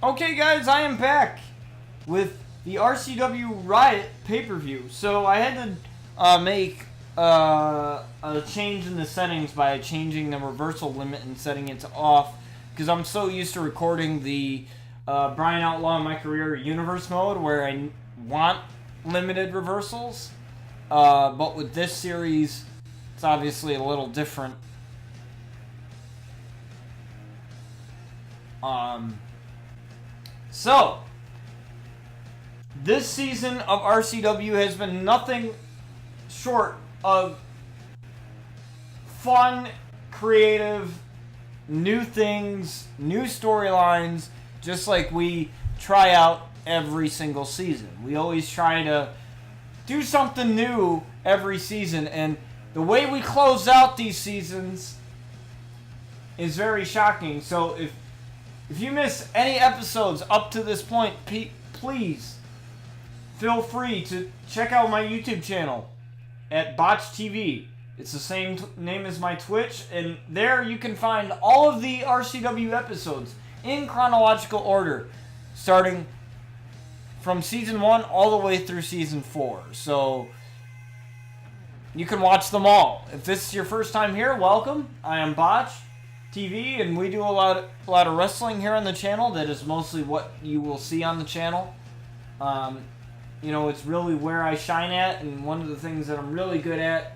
Okay guys, I am back with the RCW Riot pay-per-view. So I had to make a change in the settings by changing the reversal limit and setting it to off, because I'm so used to recording the Brian Outlaw in My Career Universe mode where I want limited reversals. But with this series, it's obviously a little different. So, this season of RCW has been nothing short of fun, creative, new things, new storylines, just like we try out every single season. We always try to do something new every season, and the way we close out these seasons is very shocking. So if you miss any episodes up to this point, please feel free to check out my YouTube channel at Botch TV. It's the same name as my Twitch, and there you can find all of the RCW episodes in chronological order, starting from Season 1 all the way through Season 4. So you can watch them all. If this is your first time here, welcome. I am Botch TV, and we do a lot of wrestling here on the channel. That is mostly what you will see on the channel. You know, it's really where I shine at, and one of the things that I'm really good at.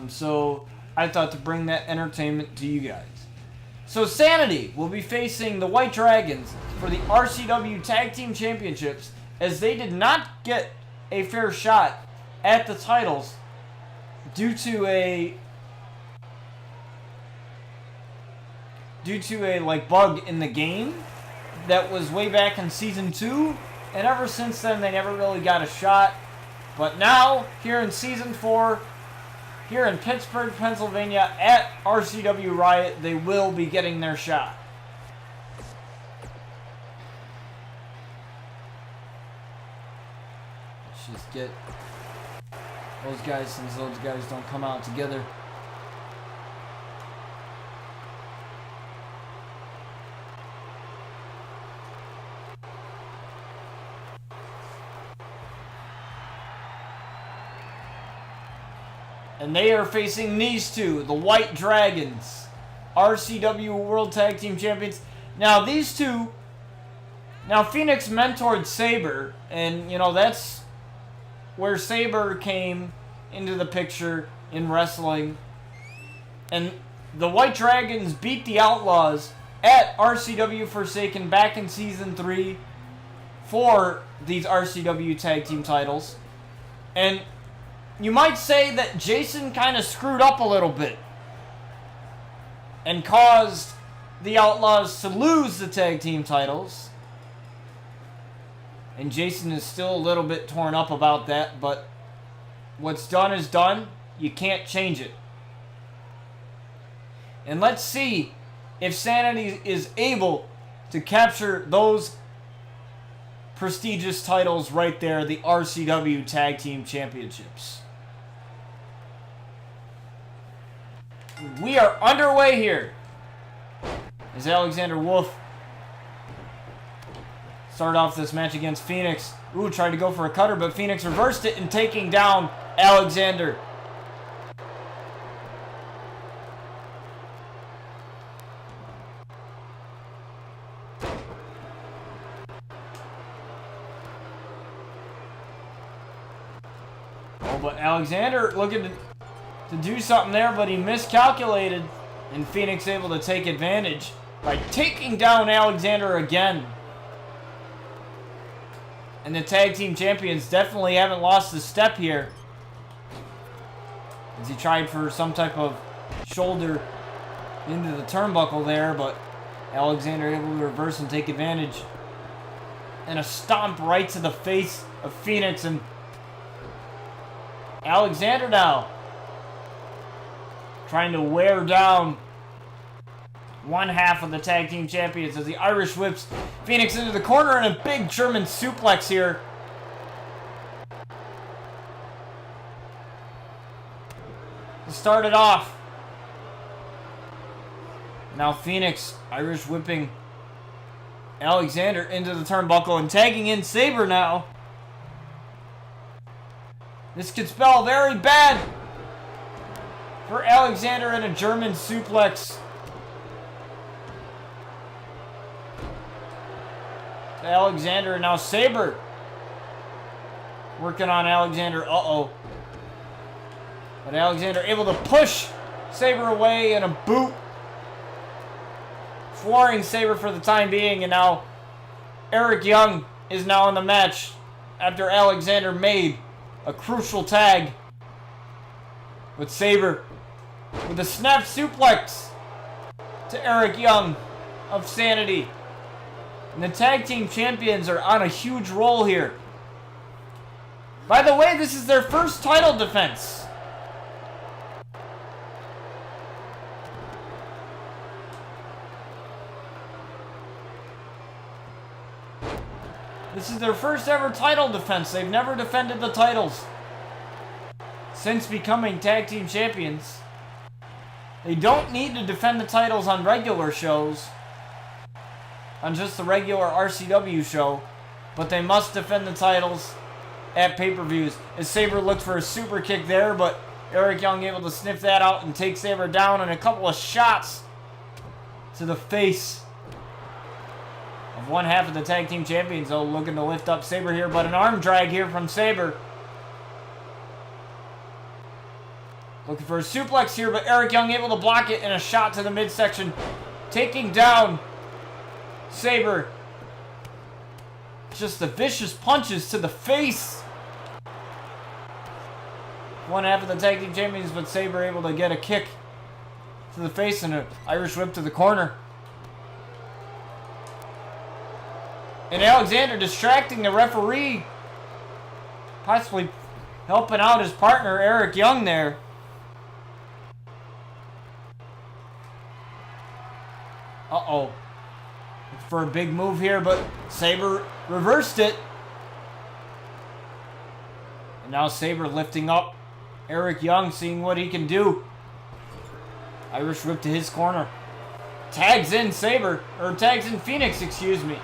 So I thought to bring that entertainment to you guys. So Sanity will be facing the White Dragons for the RCW Tag Team Championships, as they did not get a fair shot at the titles due to a bug in the game that was way back in Season 2, and ever since then they never really got a shot. But now, here in Season 4, here in Pittsburgh, Pennsylvania, at RCW Riot, they will be getting their shot. Let's just get those guys, since those guys don't come out together. And they are facing these two, the White Dragons, RCW World Tag Team Champions. Now, these two, Phoenix mentored Sabre, and, you know, that's where Sabre came into the picture in wrestling. And the White Dragons beat the Outlaws at RCW Forsaken back in Season 3 for these RCW Tag Team titles. And you might say that Jason kind of screwed up a little bit and caused the Outlaws to lose the tag team titles. And Jason is still a little bit torn up about that, but what's done is done. You can't change it. And let's see if Sanity is able to capture those prestigious titles right there, the RCW Tag Team Championships. We are underway here as Alexander Wolf started off this match against Phoenix. Ooh, tried to go for a cutter, but Phoenix reversed it and taking down Alexander. Oh, but Alexander looking to do something there, but he miscalculated, and Phoenix able to take advantage by taking down Alexander again. And the tag team champions definitely haven't lost a step here, as he tried for some type of shoulder into the turnbuckle there, but Alexander able to reverse and take advantage. And a stomp right to the face of Phoenix, and Alexander now trying to wear down one half of the tag team champions as the Irish whips Phoenix into the corner, and a big German suplex here. To start it off. Now Phoenix, Irish whipping Alexander into the turnbuckle and tagging in Sabre now. This could spell very bad for Alexander and a German suplex. Alexander and now Sabre. Working on Alexander. Uh-oh. But Alexander able to push Sabre away and a boot. Flooring Sabre for the time being. And now Eric Young is now in the match after Alexander made a crucial tag with Sabre with a snap suplex to Eric Young of Sanity. And the tag team champions are on a huge roll here. By the way, this is their first title defense. This is their first ever title defense. They've never defended the titles since becoming tag team champions. They don't need to defend the titles on regular shows, on just the regular RCW show, but they must defend the titles at pay-per-views. As Sabre looked for a super kick there, but Eric Young able to sniff that out and take Sabre down, and a couple of shots to the face of one half of the tag team champions, though, looking to lift up Sabre here, but an arm drag here from Sabre. Looking for a suplex here, but Eric Young able to block it, and a shot to the midsection, taking down Sabre. Just the vicious punches to the face. One half of the tag team champions, but Sabre able to get a kick to the face and an Irish whip to the corner. And Alexander distracting the referee, possibly helping out his partner Eric Young there. Uh-oh. For a big move here, but Sabre reversed it. And now Sabre lifting up Eric Young, seeing what he can do. Irish whip to his corner. Tags in Sabre, or tags in Phoenix, excuse me.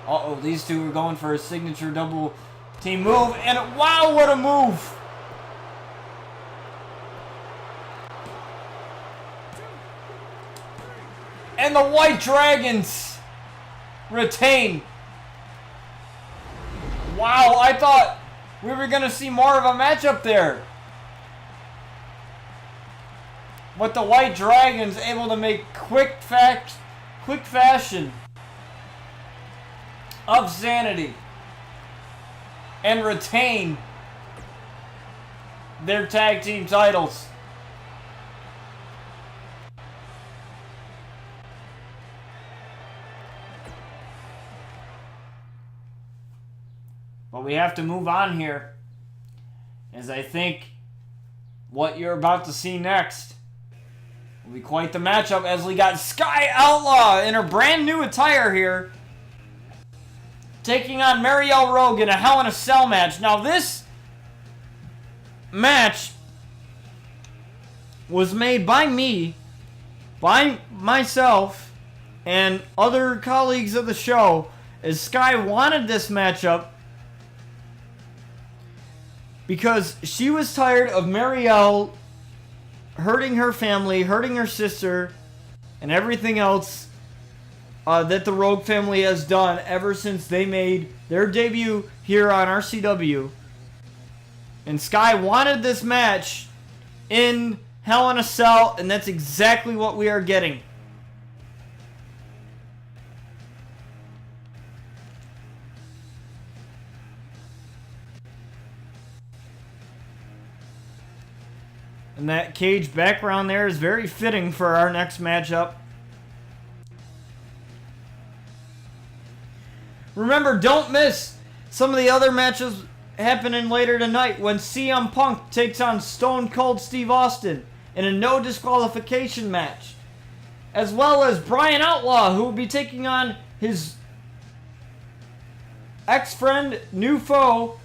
Uh-oh, these two are going for a signature double team move, and wow, what a move! And the White Dragons retain. Wow, I thought we were going to see more of a matchup there. But the White Dragons able to make quick fashion of Sanity and retain their tag team titles. But we have to move on here, as I think what you're about to see next will be quite the matchup, as we got Sky Outlaw in her brand new attire here, taking on Marielle Rogue in a Hell in a Cell match. Now this match was made by me, by myself, and other colleagues of the show, as Sky wanted this matchup because she was tired of Marielle hurting her family, hurting her sister, and everything else that the Rogue family has done ever since they made their debut here on RCW. And Sky wanted this match in Hell in a Cell, and that's exactly what we are getting. And that cage background there is very fitting for our next matchup. Remember, don't miss some of the other matches happening later tonight when CM Punk takes on Stone Cold Steve Austin in a no disqualification match. As well as Brian Outlaw, who will be taking on his ex-friend, new foe,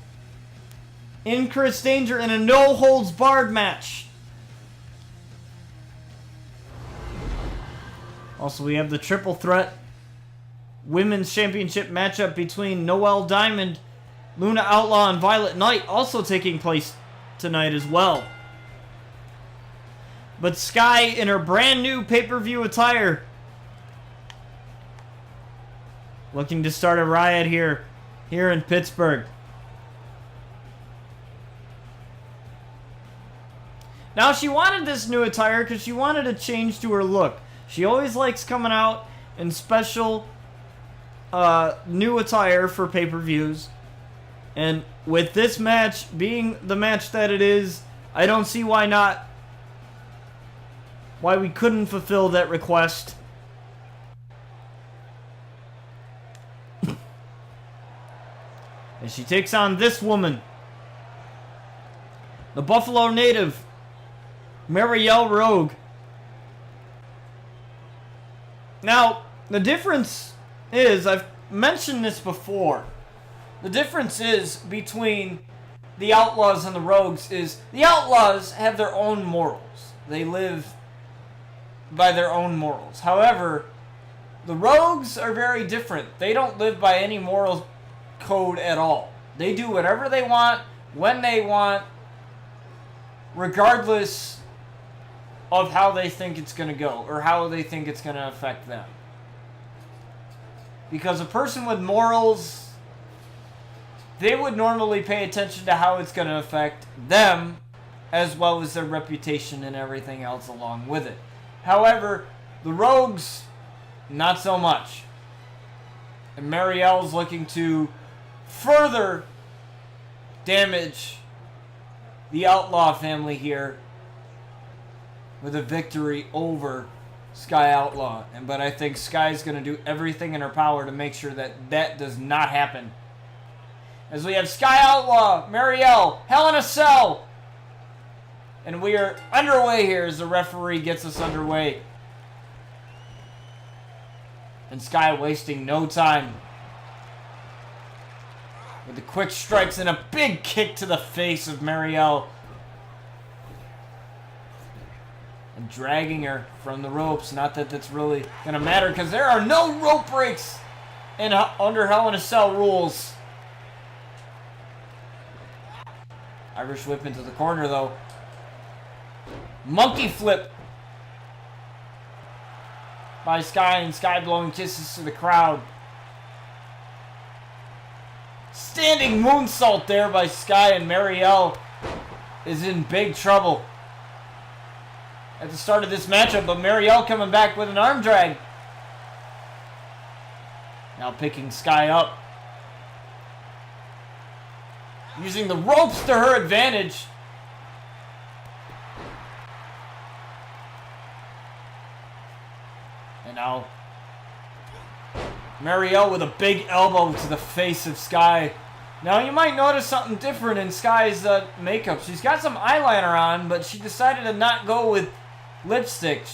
in Chris Danger in a no holds barred match. Also, we have the triple threat women's championship matchup between Noelle Diamond, Luna Outlaw, and Violet Knight also taking place tonight as well. But Sky, in her brand new pay-per-view attire, looking to start a riot here in Pittsburgh. Now, she wanted this new attire because she wanted a change to her look. She always likes coming out in special new attire for pay-per-views. And with this match being the match that it is, I don't see why we couldn't fulfill that request. As she takes on this woman, the Buffalo native, Marielle Rogue. Now, the difference is, I've mentioned this before, the difference is between the Outlaws and the Rogues is the Outlaws have their own morals. They live by their own morals. However, the Rogues are very different. They don't live by any moral code at all. They do whatever they want, when they want, regardless of how they think it's going to go or how they think it's going to affect them. Because a person with morals, they would normally pay attention to how it's going to affect them as well as their reputation and everything else along with it. However, the Rogues, not so much. And Marielle's looking to further damage the Outlaw family here with a victory over Sky Outlaw. But I think Sky's going to do everything in her power to make sure that that does not happen. As we have Sky Outlaw, Marielle, Hell in a Cell. And we are underway here as the referee gets us underway. And Sky wasting no time with the quick strikes and a big kick to the face of Marielle. And dragging her from the ropes. Not that that's really going to matter because there are no rope breaks under Hell in a Cell rules. Irish whip into the corner though. Monkey flip by Sky, and Sky blowing kisses to the crowd. Standing moonsault there by Sky, and Marielle is in big trouble at the start of this matchup, but Marielle coming back with an arm drag. Now picking Sky up. Using the ropes to her advantage. And now Marielle with a big elbow to the face of Sky. Now you might notice something different in Sky's makeup. She's got some eyeliner on, but she decided to not go with lipstick.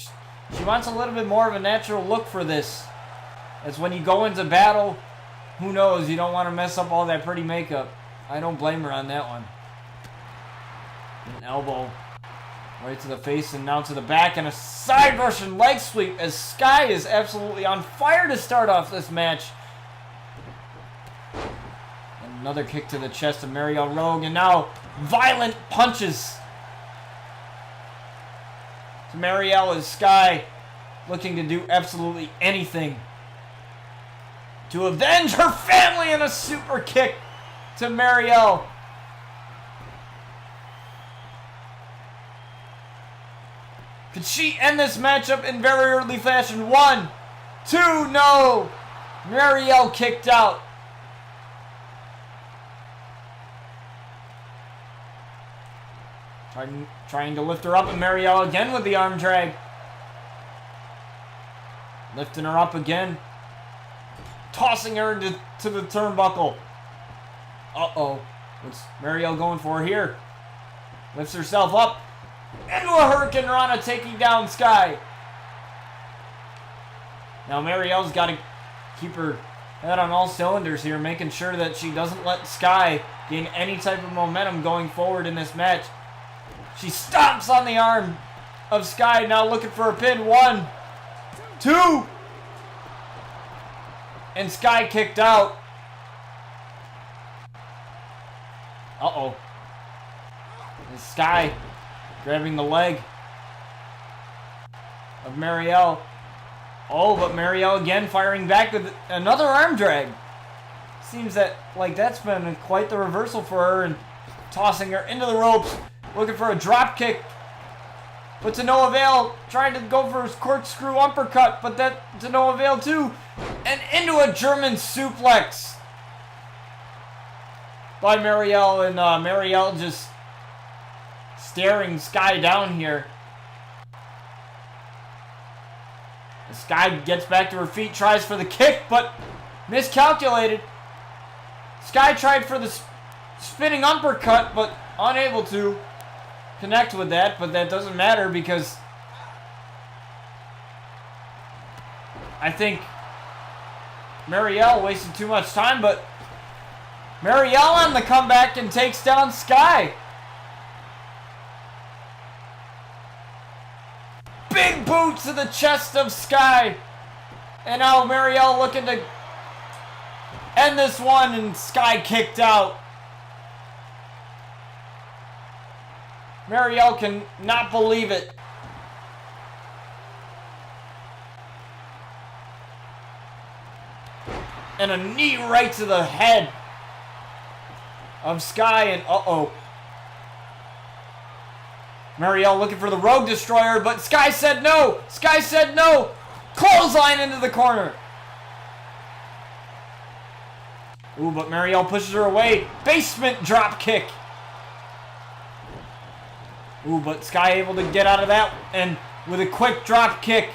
She wants a little bit more of a natural look for this. As when you go into battle, who knows, you don't want to mess up all that pretty makeup. I don't blame her on that one. An elbow right to the face and now to the back, and a side Russian leg sweep as Sky is absolutely on fire to start off this match. And another kick to the chest of Marielle Rogue, and now violent punches to Marielle as Sky looking to do absolutely anything to avenge her family, and a super kick to Marielle. Could she end this matchup in very early fashion? 1, 2, no! Marielle kicked out. Trying to lift her up, and Marielle again with the arm drag. Lifting her up again. Tossing her to the turnbuckle. Uh-oh. What's Marielle going for here? Lifts herself up. Into a Hurricane Rana, taking down Sky. Now Marielle's got to keep her head on all cylinders here, making sure that she doesn't let Sky gain any type of momentum going forward in this match. She stomps on the arm of Sky, now looking for a pin. 1, 2. And Sky kicked out. Uh-oh. And Sky grabbing the leg of Marielle. Oh, but Marielle again firing back with another arm drag. Seems that, like, that's been quite the reversal for her, and tossing her into the ropes, looking for a drop kick. But to no avail, trying to go for his corkscrew uppercut, but that to no avail too. And into a German suplex by Marielle, and Marielle just staring Sky down here. Sky gets back to her feet, tries for the kick, but miscalculated. Sky tried for the spinning uppercut, but unable to connect with that, but that doesn't matter because I think Marielle wasted too much time, but Marielle on the comeback and takes down Sky. Big boot to the chest of Sky. And now Marielle looking to end this one, and Sky kicked out. Marielle can not believe it. And a knee right to the head of Sky, and uh-oh. Marielle looking for the Rogue Destroyer, but Sky said no! Sky said no! Clothesline into the corner. Ooh, but Marielle pushes her away. Basement drop kick. Ooh, but Sky able to get out of that, and with a quick drop kick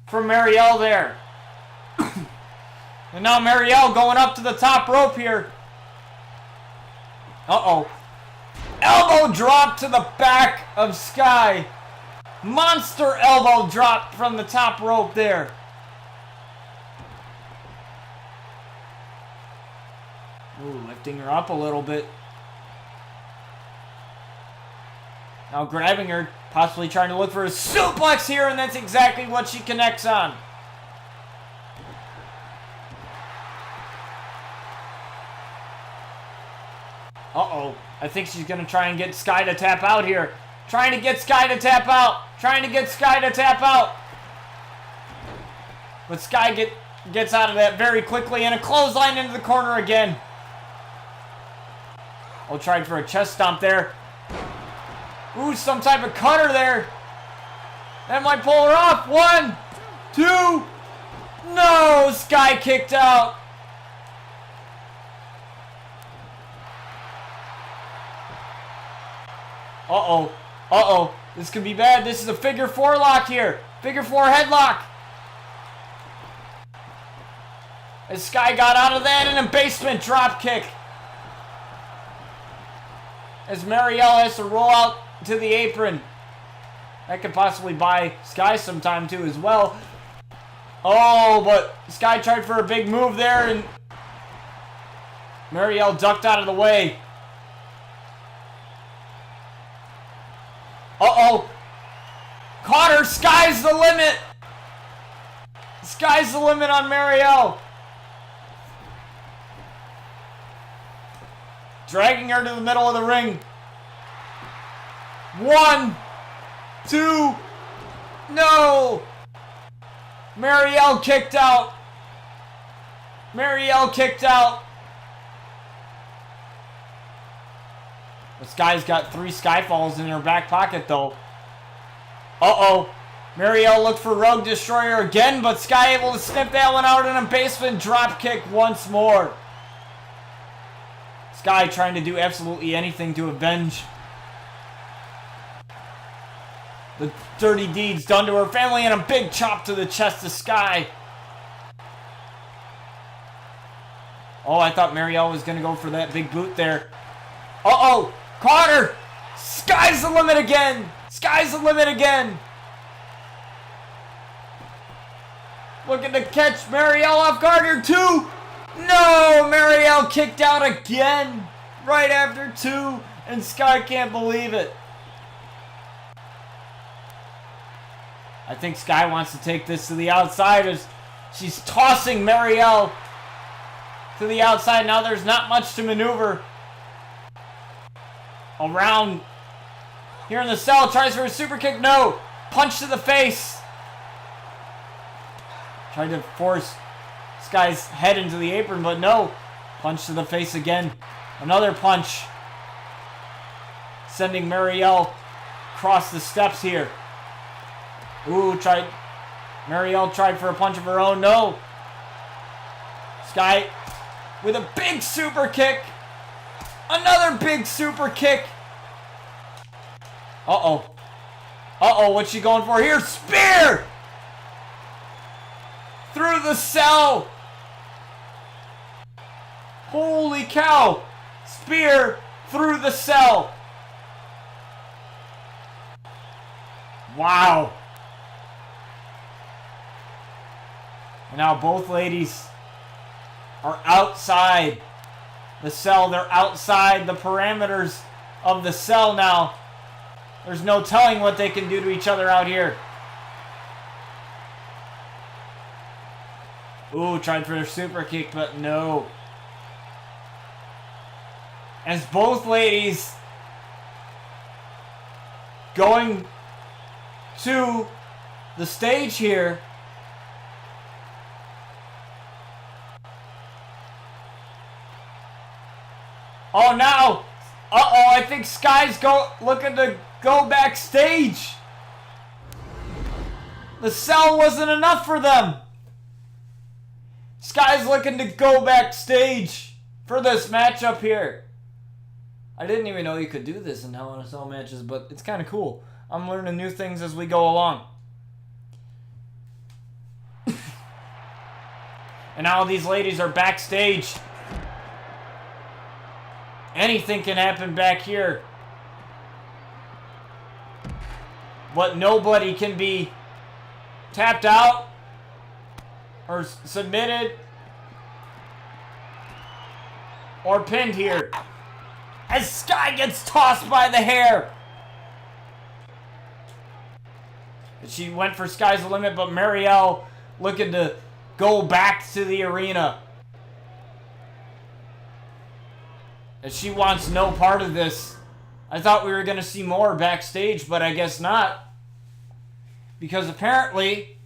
from Marielle there. And now Marielle going up to the top rope here. Uh-oh. Elbow drop to the back of Sky. Monster elbow drop from the top rope there. Ooh, lifting her up a little bit. Now grabbing her, possibly trying to look for a suplex here, and that's exactly what she connects on. Uh-oh. I think she's going to try and get Sky to tap out here. Trying to get Sky to tap out. Trying to get Sky to tap out. But Sky gets out of that very quickly, and a clothesline into the corner again. Oh, tried for a chest stomp there. Ooh, some type of cutter there. That might pull her off. 1, 2. No, Sky kicked out. Uh-oh. Uh-oh. This could be bad. This is a figure 4 lock here. Figure 4 headlock. As Sky got out of that, and a basement drop kick. As Marielle has to roll out to the apron. That could possibly buy Sky some time too as well. Oh, but Sky tried for a big move there, and Marielle ducked out of the way. Uh-oh. Caught her. Sky's the limit. Sky's the limit on Marielle. Dragging her to the middle of the ring. 1, 2. No. Marielle kicked out. Marielle kicked out. The Sky's got 3 Skyfalls in her back pocket, though. Uh-oh. Marielle looked for Rogue Destroyer again, but Sky able to snip that one out in a basement drop kick once more. Sky trying to do absolutely anything to avenge the dirty deeds done to her family, and a big chop to the chest of Sky. Oh, I thought Marielle was going to go for that big boot there. Uh-oh. Caught her. Sky's the limit again. Sky's the limit again. Looking to catch Marielle off guard here. 2. No. Marielle kicked out again. Right after 2. And Sky can't believe it. I think Sky wants to take this to the outside as she's tossing Marielle to the outside. Now there's not much to maneuver around here in the cell. Tries for a super kick. No. Punch to the face. Tried to force Sky's head into the apron, but no. Punch to the face again. Another punch. Sending Marielle across the steps here. Ooh, Marielle tried for a punch of her own. No. Sky with a big super kick. Another big super kick. Uh-oh. Uh-oh, what's she going for here? Spear! Through the cell. Holy cow. Spear through the cell. Wow. And now both ladies are outside the cell. They're outside the parameters of the cell now. There's no telling what they can do to each other out here. Ooh, tried for a super kick, but no. As both ladies going to the stage here. Oh, now. Uh-oh, I think Sky's looking to go backstage. The cell wasn't enough for them. Sky's looking to go backstage for this matchup here. I didn't even know you could do this in Hell in a Cell matches, but it's kind of cool. I'm learning new things as we go along. And now these ladies are backstage. Anything can happen back here. But nobody can be tapped out or submitted or pinned here. As Sky gets tossed by the hair. She went for Sky's limit, but Marielle looking to go back to the arena. And she wants no part of this. I thought we were going to see more backstage, but I guess not. Because apparently,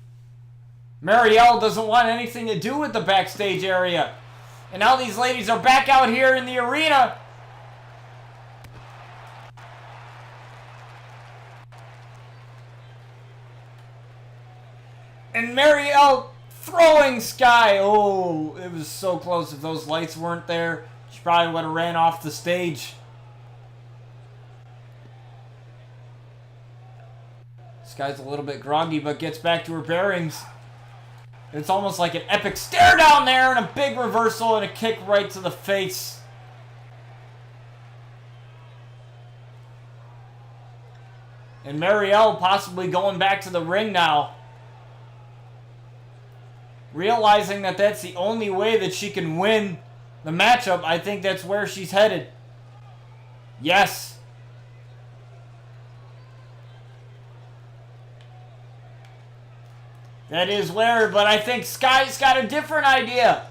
Marielle doesn't want anything to do with the backstage area. And now these ladies are back out here in the arena. And Marielle throwing Sky. Oh, it was so close. If those lights weren't there, she probably would have ran off the stage. Sky's a little bit groggy, but gets back to her bearings. It's almost like an epic stare down there and a big reversal and a kick right to the face. And Marielle possibly going back to the ring now. Realizing that that's the only way that she can win the matchup, I think that's where she's headed. Yes. That is where, but I think Sky's got a different idea.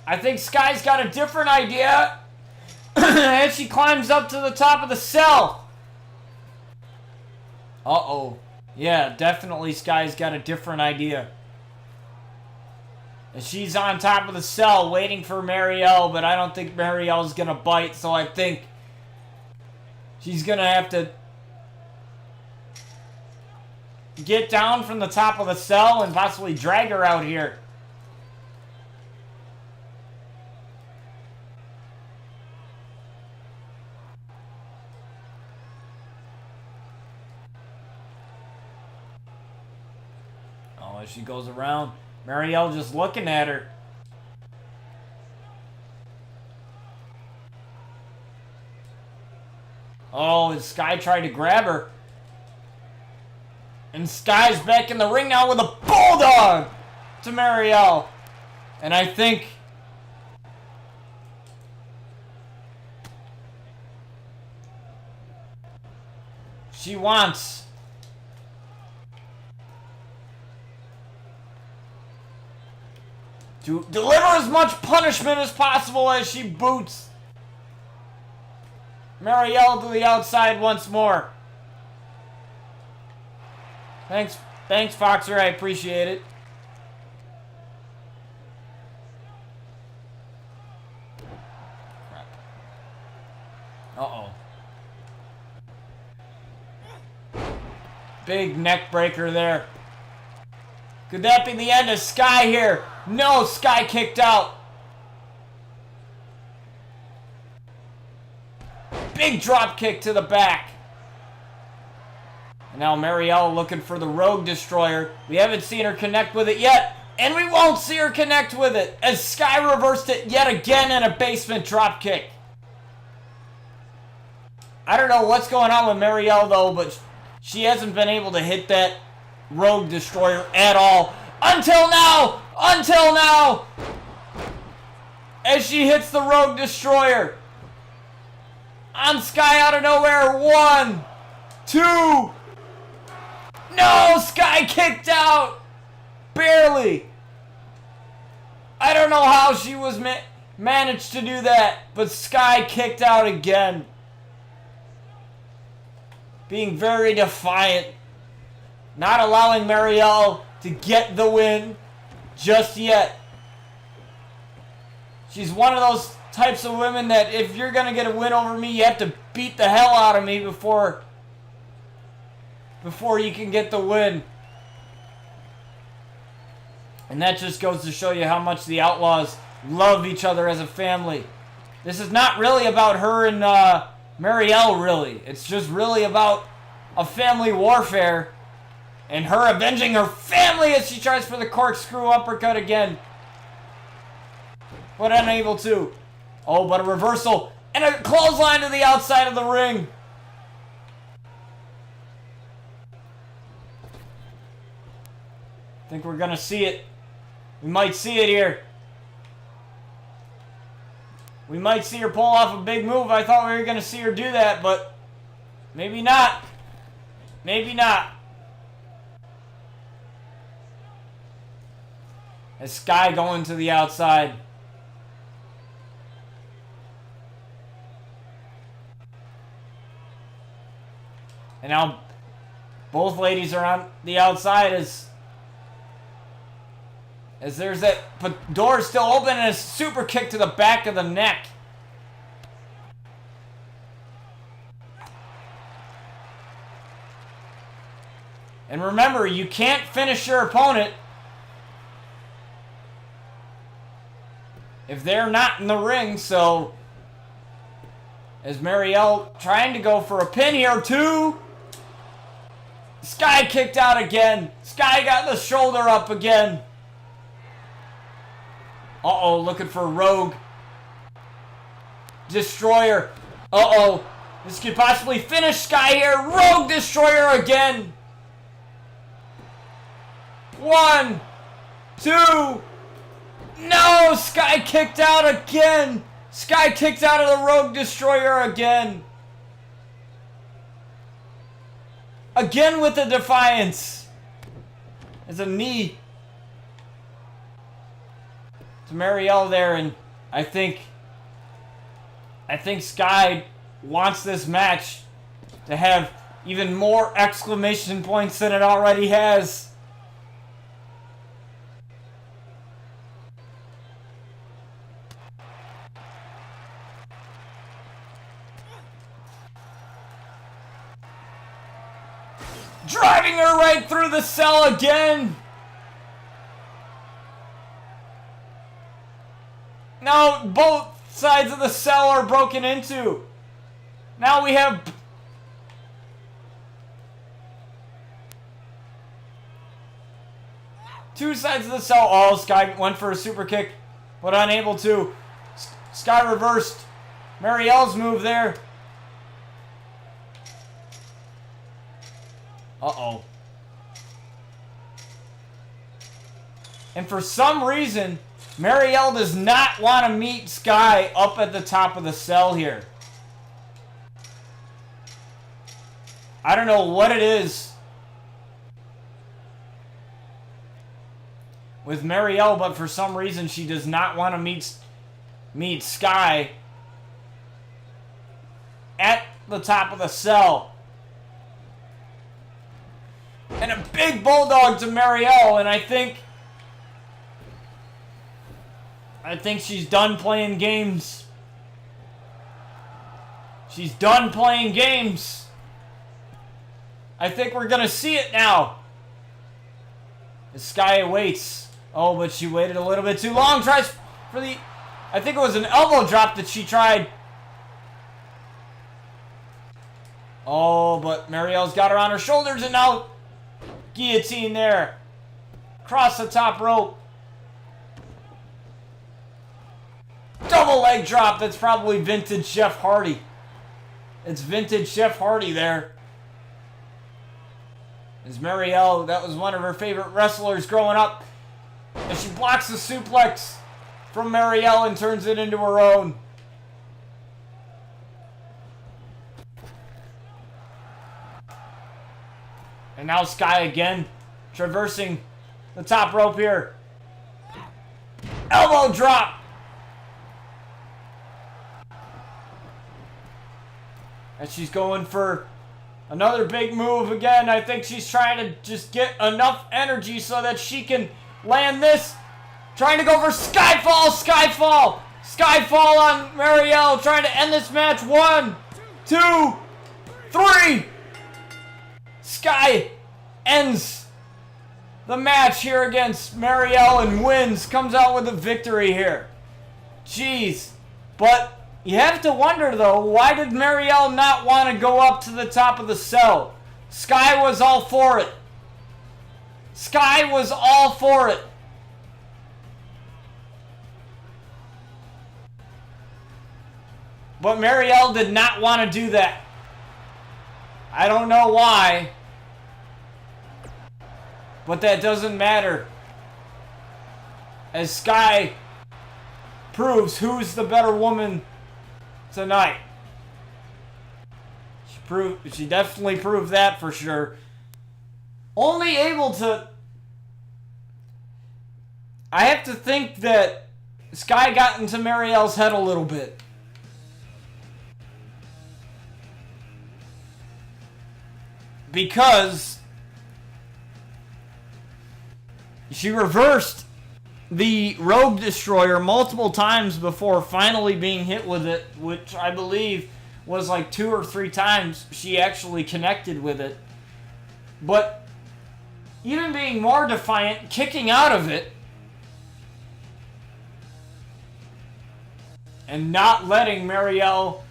I think Sky's got a different idea. And she climbs up to the top of the cell. Uh-oh. Yeah, definitely Sky's got a different idea. And she's on top of the cell waiting for Marielle, but I don't think Marielle's going to bite, so I think she's going to have to get down from the top of the cell and possibly drag her out here. Oh, as she goes around, Marielle just looking at her. Oh, and Sky tried to grab her. And Sky's back in the ring now with a bulldog to Marielle. And I think She wants to deliver as much punishment as possible as she boots Marielle to the outside once more. Thanks, Foxer. I appreciate it. Crap. Uh-oh. Big neck breaker there. Could that be the end of Sky here? No, Sky kicked out. Big drop kick to the back. And now Marielle looking for the Rogue Destroyer. We haven't seen her connect with it yet. And we won't see her connect with it as Sky reversed it yet again in a basement drop kick. I don't know what's going on with Marielle though, but she hasn't been able to hit that Rogue Destroyer at all. Until now! Until now! As she hits the Rogue Destroyer. On Sky out of nowhere. 1, 2. No! Sky kicked out! Barely. I don't know how she was managed to do that, but Sky kicked out again. Being very defiant. Not allowing Marielle to get the win just yet. She's one of those types of women that if you're going to get a win over me, you have to beat the hell out of me before you can get the win. And that just goes to show you how much the Outlaws love each other as a family. This is not really about her and Marielle, really. It's just really about a family warfare and her avenging her family as she tries for the corkscrew uppercut again. But unable to. Oh, but a reversal and a clothesline to the outside of the ring. I think we're going to see it. We might see it here. We might see her pull off a big move. I thought we were going to see her do that, but maybe not. Maybe not. As Sky going to the outside. And now both ladies are on the outside as there's that door still open and a super kick to the back of the neck. And remember, you can't finish your opponent if they're not in the ring, so as Marielle trying to go for a pin here too. Sky kicked out again. Sky got the shoulder up again. Uh-oh, looking for Rogue Destroyer. Uh-oh. This could possibly finish Sky here. Rogue Destroyer again. 1, 2. No! Sky kicked out again. Sky kicked out of the Rogue Destroyer again. Again with the Defiance. There's a knee to Marielle there, and I think Sky wants this match to have even more exclamation points than it already has. Driving her right through the cell again. Now both sides of the cell are broken into. Now we have two sides of the cell. Oh, Sky went for a super kick, but unable to. Sky reversed Marielle's move there. Uh-oh. And for some reason, Marielle does not want to meet Sky up at the top of the cell here. I don't know what it is with Marielle, but for some reason she does not want to meet Sky at the top of the cell. And a big bulldog to Marielle, and I think she's done playing games. She's done playing games. I think we're gonna see it now. As Sky waits. Oh, but she waited a little bit too long. Tries for the... I think it was an elbow drop that she tried. Oh, but Marielle's got her on her shoulders, and now guillotine there. Across the top rope. Double leg drop. That's probably vintage Jeff Hardy. It's vintage Jeff Hardy there. As Marielle, that was one of her favorite wrestlers growing up. And she blocks the suplex from Marielle and turns it into her own. And now Sky again, traversing the top rope here. Elbow drop. And she's going for another big move again. I think she's trying to just get enough energy so that she can land this. Trying to go for Skyfall. Skyfall. Skyfall on Marielle. Trying to end this match. 1, 2, 3. Sky ends the match here against Marielle and wins. Comes out with a victory here. Jeez. But you have to wonder, though, why did Marielle not want to go up to the top of the cell? Sky was all for it. Sky was all for it. But Marielle did not want to do that. I don't know why. But that doesn't matter. As Sky proves who's the better woman tonight. She definitely proved that for sure. Only able to... I have to think that Sky got into Marielle's head a little bit. Because she reversed the Rogue Destroyer multiple times before finally being hit with it, which I believe was like 2 or 3 times she actually connected with it. But even being more defiant, kicking out of it, and not letting Marielle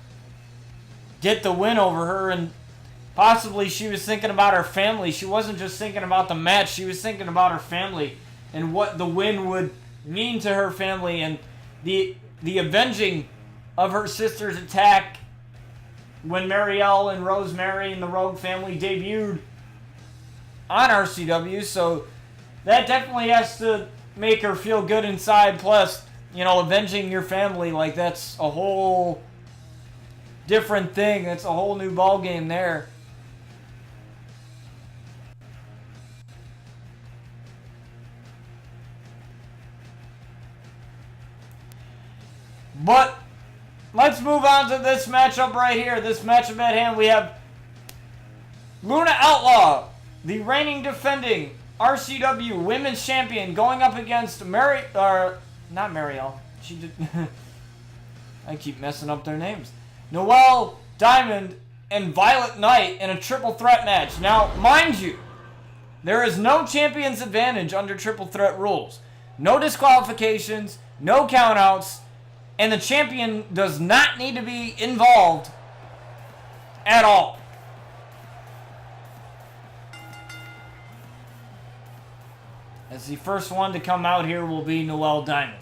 get the win over her. And possibly she was thinking about her family. She wasn't just thinking about the match. She was thinking about her family and what the win would mean to her family, and the avenging of her sister's attack when Marielle and Rosemary and the Rogue family debuted on RCW. So that definitely has to make her feel good inside. Plus, you know, avenging your family, like, that's a whole different thing. That's a whole new ball game there. But let's move on to this matchup right here. This matchup at hand, we have Luna Outlaw, the reigning defending RCW Women's Champion, going up against not Marielle. She did. I keep messing up their names. Noelle Diamond and Violet Knight in a triple threat match. Now, mind you, there is no champion's advantage under triple threat rules. No disqualifications, no countouts, and the champion does not need to be involved at all. As the first one to come out here will be Noelle Diamond.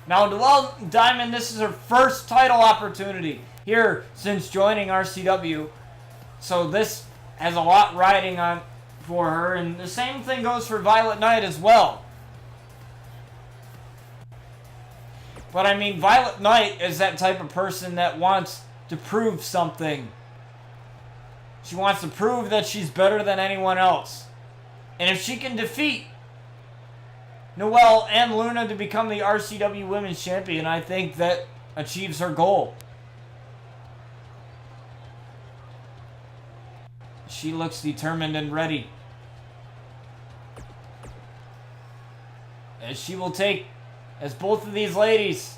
Now, Noelle Diamond, this is her first title opportunity here since joining RCW. So this has a lot riding on for her. And the same thing goes for Violet Knight as well. But I mean, Violet Knight is that type of person that wants to prove something She wants to prove that she's better than anyone else. And if she can defeat Noelle and Luna to become the RCW Women's Champion, I think that achieves her goal. She looks determined and ready. As she will take, as both of these ladies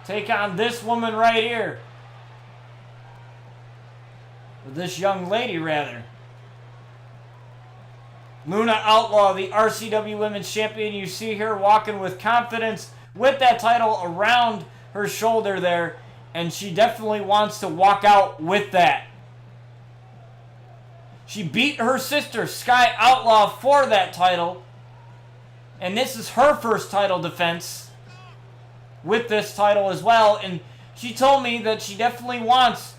take on this woman right here. Or this young lady, rather. Luna Outlaw, the RCW Women's Champion. You see her walking with confidence with that title around her shoulder there. And she definitely wants to walk out with that. She beat her sister, Sky Outlaw, for that title. And this is her first title defense with this title as well. And she told me that she definitely wants,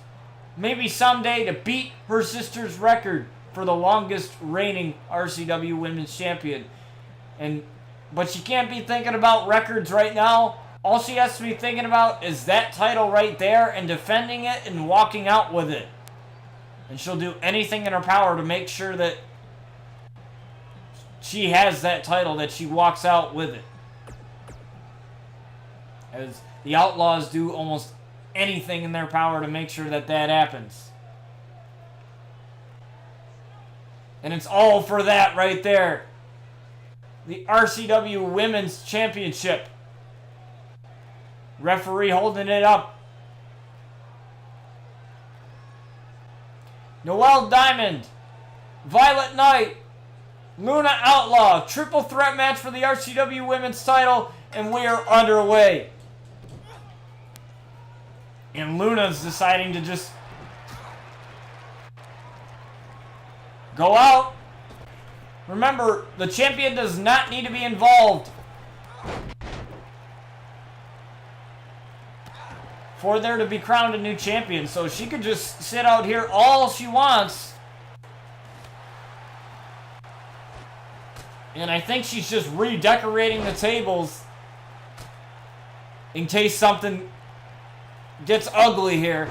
maybe someday, to beat her sister's record for the longest reigning RCW Women's Champion. But she can't be thinking about records right now. All she has to be thinking about is that title right there and defending it and walking out with it. And she'll do anything in her power to make sure that she has that title, that she walks out with it. As the Outlaws do almost anything in their power to make sure that that happens. And it's all for that right there. The RCW Women's Championship. Referee holding it up. Noelle Diamond, Violet Knight, Luna Outlaw. Triple threat match for the RCW Women's title. And we are underway. And Luna's deciding to just go out. Remember, the champion does not need to be involved for there to be crowned a new champion. So she could just sit out here all she wants. And I think she's just redecorating the tables in case something gets ugly here.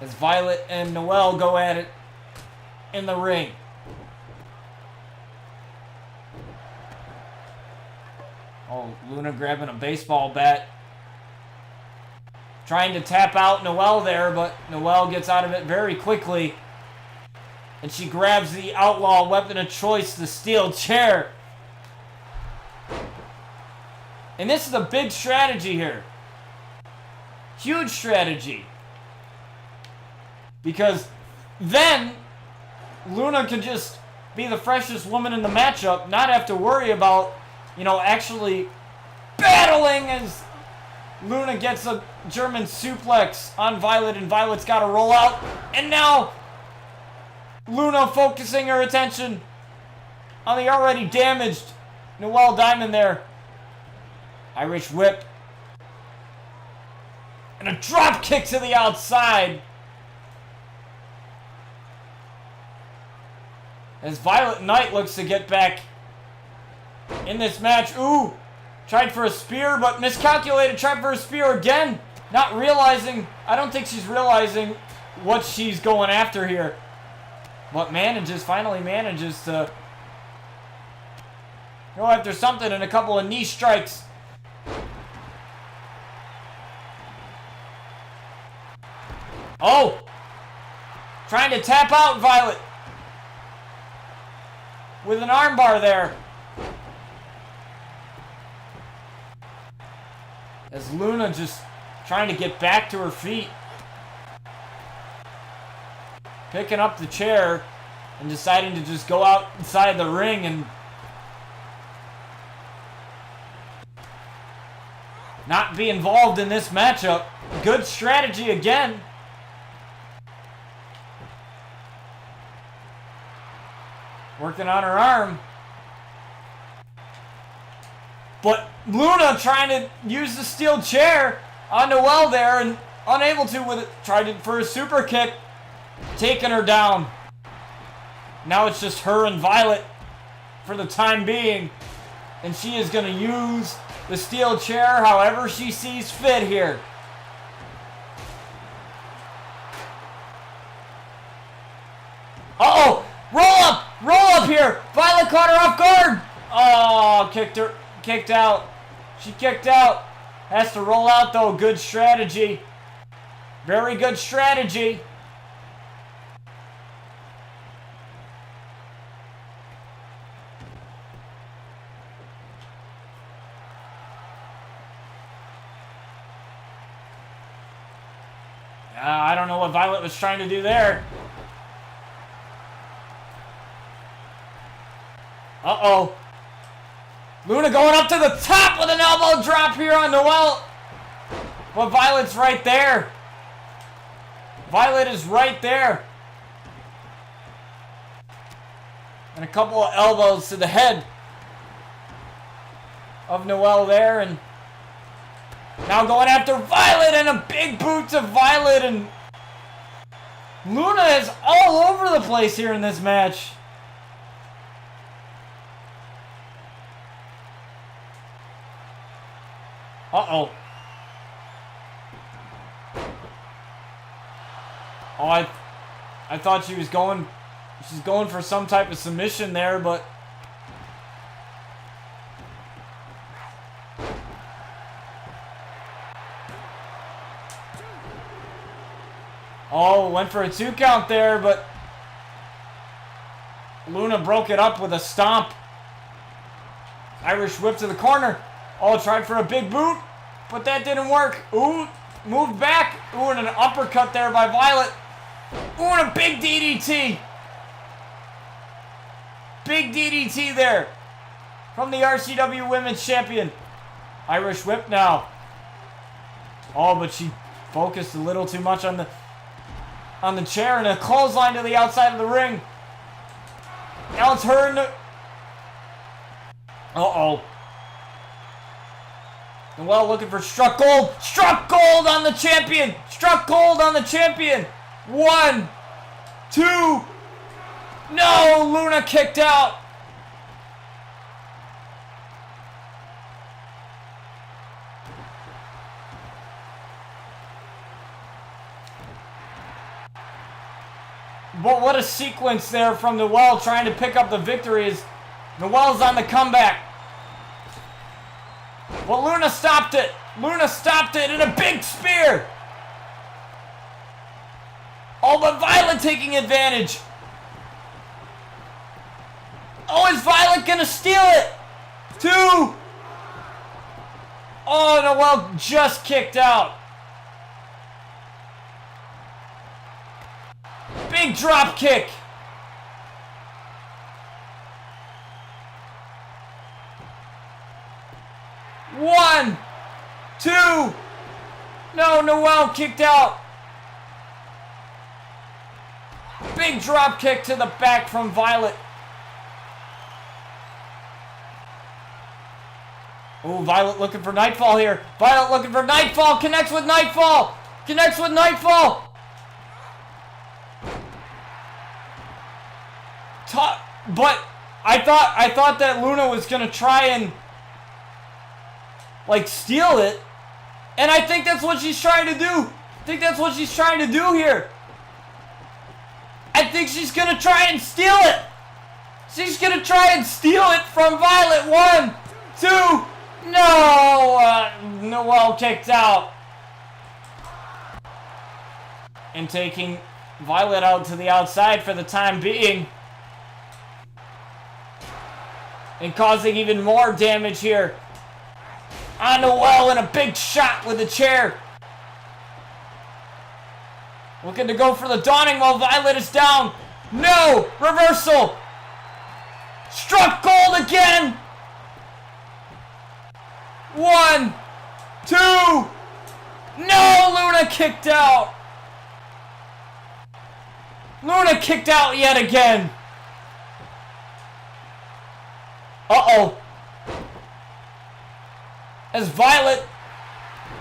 As Violet and Noelle go at it in the ring. Oh, Luna grabbing a baseball bat. Trying to tap out Noelle there, but Noelle gets out of it very quickly. And she grabs the Outlaw weapon of choice, the steel chair. And this is a big strategy here. Huge strategy. Because then Luna can just be the freshest woman in the matchup, not have to worry about, actually battling as Luna gets a German suplex on Violet, and Violet's got to roll out. And now Luna focusing her attention on the already damaged Noelle Diamond there. Irish whip. And a drop kick to the outside. As Violet Knight looks to get back in this match. Ooh! Tried for a spear, but miscalculated. Tried for a spear again. Not realizing, I don't think she's realizing what she's going after here. But finally manages to go after something, and a couple of knee strikes. Oh! Trying to tap out Violet with an armbar there. As Luna just trying to get back to her feet. Picking up the chair and deciding to just go outside the ring and not be involved in this matchup. Good strategy again. Working on her arm. But Luna trying to use the steel chair on Noelle there and unable to with it. Tried it for a super kick. Taking her down. Now it's just her and Violet for the time being And she is going to use the steel chair however she sees fit here. Uh-oh! Roll up here! Violet caught her off guard! Oh, kicked out. She kicked out. Has to roll out though, good strategy. Very good strategy. I don't know what Violet was trying to do there. Uh-oh. Luna going up to the top with an elbow drop here on Noelle. But Violet's right there. Violet is right there. And a couple of elbows to the head of Noelle there. And now going after Violet and a big boot to Violet. And Luna is all over the place here in this match. Uh-oh. Oh, I thought she's going for some type of submission there, but oh, went for a 2 count there, but Luna broke it up with a stomp. Irish whip to the corner. Oh, tried for a big boot, but that didn't work. Ooh, moved back. Ooh, and an uppercut there by Violet. Ooh, and a big DDT. Big DDT there from the RCW Women's Champion. Irish whip now. Oh, but she focused a little too much on the chair, and a clothesline to the outside of the ring. Now it's her and the... Uh-oh. Noelle looking for struck gold. Struck gold on the champion. Struck gold on the champion. 1, 2. No, Luna kicked out. But what a sequence there from Noelle trying to pick up the victory as Noelle's on the comeback. Well, Luna stopped it. Luna stopped it in a big spear. Oh, but Violet taking advantage. Oh, is Violet going to steal it? 2. Oh, Noelle just kicked out. Big drop kick. One, 2. No, Noelle kicked out. Big drop kick to the back from Violet. Oh, Violet looking for Nightfall here. Violet looking for Nightfall. Connects with Nightfall. Connects with Nightfall. But I thought that Luna was gonna try and like steal it, and I think that's what she's trying to do. I think that's what she's trying to do here. I think she's gonna try and steal it. She's gonna try and steal it from Violet. 1, 2. No, Noelle kicked out, and taking Violet out to the outside for the time being. And causing even more damage here on Noelle, and a big shot with the chair. Looking to go for the dawning while Violet is down. No! Reversal! Struck gold again! 1, 2. No! Luna kicked out! Luna kicked out yet again! Uh-oh. As Violet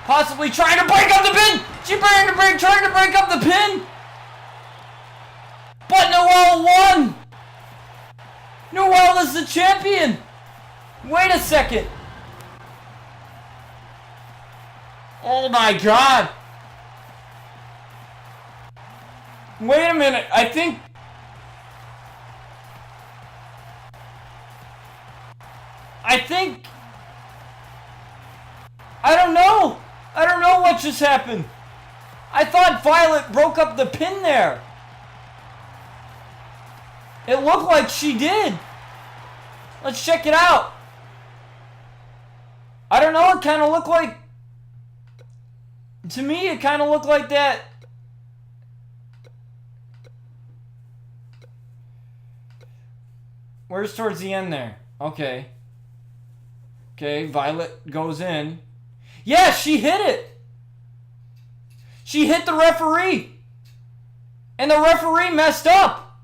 possibly trying to break up the pin! She's trying to break up the pin! But Noelle won! Noelle is the champion! Wait a second. Oh my God. Wait a minute. I think... I don't know. I don't know what just happened. I thought Violet broke up the pin there. It looked like she did. Let's check it out. I don't know. It kind of looked like... To me, it kind of looked like that. Where's towards the end there? Okay. Okay, Violet goes in. Yeah, she hit it. She hit the referee. And the referee messed up.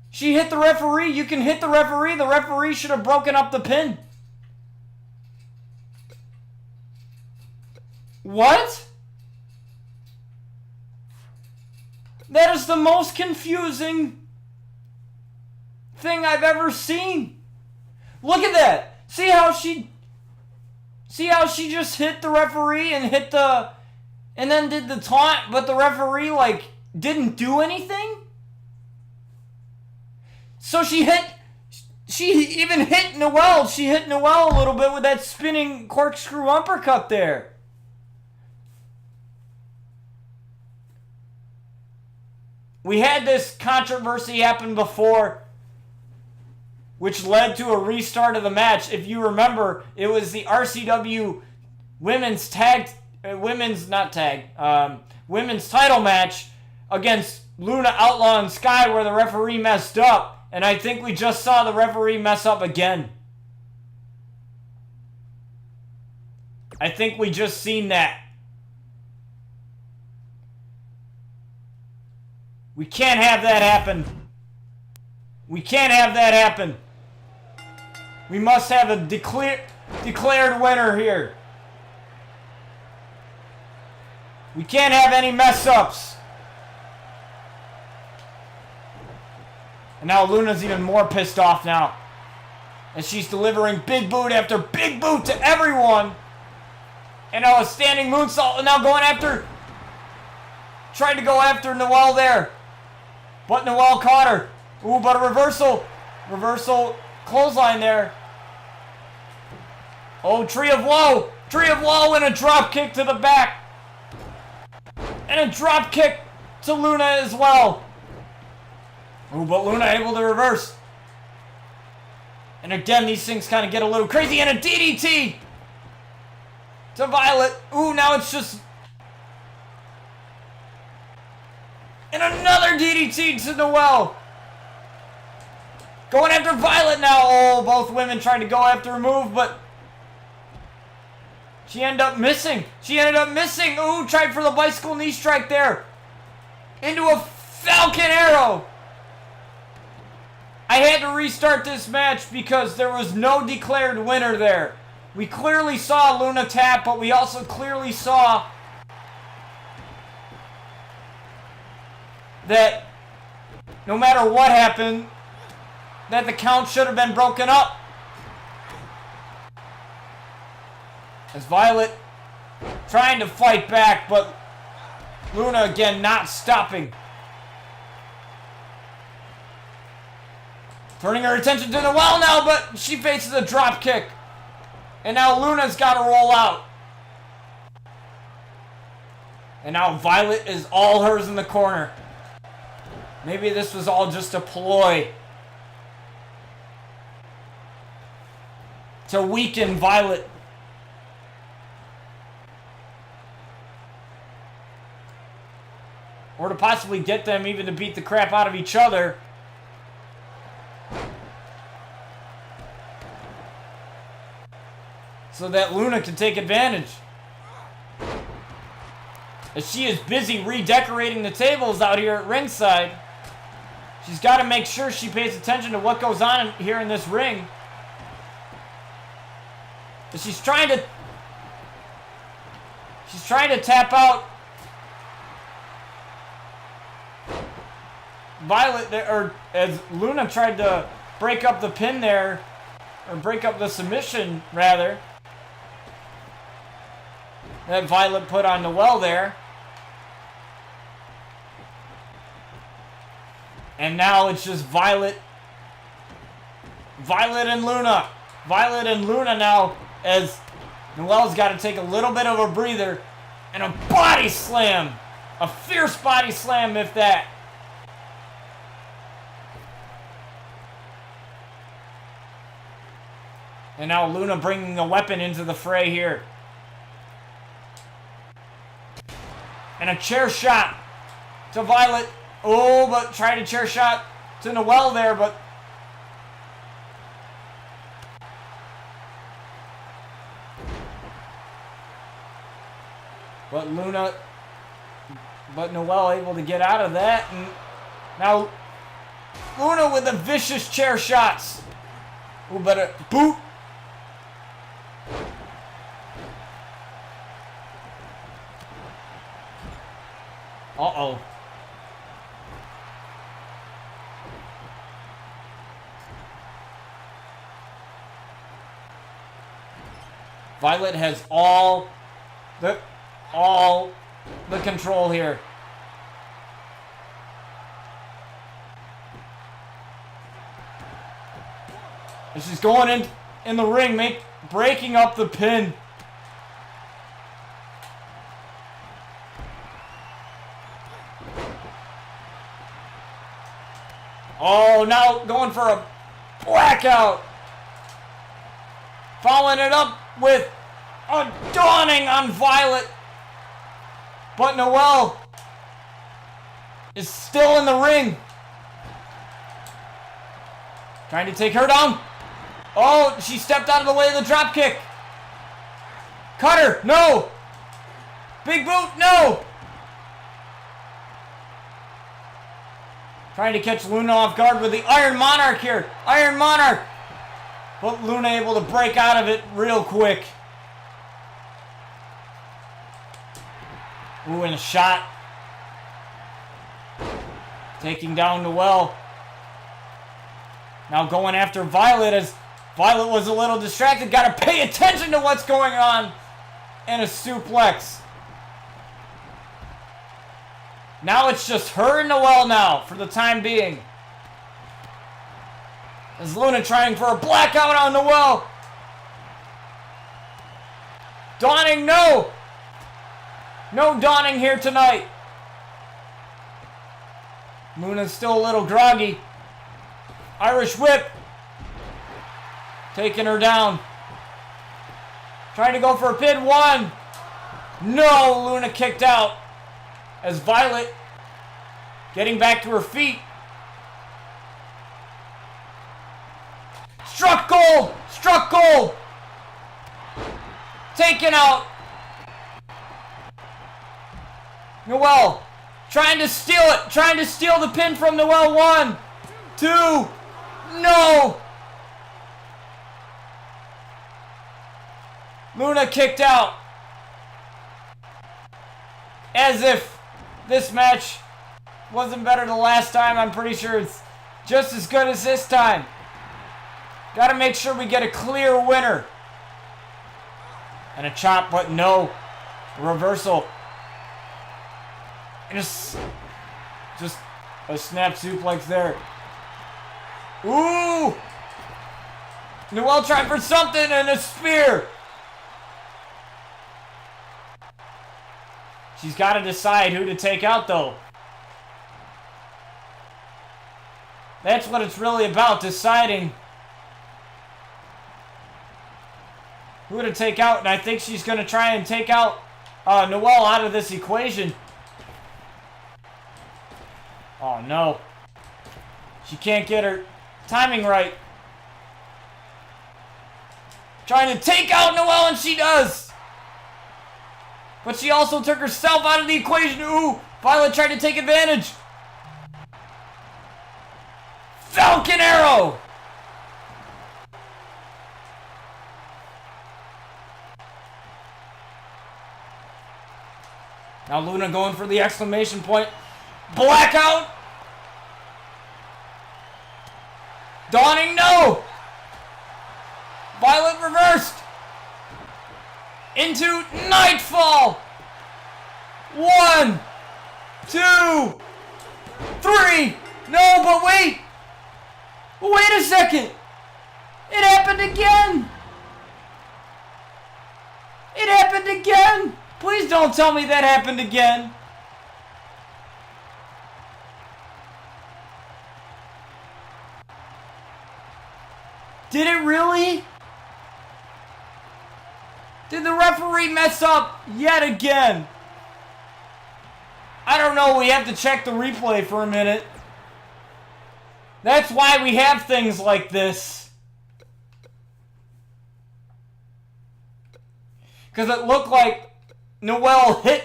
She hit the referee. You can hit the referee. The referee should have broken up the pin. What? That is the most confusing thing I've ever seen. Look at that. See how she just hit the referee and and then did the taunt, but the referee like didn't do anything? So she even hit Noelle. She hit Noelle a little bit with that spinning corkscrew uppercut there. We had this controversy happen before, which led to a restart of the match. If you remember, it was the RCW women's title match against Luna Outlaw and Sky, where the referee messed up. And I think we just saw the referee mess up again. I think we just seen that. We can't have that happen. We can't have that happen. We must have a declared winner here. We can't have any mess-ups. And now Luna's even more pissed off now. As she's delivering big boot after big boot to everyone. And now a standing moonsault, and now going after... Tried to go after Noelle there. But Noelle caught her. Ooh, but a reversal. Reversal clothesline there. Oh, Tree of Woe. Tree of Woe and a drop kick to the back. And a drop kick to Luna as well. Ooh, but Luna able to reverse. And again, these things kind of get a little crazy. And a DDT to Violet. Ooh, now it's just... And another DDT to Noelle. Going after Violet now. Oh, both women trying to go after a move, but she ended up missing. Ooh, tried for the bicycle knee strike there. Into a Falcon Arrow. I had to restart this match because there was no declared winner there. We clearly saw Luna tap, but we also clearly saw that no matter what happened, that the count should have been broken up. As Violet trying to fight back, but Luna again not stopping. Turning her attention to Noelle now, but she faces a drop kick. And now Luna's got to roll out. And now Violet is all hers in the corner. Maybe this was all just a ploy to weaken Violet. Or to possibly get them even to beat the crap out of each other. So that Luna can take advantage. As she is busy redecorating the tables out here at ringside. She's got to make sure she pays attention to what goes on here in this ring. But she's trying to tap out Violet there, or as Luna tried to break up the pin there. or break up the submission, rather, that Violet put on Noelle there. And now it's just Violet and Luna. Violet and Luna now, as Noelle's got to take a little bit of a breather. And a body slam. A fierce body slam, if that. And now Luna bringing the weapon into the fray here. And a chair shot to Violet. Oh, but tried a chair shot to Noelle there, but Noelle able to get out of that, and now Luna with the vicious chair shots. Oh, but a boot. Uh-oh. Violet has all the control here. And she's going in the ring, breaking up the pin. Oh, now going for a blackout. Following it up with a dawning on Violet. But Noelle is still in the ring. Trying to take her down. Oh, she stepped out of the way of the drop kick. Cutter, no. Big boot, no. Trying to catch Luna off guard with the Iron Monarch here. Iron Monarch. But Luna able to break out of it real quick. Ooh, and a shot. Taking down Noelle. Now going after Violet, as Violet was a little distracted. Got to pay attention to what's going on. And a suplex. Now it's just her and Noelle now for the time being. As Luna trying for a blackout on Noelle. Dawning, no. No dawning here tonight. Luna's still a little groggy. Irish whip. Taking her down. Trying to go for a pin. One. No, Luna kicked out. As Violet getting back to her feet. Struck gold. Struck gold. Taken out. Noelle trying to steal it. Trying to steal the pin from Noelle. 1, 2. No. Luna kicked out. As if this match wasn't better the last time. I'm pretty sure it's just as good as this time. Got to make sure we get a clear winner. And a chop, but no. Reversal. And just a snap suplex there. Ooh! Noelle trying for something, and a spear. She's got to decide who to take out, though. That's what it's really about, deciding who to take out. And I think she's going to try and take out Noelle out of this equation. Oh, no. She can't get her timing right. Trying to take out Noelle, and she does. But she also took herself out of the equation. Ooh, Violet tried to take advantage. Falcon Arrow. Now Luna going for the exclamation point. Blackout. Dawning, no. into Nightfall. 1, 2, 3. No, but wait. Wait a second. It happened again. It happened again. Please don't tell me that happened again. Did it really? Did the referee mess up yet again? I don't know. We have to check the replay for a minute. That's why we have things like this. Because it looked like Noelle hit.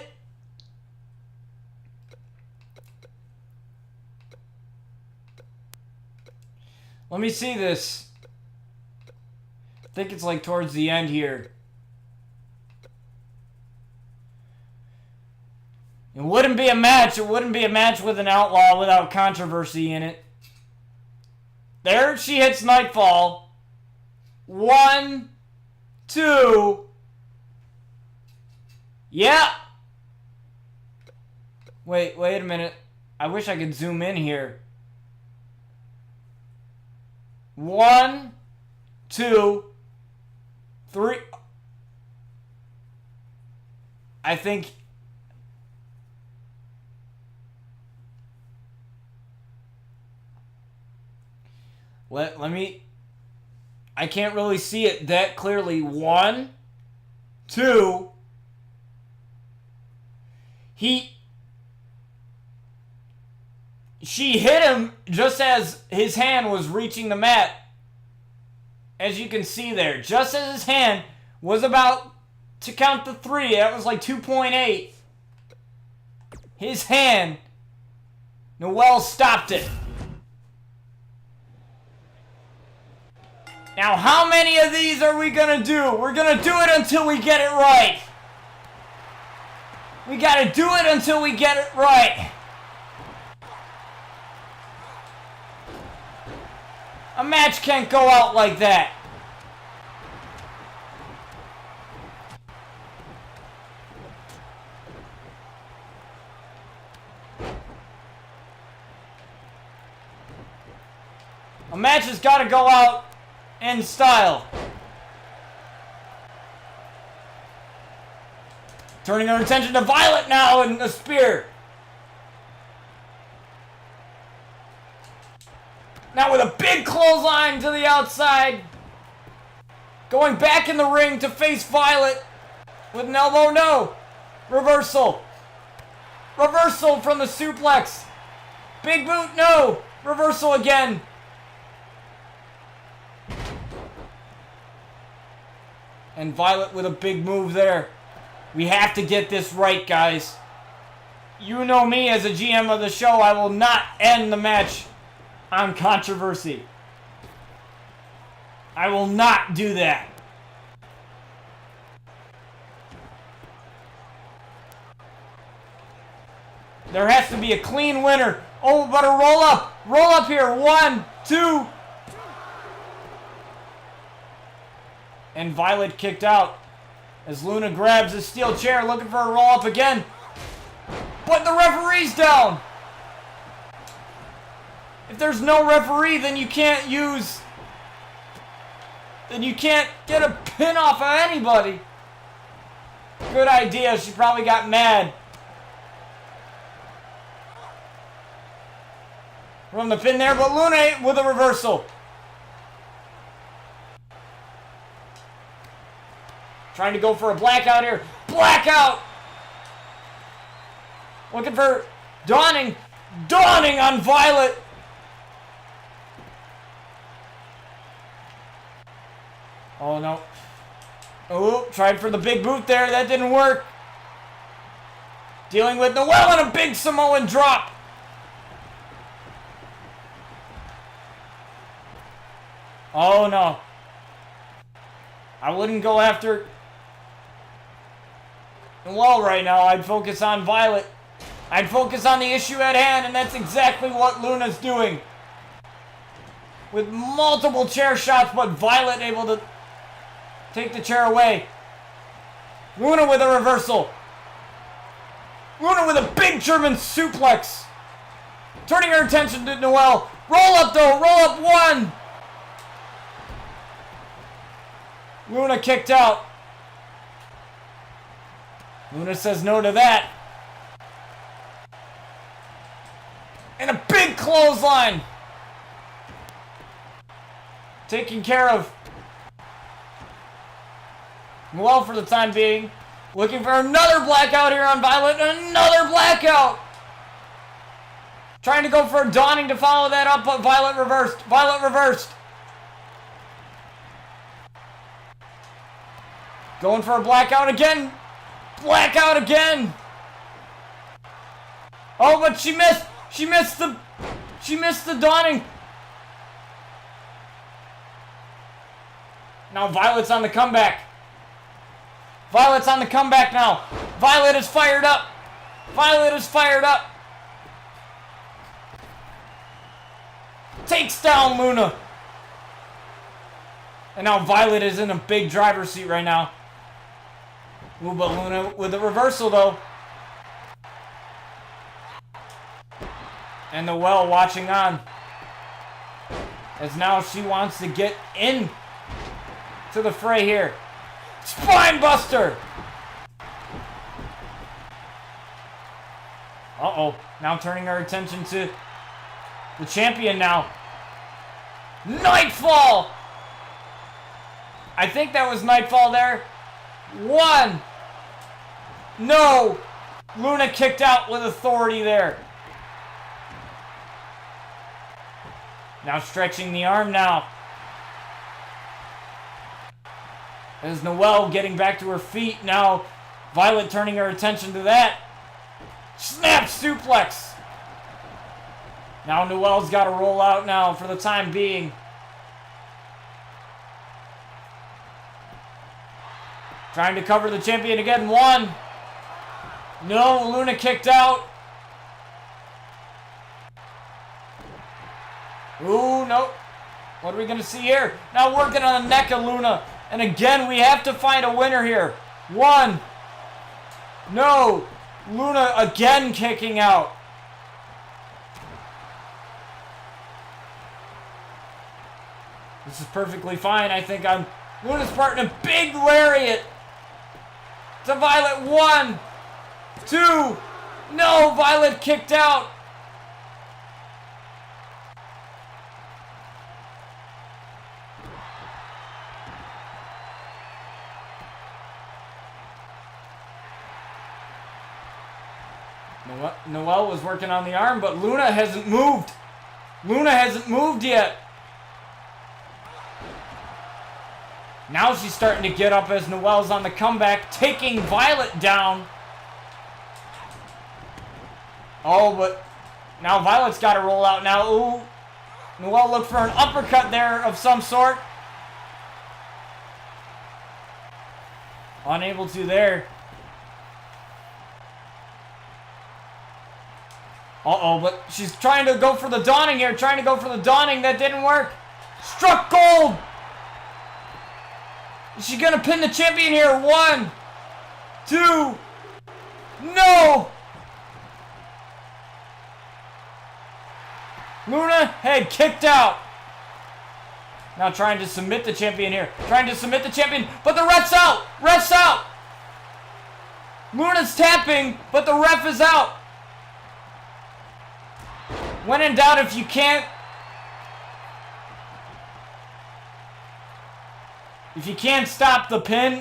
Let me see this. I think it's like towards the end here. It wouldn't be a match. It wouldn't be a match with an outlaw without controversy in it. There she hits Nightfall. 1, 2. Yeah. Wait a minute. I wish I could zoom in here. 1, 2, 3. I think. Let me. I can't really see it that clearly. 1, 2. She hit him just as his hand was reaching the mat. As you can see there. Just as his hand was about to count the 3. That was like 2.8. His hand. Noelle stopped it. Now, how many of these are we going to do? We're going to do it until we get it right. We got to do it until we get it right. A match can't go out like that. A match has got to go out in style. Turning our attention to Violet now and the spear. Now with a big clothesline to the outside. Going back in the ring to face Violet with an elbow. No. Reversal. Reversal from the suplex. Big boot. No. Reversal again. And Violet with a big move there. We have to get this right, guys. You know me as a GM of the show. I will not end the match on controversy. I will not do that. There has to be a clean winner. Oh, but a roll up. Roll up here. 1, 2. And Violet kicked out as Luna grabs a steel chair looking for a roll up again. But the referee's down. If there's no referee, then you can't use... Then you can't get a pin off of anybody. Good idea. She probably got mad. From the pin there, but Luna with a reversal. Trying to go for a blackout here. Blackout! Looking for Dawning. Dawning on Violet. Oh, no. Oh, tried for the big boot there. That didn't work. Dealing with Noelle and a big Samoan drop. Oh, no. I wouldn't go after Noelle right now. I'd focus on Violet. I'd focus on the issue at hand, and that's exactly what Luna's doing. With multiple chair shots, but Violet able to take the chair away. Luna with a reversal. Luna with a big German suplex. Turning her attention to Noelle. Roll up though. Roll up one. Luna kicked out. Luna says no to that. And a big clothesline. Taken care of. Well, for the time being. Looking for another blackout here on Violet. Another blackout. Trying to go for a dawning to follow that up, but Violet reversed. Violet reversed. Going for a blackout again. Blackout again. Oh, but she missed. She missed the dawning. Now Violet's on the comeback. Violet's on the comeback now. Violet is fired up. Violet is fired up. Takes down Luna. And now Violet is in a big driver's seat right now. Ooh, but Luna with a reversal though. And Noelle watching on. As now she wants to get in to the fray here. Spine buster! Uh-oh. Now turning our attention to the champion now. Nightfall! I think that was Nightfall there. One! No! Luna kicked out with authority there. Now stretching the arm now. As Noelle getting back to her feet. Now Violet turning her attention to that. Snap suplex. Now Noelle's got to roll out now for the time being. Trying to cover the champion again. One. No, Luna kicked out. Ooh, no. What are we going to see here? Now working on the neck of Luna. And again, we have to find a winner here. One. No. Luna again kicking out. This is perfectly fine. I think I'm Luna's partner. Big lariat to Violet. One. Two. No. Violet kicked out. Noelle was working on the arm, but Luna hasn't moved. Luna hasn't moved yet. Now she's starting to get up as Noelle's on the comeback, taking Violet down. Oh, but now Violet's got to roll out now. Ooh. Noelle looked for an uppercut there of some sort. Unable to there. Uh-oh, but she's trying to go for the dawning here. Trying to go for the dawning. That didn't work. Struck gold. Is she going to pin the champion here? One. Two. No. Luna head kicked out. Now trying to submit the champion here. Trying to submit the champion, but the ref's out. Ref's out. Luna's tapping, but the ref is out. When in doubt, if you can't stop the pin,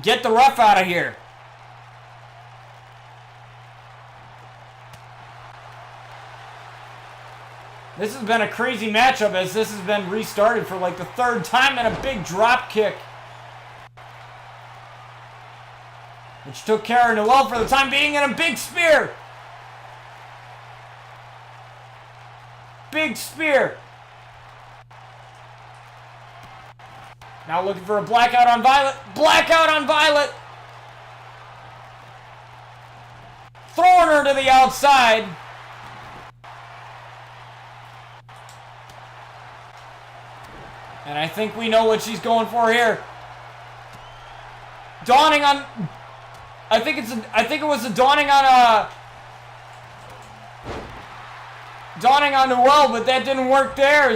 get the ref out of here. This has been a crazy matchup as this has been restarted for like the third time and a big drop kick. Which took care of Noelle for the time being and a big spear. Big spear. Now looking for a blackout on Violet. Blackout on Violet. Throwing her to the outside. And I think we know what she's going for here. Dawning on I think it was a dawning on Noelle, but that didn't work there.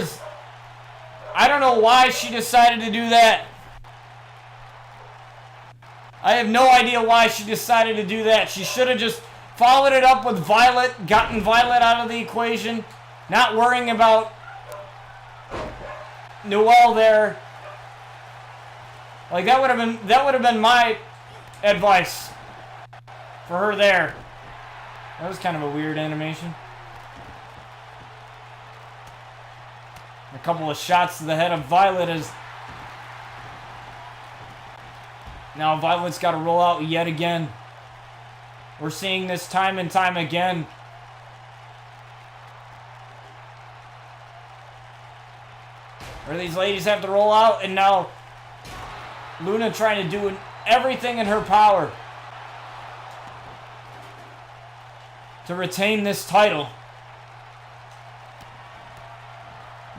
I don't know why she decided to do that. I have no idea why she decided to do that. She should have just followed it up with Violet, gotten Violet out of the equation, not worrying about Noelle there. Like that would have been my advice for her there. That was kind of a weird animation. A couple of shots to the head of Violet as now Violet's got to roll out yet again. We're seeing this time and time again. Where these ladies have to roll out, and now Luna trying to do everything in her power to retain this title.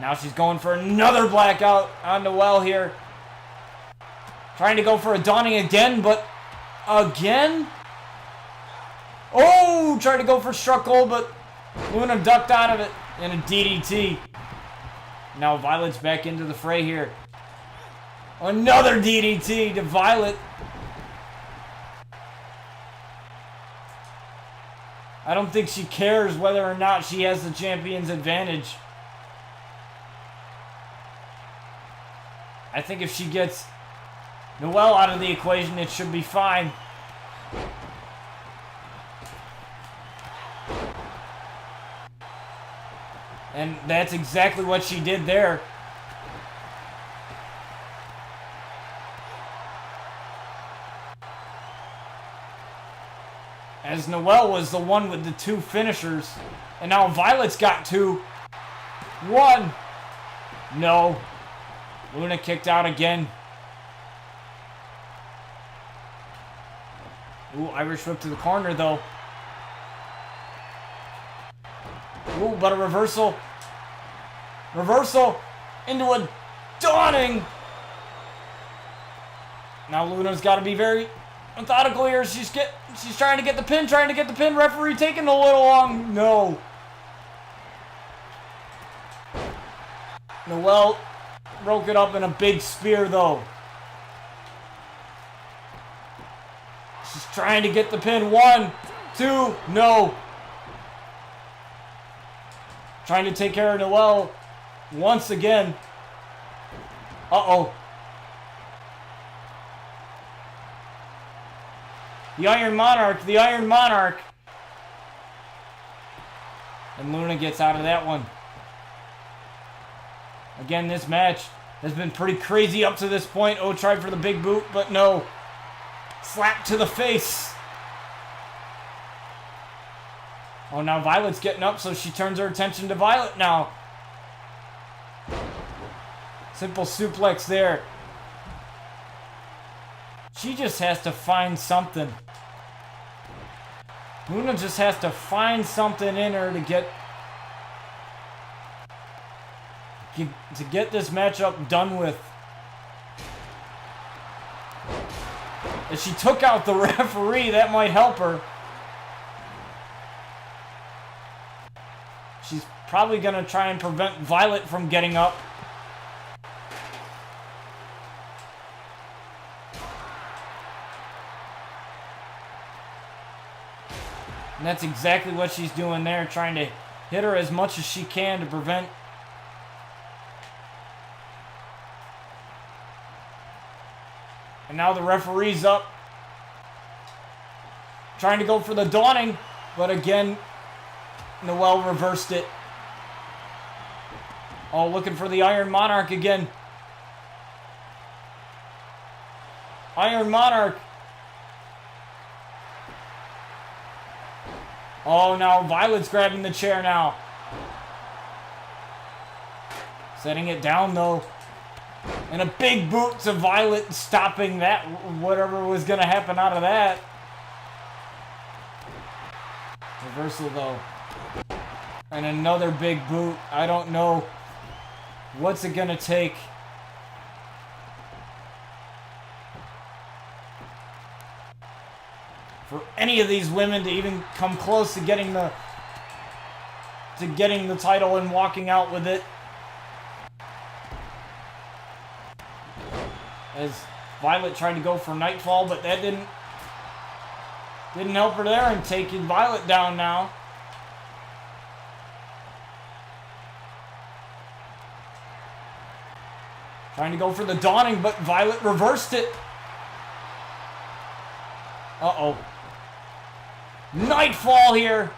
Now she's going for another blackout on Noelle here. Trying to go for a dawning again, but again? Oh, tried to go for struck gold, but Luna ducked out of it in a DDT. Now Violet's back into the fray here. Another DDT to Violet. I don't think she cares whether or not she has the champion's advantage. I think if she gets Noelle out of the equation, it should be fine. And that's exactly what she did there. As Noelle was the one with the two finishers. And now Violet's got two. One. No. Luna kicked out again. Ooh, Irish whip to the corner though. Ooh, but a reversal. Reversal into a dawning. Now Luna's got to be very methodical here. She's trying to get the pin, Referee taking a little long. No. Noelle broke it up in a big spear though. She's trying to get the pin. 1, 2, no. Trying to take care of Noelle once again. Uh-oh. The Iron Monarch. And Luna gets out of that one. Again, this match has been pretty crazy up to this point. Oh, tried for the big boot, but no. Slap to the face. Oh, now Violet's getting up, so she turns her attention to Violet now. Simple suplex there. She just has to find something. Luna just has to find something in her to get this matchup done with. If she took out the referee, that might help her. She's probably going to try and prevent Violet from getting up. And that's exactly what she's doing there, trying to hit her as much as she can to prevent. And now the referee's up. Trying to go for the dawning, but again, Noelle reversed it. Oh, looking for the Iron Monarch again. Iron Monarch. Oh, now Violet's grabbing the chair now. Setting it down, though. And a big boot to Violet, stopping that, whatever was going to happen out of that. Reversal, though. And another big boot. I don't know. What's it going to take? for any of these women to even come close to getting the title and walking out with it. As Violet tried to go for Nightfall, but that didn't help her there, and taking Violet down now. Trying to go for the Dawning, but Violet reversed it. Uh-oh. Nightfall here.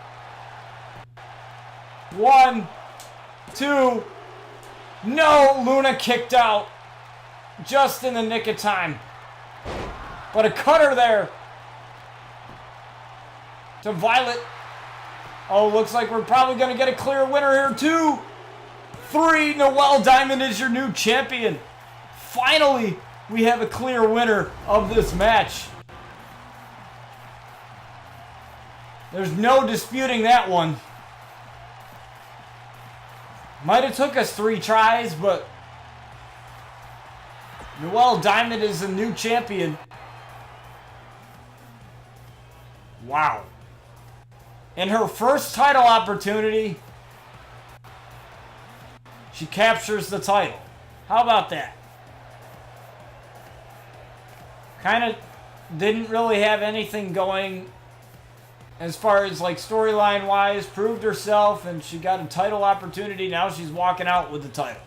1, 2. No, Luna kicked out. Just in the nick of time. But a cutter there. To Violet. Oh, looks like we're probably going to get a clear winner here. 2, 3. Noelle Diamond is your new champion. Finally, we have a clear winner of this match. There's no disputing that one. Might have took us 3 tries, but Noelle Diamond is the new champion. Wow. In her first title opportunity, she captures the title. How about that? Kind of didn't really have anything going as far as like storyline wise, proved herself, and she got a title opportunity. Now she's walking out with the title.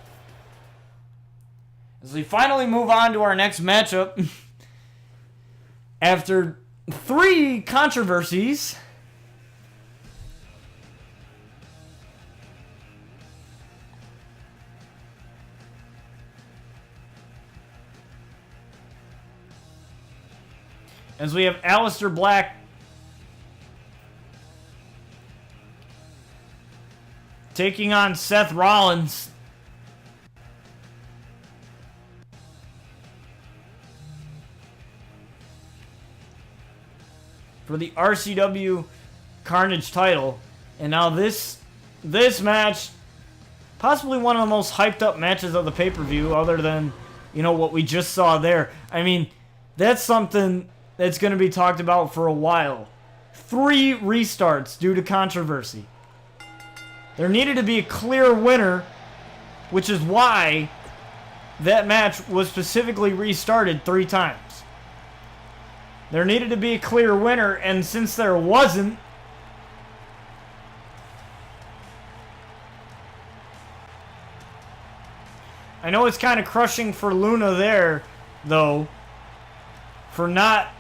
As we finally move on to our next matchup, after 3 controversies, as we have Aleister Black taking on Seth Rollins. For the RCW Carnage title. And now this match, possibly one of the most hyped up matches of the pay-per-view, other than, you know, what we just saw there. I mean, that's something that's going to be talked about for a while. 3 restarts due to controversy. There needed to be a clear winner, which is why that match was specifically restarted 3 times. There needed to be a clear winner, and since there wasn't, I know it's kind of crushing for Luna there, though, for not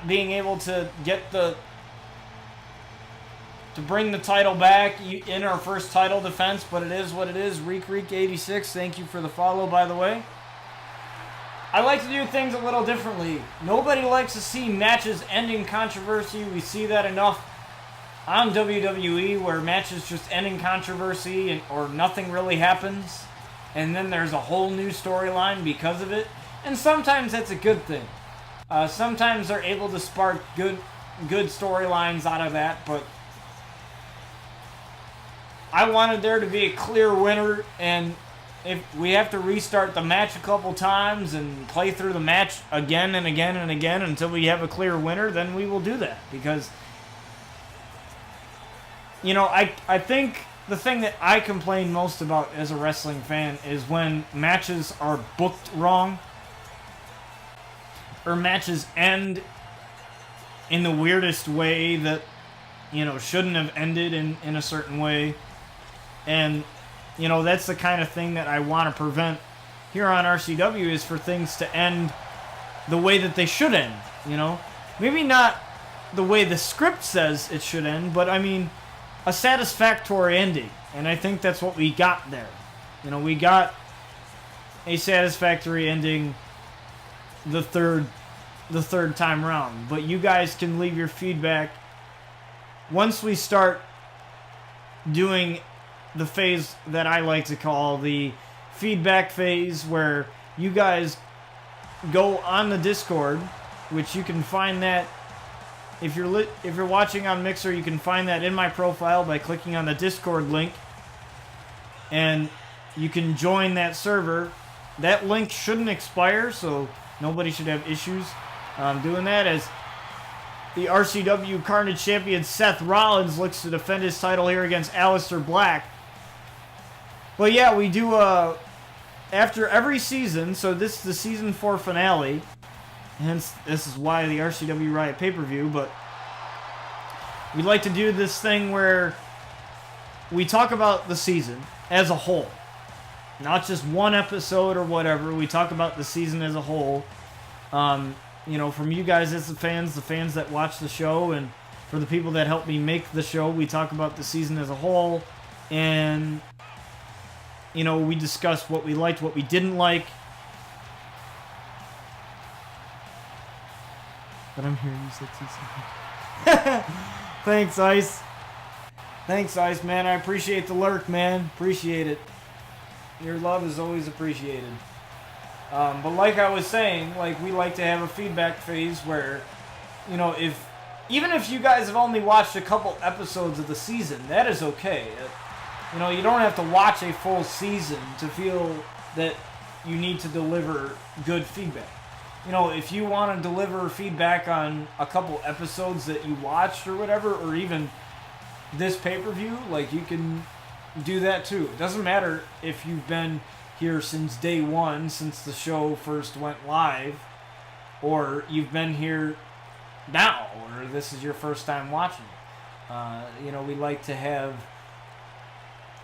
being able to get to bring the title back in our first title defense, but it is what it is. Reek86, thank you for the follow, by the way. I like to do things a little differently. Nobody likes to see matches end in controversy. We see that enough on WWE, where matches just end in controversy or nothing really happens, and then there's a whole new storyline because of it. And sometimes that's a good thing. Sometimes they're able to spark good storylines out of that, but I wanted there to be a clear winner, and if we have to restart the match a couple times and play through the match again and again and again until we have a clear winner, then we will do that. Because, you know, I think the thing that I complain most about as a wrestling fan is when matches are booked wrong, or matches end in the weirdest way that, you know, shouldn't have ended in a certain way. And, you know, that's the kind of thing that I want to prevent here on RCW, is for things to end the way that they should end, you know? Maybe not the way the script says it should end, but I mean, a satisfactory ending. And I think that's what we got there. You know, we got a satisfactory ending the third time round. But you guys can leave your feedback once we start doing the phase that I like to call the feedback phase, where you guys go on the Discord, which you can find that if you're watching on Mixer, you can find that in my profile by clicking on the Discord link, and you can join that server. That link shouldn't expire, so nobody should have issues. Doing that as the RCW Carnage champion Seth Rollins looks to defend his title here against Aleister Black. But yeah, we do after every season, so this is the season 4 finale. Hence, this is why the RCW Riot pay-per-view, but we like to do this thing where we talk about the season as a whole. Not just one episode or whatever. We talk about the season as a whole. You know, from you guys as the fans that watch the show, and for the people that help me make the show, we talk about the season as a whole. And, you know, we discuss what we liked, what we didn't like. But I'm here, you said something. Thanks, Ice. Thanks, Ice, man. I appreciate the lurk, man. Appreciate it. Your love is always appreciated. But like I was saying, like, we like to have a feedback phase where, you know, even if you guys have only watched a couple episodes of the season, that is okay. You know, you don't have to watch a full season to feel that you need to deliver good feedback. You know, if you want to deliver feedback on a couple episodes that you watched or whatever, or even this pay-per-view, like, you can do that too. It doesn't matter if you've been here since day one, since the show first went live, or you've been here now, or this is your first time watching. You know, we like to have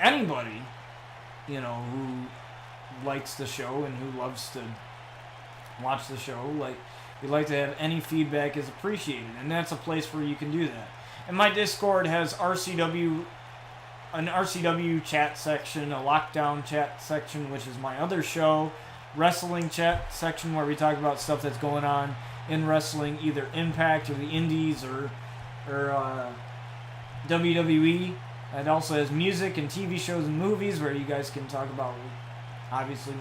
anybody, you know, who likes the show and who loves to watch the show, like, we like to have any feedback is appreciated, and that's a place where you can do that. And my Discord has an RCW chat section, a lockdown chat section, which is my other show, wrestling chat section where we talk about stuff that's going on in wrestling, either Impact or the Indies or WWE. It also has music and TV shows and movies where you guys can talk about, obviously,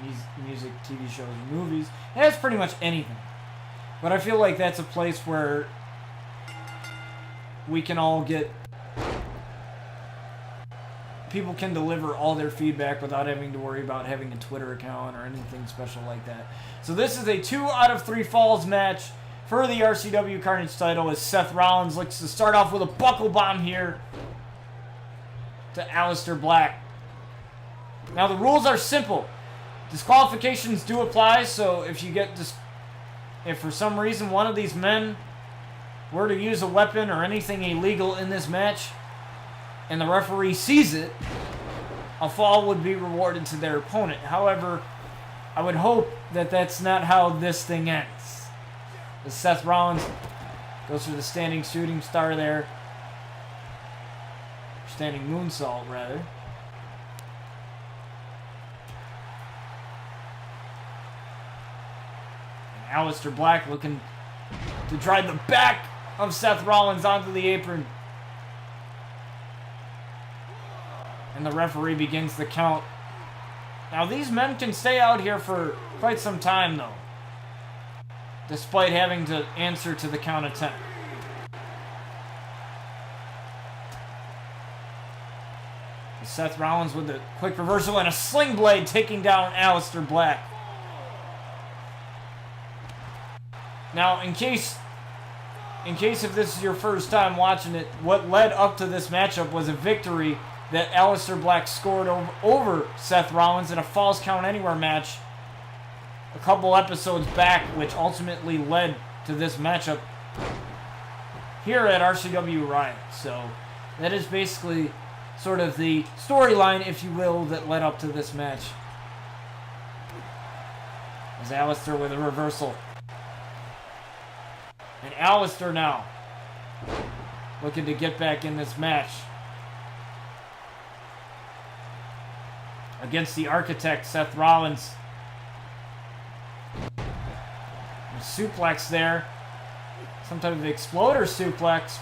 music, TV shows, and movies. It has pretty much anything. But I feel like that's a place where we can all get... people can deliver all their feedback without having to worry about having a Twitter account or anything special like that. So this is a 2 out of 3 falls match for the RCW Carnage title as Seth Rollins looks to start off with a buckle bomb here to Aleister Black. Now the rules are simple. Disqualifications do apply, so if for some reason one of these men were to use a weapon or anything illegal in this match, and the referee sees it, a fall would be rewarded to their opponent. However, I would hope that that's not how this thing ends. As Seth Rollins goes for the standing shooting star there. Standing moonsault, rather. And Aleister Black looking to drive the back of Seth Rollins onto the apron. And the referee begins the count. Now, these men can stay out here for quite some time, though, despite having to answer to the count of 10. Seth Rollins with a quick reversal and a sling blade taking down Aleister Black. Now, in case if this is your first time watching it, what led up to this matchup was a victory that Aleister Black scored over Seth Rollins in a Falls Count Anywhere match a couple episodes back, which ultimately led to this matchup here at RCW Riot. So that is basically sort of the storyline, if you will, that led up to this match. As Aleister with a reversal. And Aleister now looking to get back in this match against the Architect, Seth Rollins. A suplex there. Some type of exploder suplex.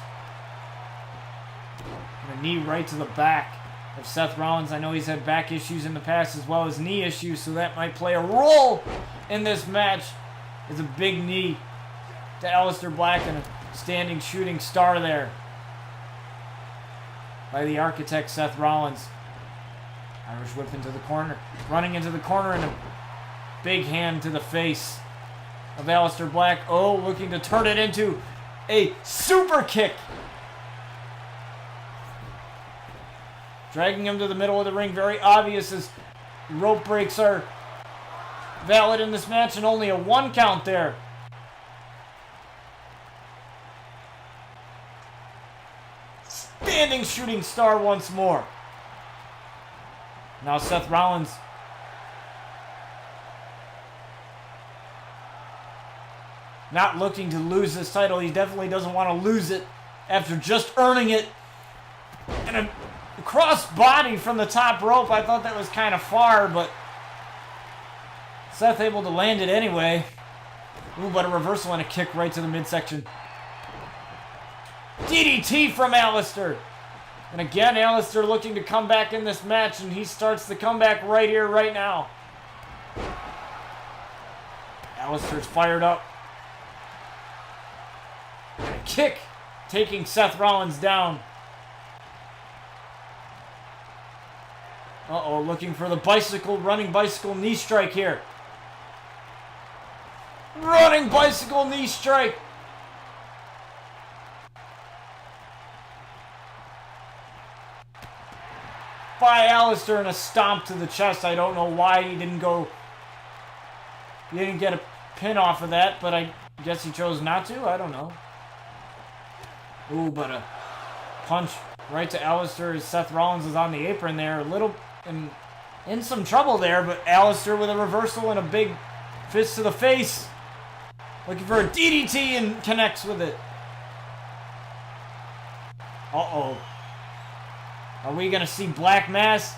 And a knee right to the back of Seth Rollins. I know he's had back issues in the past as well as knee issues, so that might play a role in this match. It's a big knee to Aleister Black and a standing shooting star there by the Architect, Seth Rollins. Irish whip into the corner. Running into the corner and a big hand to the face of Aleister Black. Oh, looking to turn it into a super kick. Dragging him to the middle of the ring. Very obvious as rope breaks are valid in this match and only a 1 count there. Standing shooting star once more. Now Seth Rollins not looking to lose this title. He definitely doesn't want to lose it after just earning it. And a cross body from the top rope. I thought that was kind of far, but Seth able to land it anyway. Ooh, but a reversal and a kick right to the midsection. DDT from Aleister. And again, Aleister looking to come back in this match, and he starts the comeback right here, right now. Aleister's fired up. And a kick taking Seth Rollins down. Uh-oh, looking for the running bicycle knee strike here. Running bicycle knee strike. By Aleister and a stomp to the chest. I don't know why he didn't get a pin off of that, but I guess he chose not to. I don't know. Ooh, but a punch right to Aleister as Seth Rollins is on the apron there. A little in some trouble there, but Aleister with a reversal and a big fist to the face. Looking for a DDT and connects with it. Uh-oh. Are we going to see Black Mass?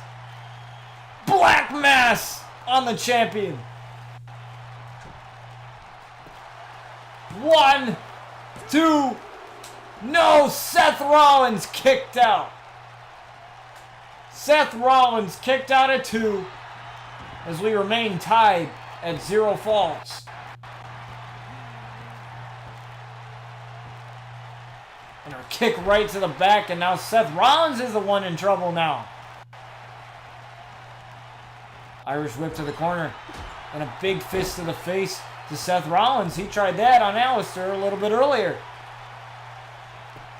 Black Mass on the champion. 1, 2. No, Seth Rollins kicked out. Seth Rollins kicked out at 2 as we remain tied at 0 falls. And a kick right to the back, and now Seth Rollins is the one in trouble now. Irish whip to the corner, and a big fist to the face to Seth Rollins. He tried that on Aleister a little bit earlier.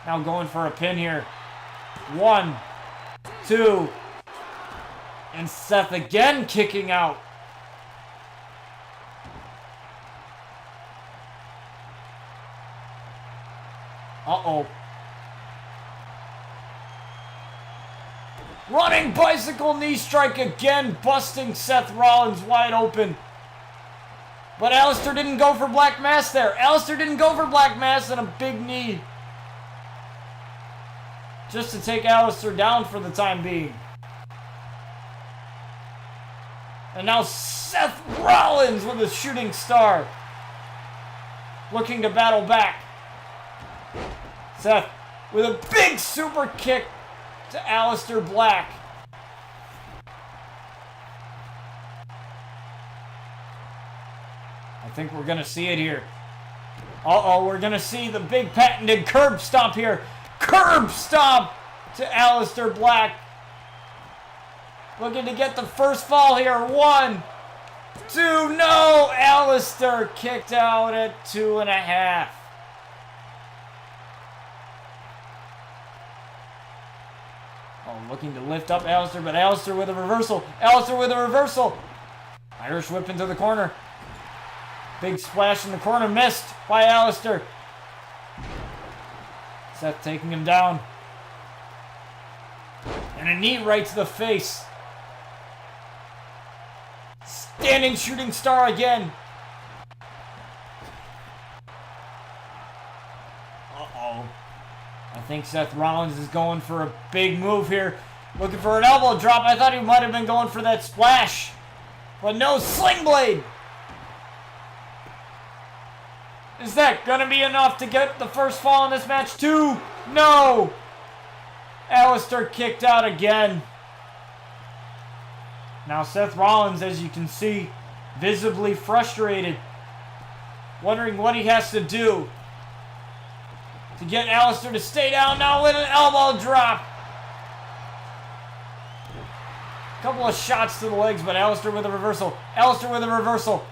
Now going for a pin here. 1, 2, and Seth again kicking out. Uh-oh. Running bicycle knee strike again, busting Seth Rollins wide open. But Aleister didn't go for Black Mass there. Aleister didn't go for Black Mass and a big knee. Just to take Aleister down for the time being. And now Seth Rollins with a shooting star. Looking to battle back. Seth with a big super kick to Aleister Black. I think we're going to see it here. Uh-oh, we're going to see the big patented curb stomp here. Curb stomp to Aleister Black. Looking to get the first fall here. 1, 2, no! Aleister kicked out at 2.5. Oh, looking to lift up Aleister, but Aleister with a reversal. Aleister with a reversal. Irish whip into the corner. Big splash in the corner, missed by Aleister. Seth taking him down. And a knee right to the face. Standing shooting star again. Uh-oh. I think Seth Rollins is going for a big move here. Looking for an elbow drop. I thought he might have been going for that splash. But no, Sling Blade. Is that going to be enough to get the first fall in this match? 2. No. Aleister kicked out again. Now Seth Rollins, as you can see, visibly frustrated. Wondering what he has to do to get Aleister to stay down now with an elbow drop. Couple of shots to the legs, but Aleister with a reversal. Aleister with a reversal.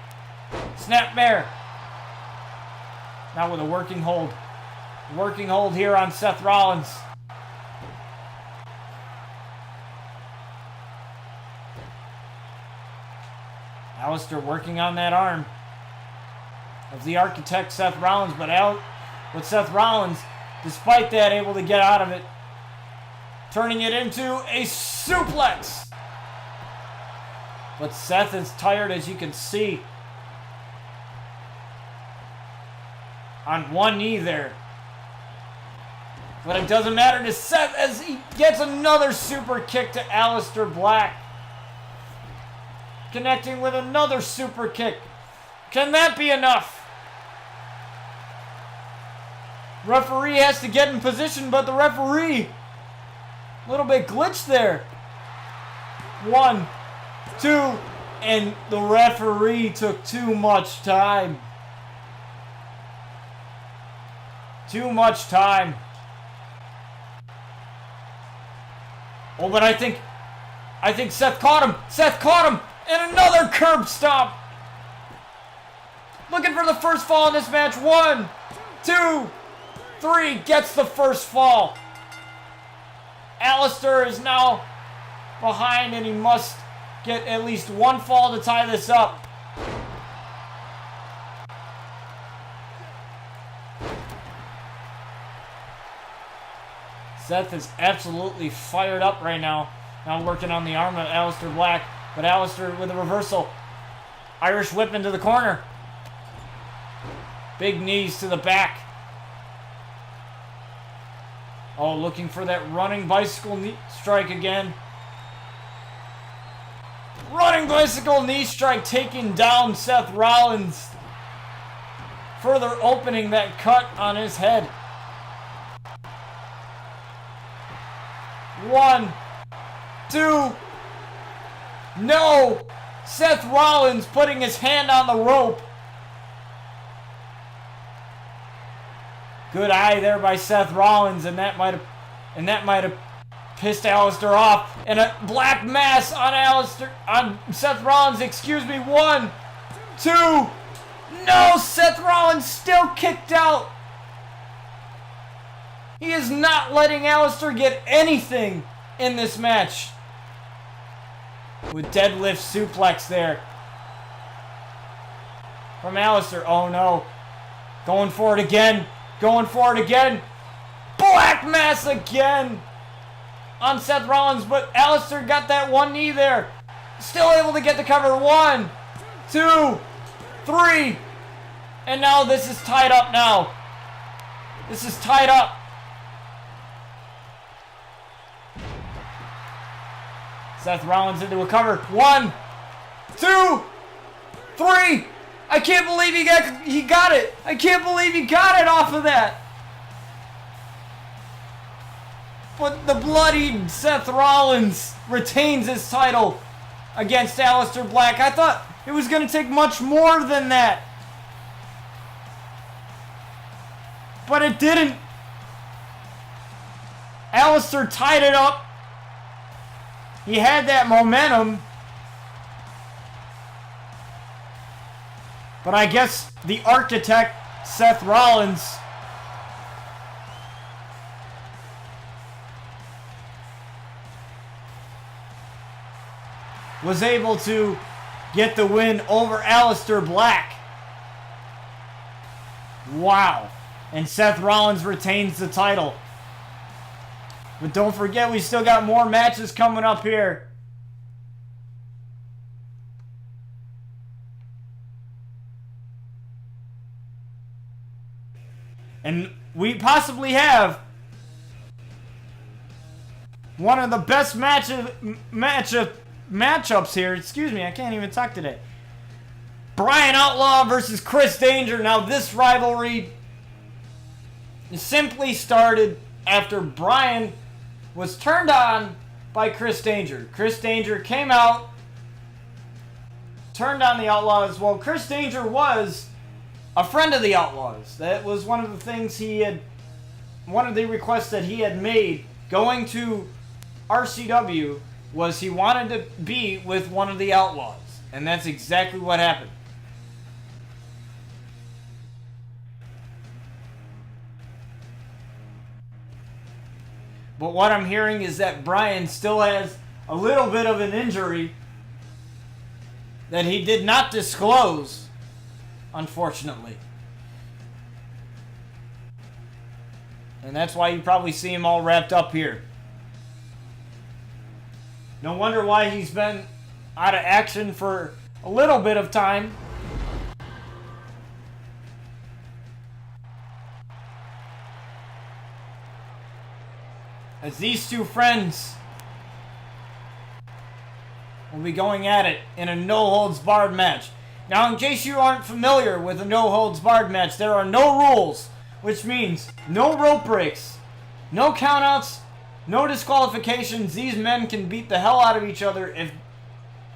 Snapmare. Now with a working hold. Working hold here on Seth Rollins. Alistair working on that arm of the architect Seth Rollins, but out with Seth Rollins, despite that, able to get out of it. Turning it into a suplex. But Seth is tired, as you can see. On one knee there. But it doesn't matter to Seth as he gets another super kick to Alistair Black. Connecting with another super kick. Can that be enough? Referee has to get in position, but the referee, a little bit glitched there. 1, 2, and the referee took too much time. Too much time. Oh, but I think Seth caught him. Seth caught him. And another curb stomp. Looking for the first fall in this match. 1, 2, 3. Gets the first fall. Alistair is now behind, and he must get at least one fall to tie this up. Seth is absolutely fired up right now. Now working on the arm of Alistair Black. But Alistair with a reversal. Irish whip into the corner. Big knees to the back. Oh, looking for that running bicycle knee strike again. Running bicycle knee strike taking down Seth Rollins. Further opening that cut on his head. 1, 2. No! Seth Rollins putting his hand on the rope. Good eye there by Seth Rollins, and that might have pissed Alistair off. And a black mass on Seth Rollins, excuse me. 1, 2. No! Seth Rollins still kicked out. He is not letting Alistair get anything in this match. With deadlift suplex there. From Alistair. Oh no. Going for it again. Going for it again. Black mass again. On Seth Rollins. But Alistair got that one knee there. Still able to get the cover. 1, 2, 3. And now this is tied up now. This is tied up. Seth Rollins into a cover. 1, 2, 3. I can't believe he got it. I can't believe he got it off of that. But the bloodied Seth Rollins retains his title against Alistair Black. I thought it was going to take much more than that. But it didn't. Alistair tied it up. He had that momentum. But I guess the architect, Seth Rollins, was able to get the win over Alistair Black. Wow. And Seth Rollins retains the title. But don't forget, we still got more matches coming up here. And we possibly have one of the best matchups here. Excuse me, I can't even talk today. Brian Outlaw versus Chris Danger. Now this rivalry simply started after Brian was turned on by Chris Danger. Chris Danger came out, turned on the Outlaws. Well, Chris Danger was a friend of the Outlaws. That was one of the things one of the requests that he had made going to RCW was he wanted to be with one of the Outlaws. And that's exactly what happened. But what I'm hearing is that Bryan still has a little bit of an injury that he did not disclose, unfortunately. And that's why you probably see him all wrapped up here. No wonder why he's been out of action for a little bit of time. As these two friends will be going at it in a no-holds-barred match. Now, in case you aren't familiar with a no-holds-barred match, there are no rules, which means no rope breaks, no countouts, no disqualifications. These men can beat the hell out of each other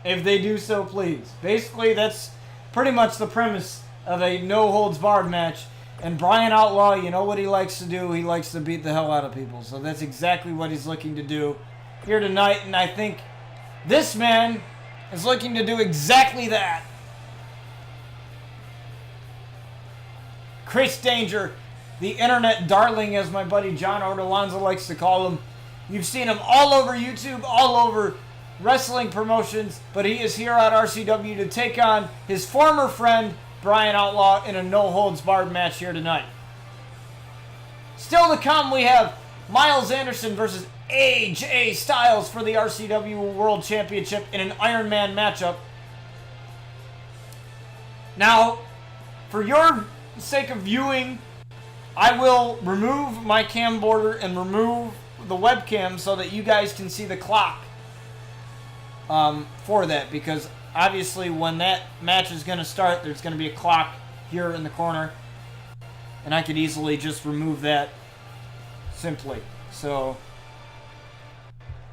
if they do so please. Basically, that's pretty much the premise of a no-holds-barred match. And Bryan Outlaw, you know what he likes to do? He likes to beat the hell out of people. So that's exactly what he's looking to do here tonight. And I think this man is looking to do exactly that. Chris Danger, the internet darling, as my buddy John Ortolanza likes to call him. You've seen him all over YouTube, all over wrestling promotions, but he is here at RCW to take on his former friend, Bryan Outlaw, in a no-holds-barred match here tonight. Still to come, we have Miles Anderson versus AJ Styles for the RCW World Championship in an Iron Man matchup. Now, for your sake of viewing, I will remove my cam border and remove the webcam so that you guys can see the clock for that, because obviously when that match is going to start, there's going to be a clock here in the corner, and I could easily just remove that simply. So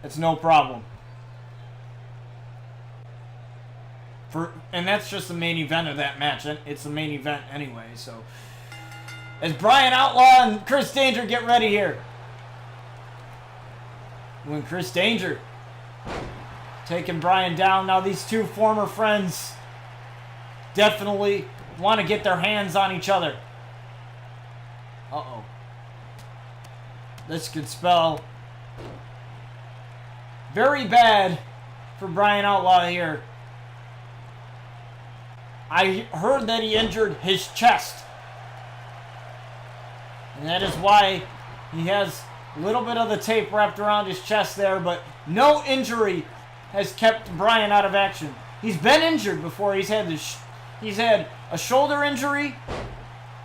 it's no problem. And that's just the main event of that match. It's the main event anyway. So as Bryan Outlaw and Chris Danger get ready here. When Chris Danger taking Bryan down. Now these two former friends definitely want to get their hands on each other. Uh-oh. This could spell very bad for Bryan Outlaw here. I heard that he injured his chest. And that is why he has a little bit of the tape wrapped around his chest there, but no injury has kept Bryan out of action. He's been injured before. He's had a shoulder injury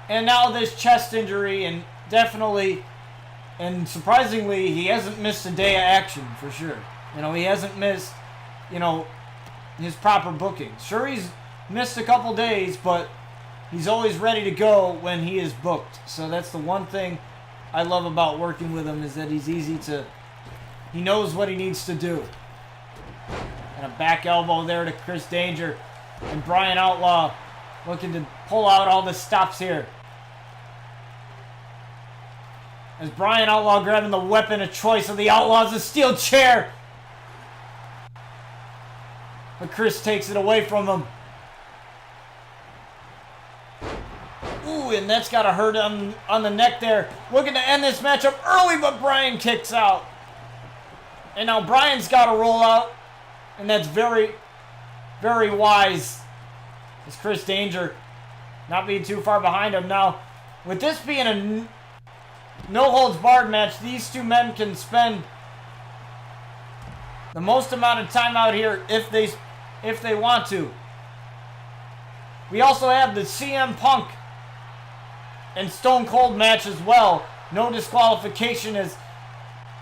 and now this chest injury, and definitely and surprisingly he hasn't missed a day of action for sure. You know, he hasn't missed, you know, his proper booking. Sure, he's missed a couple days, but he's always ready to go when he is booked. So that's the one thing I love about working with him, is that he knows what he needs to do. And a back elbow there to Chris Danger. And Bryan Outlaw looking to pull out all the stops here. As Bryan Outlaw grabbing the weapon of choice of the Outlaws, a steel chair. But Chris takes it away from him. Ooh, and that's got to hurt on the neck there. Looking to end this matchup early, but Bryan kicks out. And now Bryan's got to roll out. And that's very, very wise. As Chris Danger not being too far behind him. Now, with this being a no-holds-barred match, these two men can spend the most amount of time out here if they want to. We also have the CM Punk and Stone Cold match as well. No disqualification as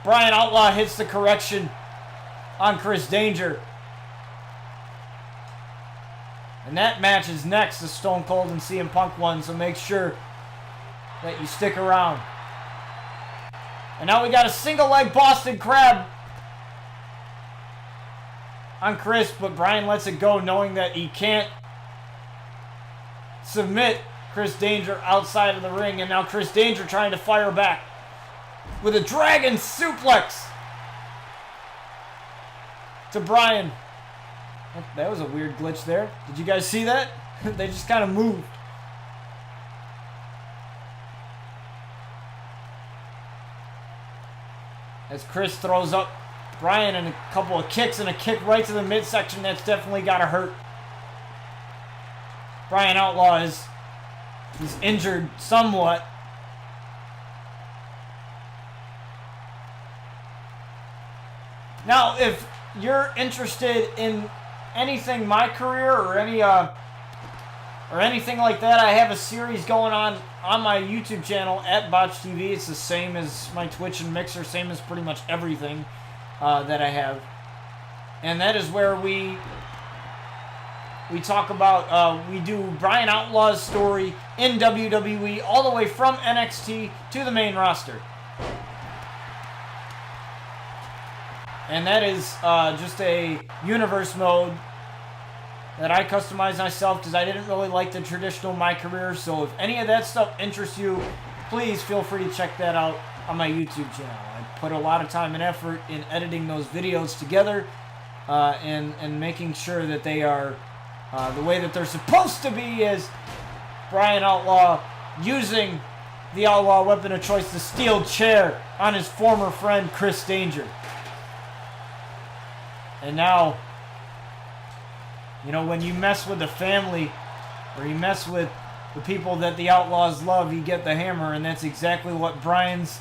Bryan Outlaw hits the correction on Chris Danger. And that match is next, the Stone Cold and CM Punk one, so make sure that you stick around. And now we got a single leg Boston Crab on Chris, but Bryan lets it go, knowing that he can't submit Chris Danger outside of the ring. And now Chris Danger trying to fire back with a dragon suplex to Bryan. That was a weird glitch there. Did you guys see that? They just kind of moved. As Chris throws up Bryan and a couple of kicks and a kick right to the midsection. That's definitely got to hurt. Bryan Outlaw is injured somewhat. Now, if you're interested in anything my career or anything like that, I have a series going on my YouTube channel at Botch TV. It's the same as my Twitch and Mixer, same as pretty much everything that I have, and that is where we talk about we do Bryan Outlaw's story in WWE all the way from NXT to the main roster. And that is just a universe mode that I customized myself because I didn't really like the traditional My Career. So if any of that stuff interests you, please feel free to check that out on my YouTube channel. I put a lot of time and effort in editing those videos together and making sure that they are the way that they're supposed to be, is Bryan Outlaw using the Outlaw weapon of choice, the steel chair, on his former friend Chris Danger. And now, you know, when you mess with the family or you mess with the people that the Outlaws love, you get the hammer, and that's exactly what Bryan's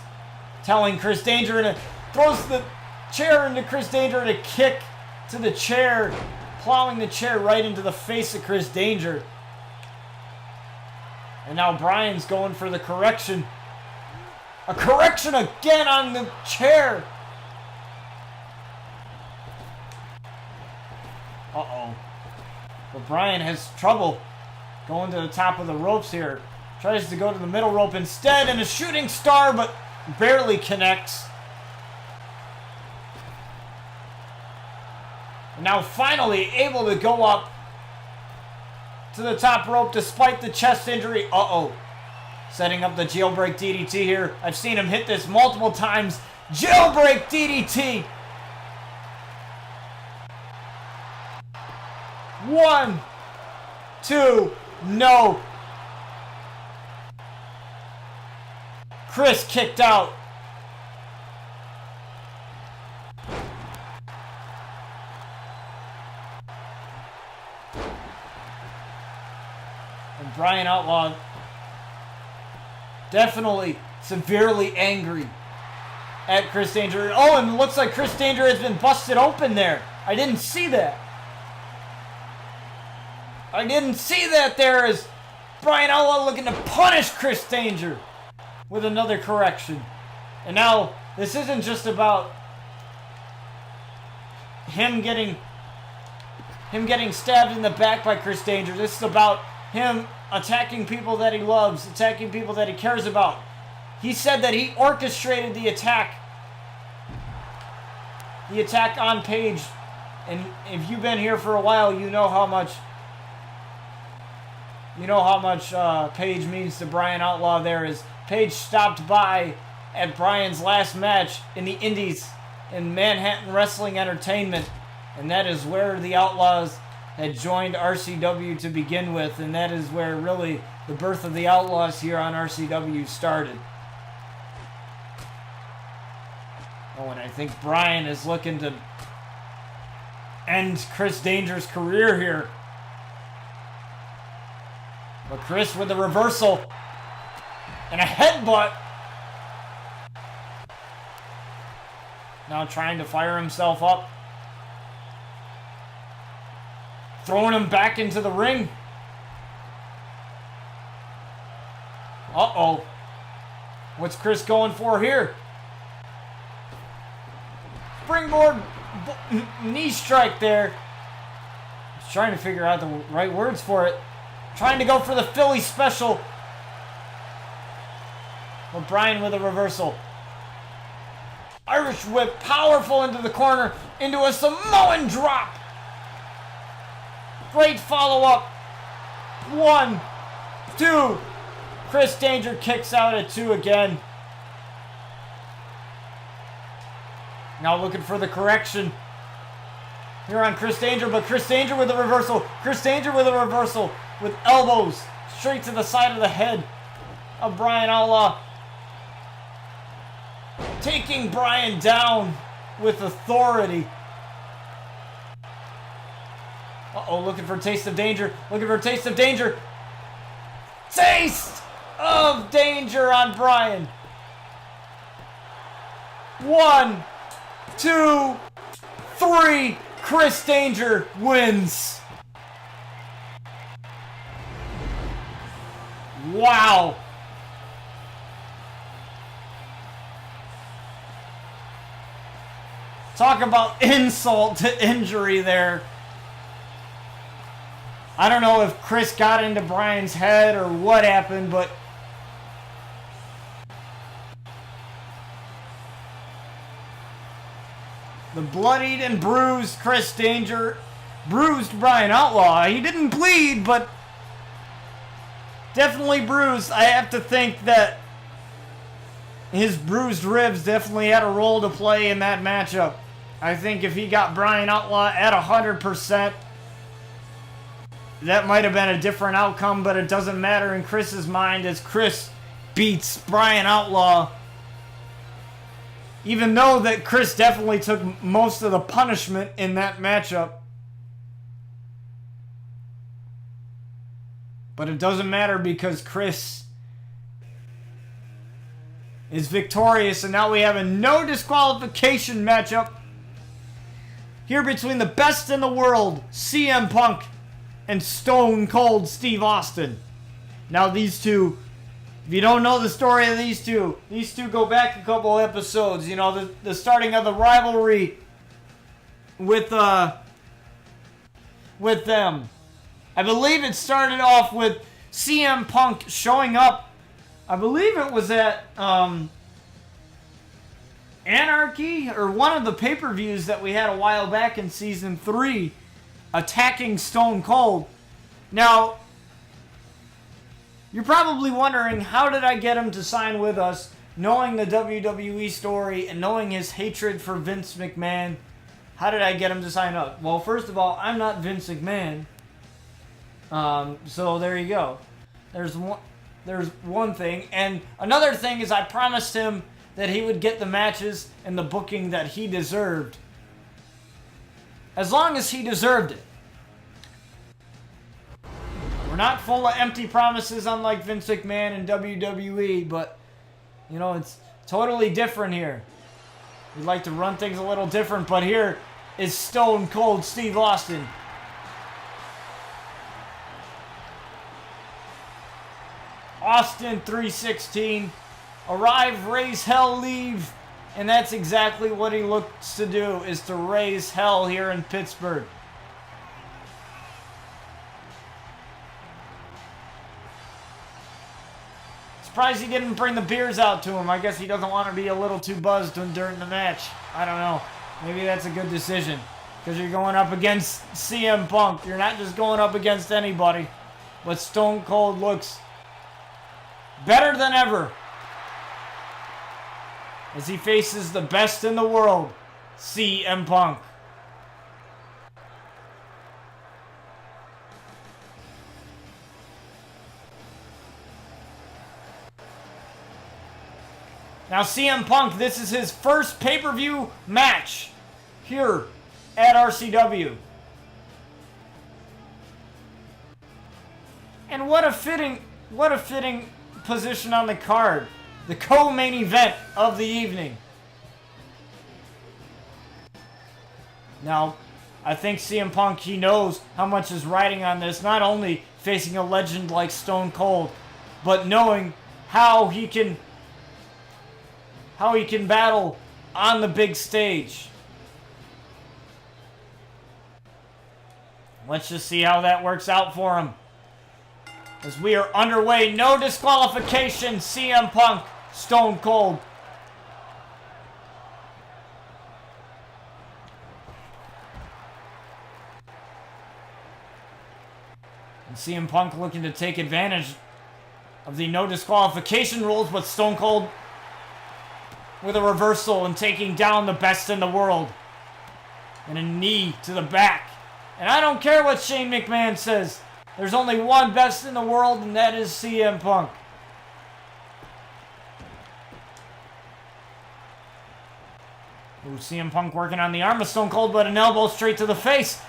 telling Chris Danger, and it throws the chair into Chris Danger and a kick to the chair, plowing the chair right into the face of Chris Danger. And now Bryan's going for the correction. A correction again on the chair. Uh-oh. But Bryan has trouble going to the top of the ropes here. Tries to go to the middle rope instead, and a shooting star, but barely connects. And now finally able to go up to the top rope despite the chest injury. Uh-oh. Setting up the jailbreak DDT here. I've seen him hit this multiple times. Jailbreak DDT. 1, 2, no. Chris kicked out. And Bryan Outlaw definitely severely angry at Chris Danger. Oh, and it looks like Chris Danger has been busted open there. I didn't see that. I didn't see that there, as Bryan Outlaw looking to punish Chris Danger with another correction. And now this isn't just about him getting stabbed in the back by Chris Danger. This is about him attacking people that he loves, attacking people that he cares about. He said that he orchestrated the attack on Paige. And if you've been here for a while, you know how much Paige means to Bryan Outlaw there. Is Paige stopped by at Bryan's last match in the Indies in Manhattan Wrestling Entertainment, and that is where the Outlaws had joined RCW to begin with, and that is where really the birth of the Outlaws here on RCW started. Oh, and I think Bryan is looking to end Chris Danger's career here. But Chris with the reversal and a headbutt. Now trying to fire himself up. Throwing him back into the ring. Uh-oh. What's Chris going for here? Springboard knee strike there. He's trying to figure out the right words for it. Trying to go for the Philly special. But Bryan with a reversal. Irish whip, powerful into the corner, into a Samoan drop. Great follow-up. 1, 2. Chris Danger kicks out at 2 again. Now looking for the correction here on Chris Danger, but Chris Danger with a reversal. Chris Danger with a reversal with elbows straight to the side of the head of Bryan Outlaw. taking Bryan down with authority. Uh-oh, looking for a taste of danger. Looking for a taste of danger. Taste of danger on Bryan. 1, 2, 3. Chris Danger wins. Wow. Talk about insult to injury there. I don't know if Chris got into Bryan's head or what happened, but the bloodied and bruised Chris Danger bruised Bryan Outlaw. He didn't bleed, but definitely bruised. I have to think that his bruised ribs definitely had a role to play in that matchup. I think if he got Bryan Outlaw at 100%, that might have been a different outcome, but it doesn't matter in Chris's mind as Chris beats Bryan Outlaw. Even though that Chris definitely took most of the punishment in that matchup. But it doesn't matter because Chris is victorious, and now we have a no disqualification matchup here between the best in the world, CM Punk, and Stone Cold Steve Austin. Now these two, if you don't know the story of these two go back a couple episodes. You know, the starting of the rivalry with them. I believe it started off with CM Punk showing up. I believe it was at Anarchy or one of the pay-per-views that we had a while back in season 3, attacking Stone Cold. Now, you're probably wondering, how did I get him to sign with us, knowing the WWE story and knowing his hatred for Vince McMahon? How did I get him to sign up? Well, first of all, I'm not Vince McMahon. So there you go. There's one thing. And another thing is I promised him that he would get the matches and the booking that he deserved. As long as he deserved it. We're not full of empty promises unlike Vince McMahon and WWE, but, you know, it's totally different here. We'd like to run things a little different, but here is Stone Cold Steve Austin. Austin 316. Arrive, raise hell, leave. And that's exactly what he looks to do, is to raise hell here in Pittsburgh. Surprised he didn't bring the beers out to him. I guess he doesn't want to be a little too buzzed during the match. I don't know. Maybe that's a good decision. Because you're going up against CM Punk. You're not just going up against anybody. But Stone Cold looks better than ever as he faces the best in the world, CM Punk. Now CM Punk, this is his first pay-per-view match here at RCW. And what a fitting position on the card. The co-main event of the evening. Now, I think CM Punk, he knows how much is riding on this. Not only facing a legend like Stone Cold, but knowing how he can battle on the big stage. Let's just see how that works out for him. As we are underway, no disqualification, CM Punk, Stone Cold. And CM Punk looking to take advantage of the no disqualification rules, but Stone Cold with a reversal and taking down the best in the world. And a knee to the back. And I don't care what Shane McMahon says. There's only one best in the world, and that is CM Punk. Ooh, CM Punk working on the arm of Stone Cold, but an elbow straight to the face.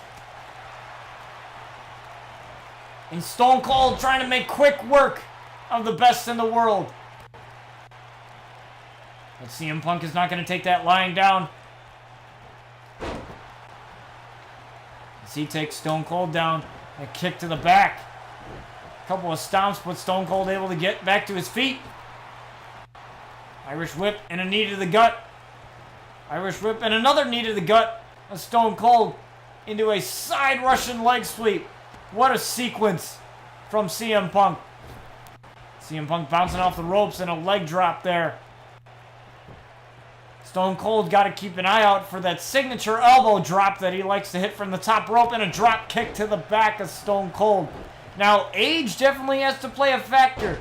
And Stone Cold trying to make quick work of the best in the world. But CM Punk is not going to take that lying down. As he takes Stone Cold down. A kick to the back. A couple of stomps, but Stone Cold able to get back to his feet. Irish whip and a knee to the gut. Irish whip and another knee to the gut of Stone Cold into a side Russian leg sweep. What a sequence from CM Punk. CM Punk bouncing off the ropes and a leg drop there. Stone Cold got to keep an eye out for that signature elbow drop that he likes to hit from the top rope, and a drop kick to the back of Stone Cold. Now, age definitely has to play a factor.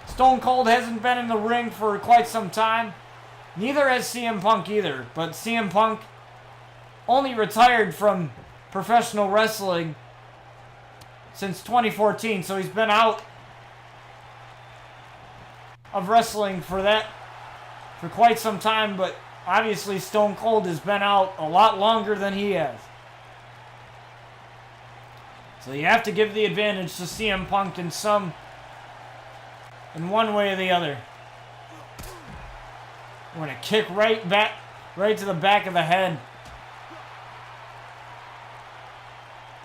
Stone Cold hasn't been in the ring for quite some time. Neither has CM Punk either. But CM Punk only retired from professional wrestling since 2014. So he's been out of wrestling for quite some time. But obviously Stone Cold has been out a lot longer than he has. So you have to give the advantage to CM Punk in one way or the other. We're going to kick right to the back of the head.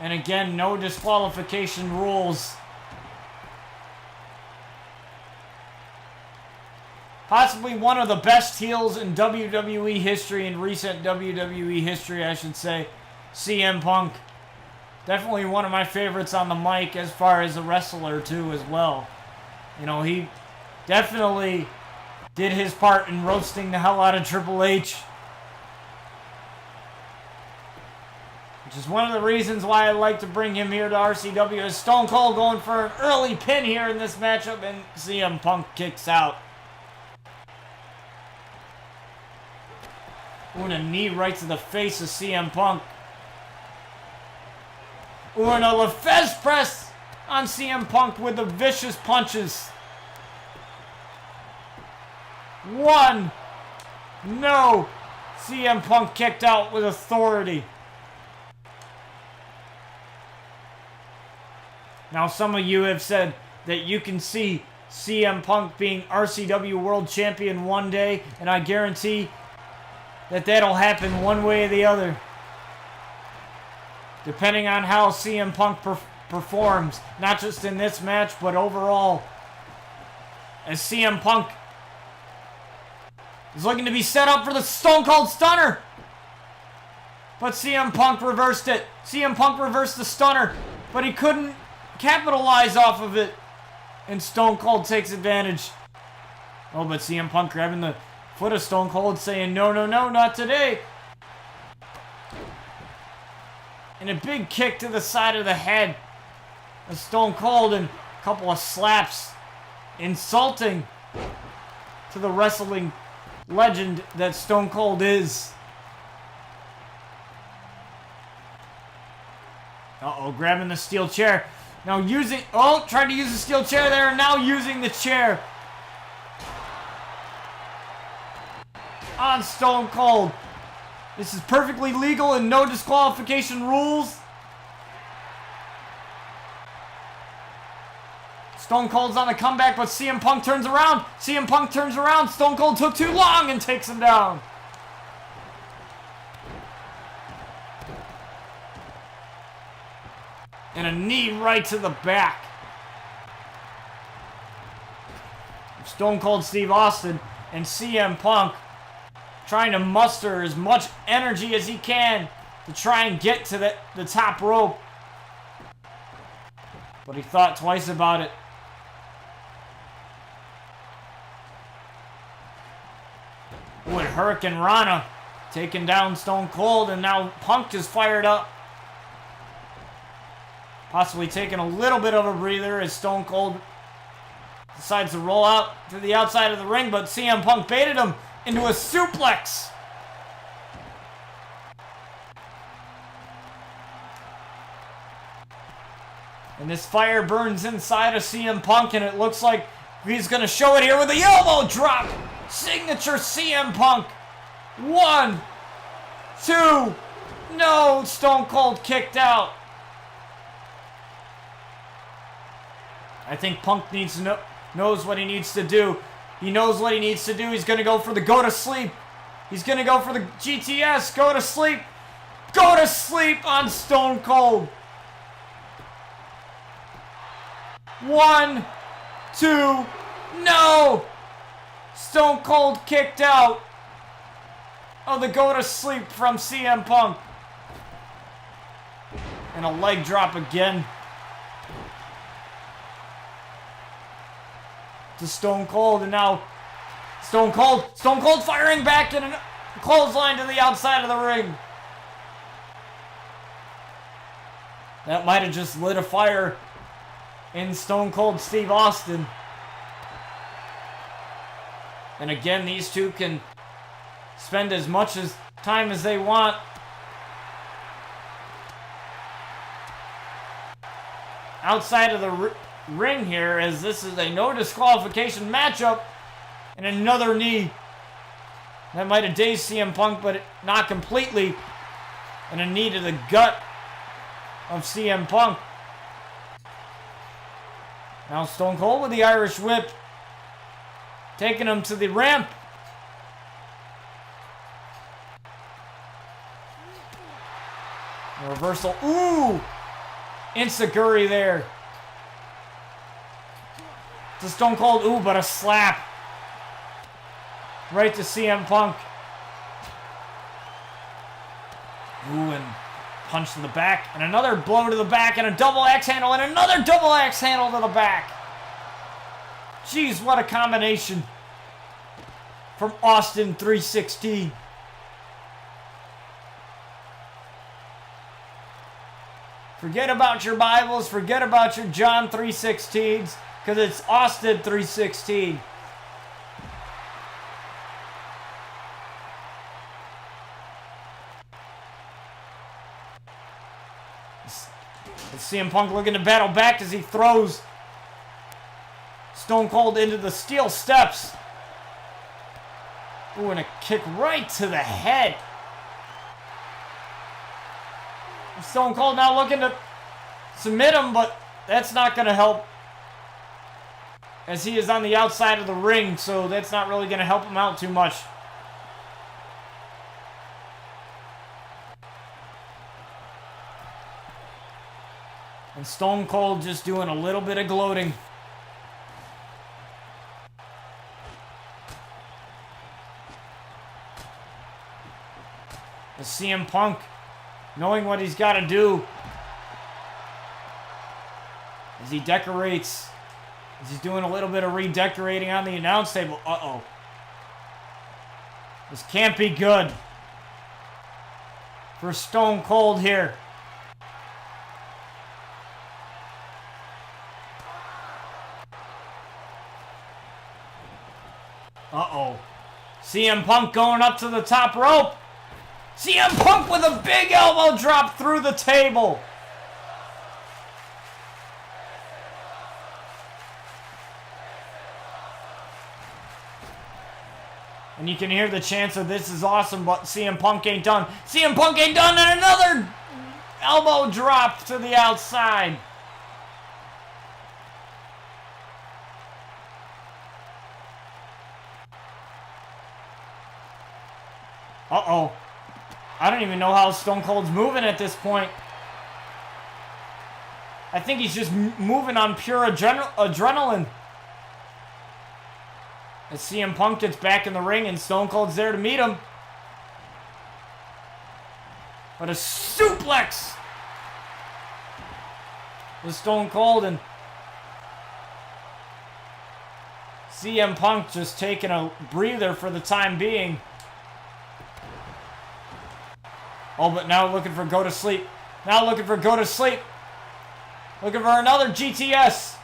And again, no disqualification rules. Possibly one of the best heels in WWE history, in recent WWE history, I should say. CM Punk. Definitely one of my favorites on the mic as far as a wrestler, too, as well. You know, he definitely did his part in roasting the hell out of Triple H. Which is one of the reasons why I like to bring him here to RCW. Is Stone Cold going for an early pin here in this matchup, and CM Punk kicks out. Ooh, and a knee right to the face of CM Punk. Ooh, and a Lefez press on CM Punk with the vicious punches. One. No. CM Punk kicked out with authority. Now, some of you have said that you can see CM Punk being RCW World Champion one day, and I guarantee that that'll happen one way or the other. Depending on how CM Punk performs, not just in this match, but overall. As CM Punk is looking to be set up for the Stone Cold Stunner. But CM Punk reversed it. CM Punk reversed the stunner, but he couldn't capitalize off of it. And Stone Cold takes advantage. Oh, but CM Punk grabbing the foot of Stone Cold, saying, no, no, no, not today. And a big kick to the side of the head of Stone Cold, and a couple of slaps, insulting to the wrestling legend that Stone Cold is. Uh-oh, grabbing the steel chair. Now tried to use the steel chair there, and now using the chair on Stone Cold. This is perfectly legal and no disqualification rules. Stone Cold's on the comeback, but CM Punk turns around. CM Punk turns around. Stone Cold took too long and takes him down. And a knee right to the back. Stone Cold Steve Austin and CM Punk trying to muster as much energy as he can to try and get to the top rope. But he thought twice about it. With Hurricane Rana taking down Stone Cold, and now Punk is fired up. Possibly taking a little bit of a breather as Stone Cold decides to roll out to the outside of the ring, but CM Punk baited him into a suplex. And this fire burns inside of CM Punk, and it looks like he's going to show it here with the elbow drop. Signature CM Punk. 1, 2. No, Stone Cold kicked out. I think Punk needs to knows what he needs to do. He knows what he needs to do. He's going to go for the go to sleep. He's going to go for the GTS. Go to sleep. Go to sleep on Stone Cold. 1, 2. No. Stone Cold kicked out. Oh, the go to sleep from CM Punk. And a leg drop again. To Stone Cold, and now Stone Cold firing back in a clothesline to the outside of the ring. That might have just lit a fire in Stone Cold Steve Austin. And again, these two can spend as much time as they want. Outside of the ring here, as this is a no disqualification matchup, and another knee that might have dazed CM Punk, but not completely, and a knee to the gut of CM Punk. Now Stone Cold with the Irish Whip, taking him to the ramp. A reversal. Ooh! Enziguri there. To Stone Cold. Ooh, but a slap. Right to CM Punk. Ooh, and punch to the back. And another blow to the back. And a double axe handle. And another double axe handle to the back. Jeez, what a combination. From Austin 316. Forget about your Bibles. Forget about your John 3:16s. Because it's Austin 316. CM Punk looking to battle back as he throws Stone Cold into the steel steps. Ooh, and a kick right to the head. Stone Cold now looking to submit him, but that's not going to help, as he is on the outside of the ring, so that's not really going to help him out too much. And Stone Cold just doing a little bit of gloating. The CM Punk, knowing what he's got to do, as he decorates. He's doing a little bit of redecorating on the announce table. Uh-oh. This can't be good for Stone Cold here. Uh-oh. CM Punk going up to the top rope. CM Punk with a big elbow drop through the table. And you can hear the chants of "This is awesome," but CM Punk ain't done. CM Punk ain't done, and another elbow drop to the outside. Uh-oh. I don't even know how Stone Cold's moving at this point. I think he's just moving on pure adrenaline. As CM Punk gets back in the ring and Stone Cold's there to meet him. But a suplex with Stone Cold, and CM Punk just taking a breather for the time being. Oh, but now looking for go to sleep. Now looking for go to sleep. Looking for another GTS.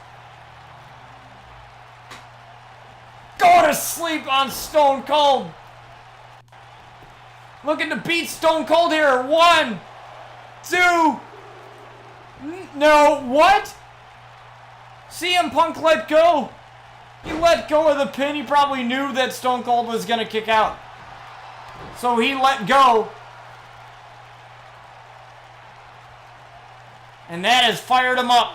Go to sleep on Stone Cold. Looking to beat Stone Cold here. 1, 2. No, what? CM Punk let go. He let go of the pin. He probably knew that Stone Cold was going to kick out. So he let go. And that has fired him up.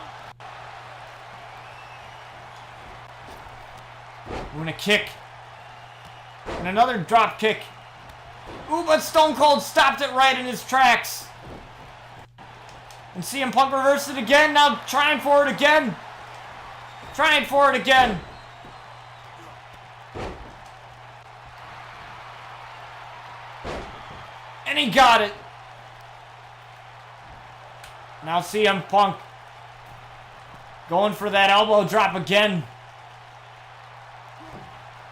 We're gonna kick. And another drop kick. Ooh, but Stone Cold stopped it right in his tracks. And CM Punk reversed it again. Now trying for it again. Trying for it again. And he got it. Now CM Punk going for that elbow drop again.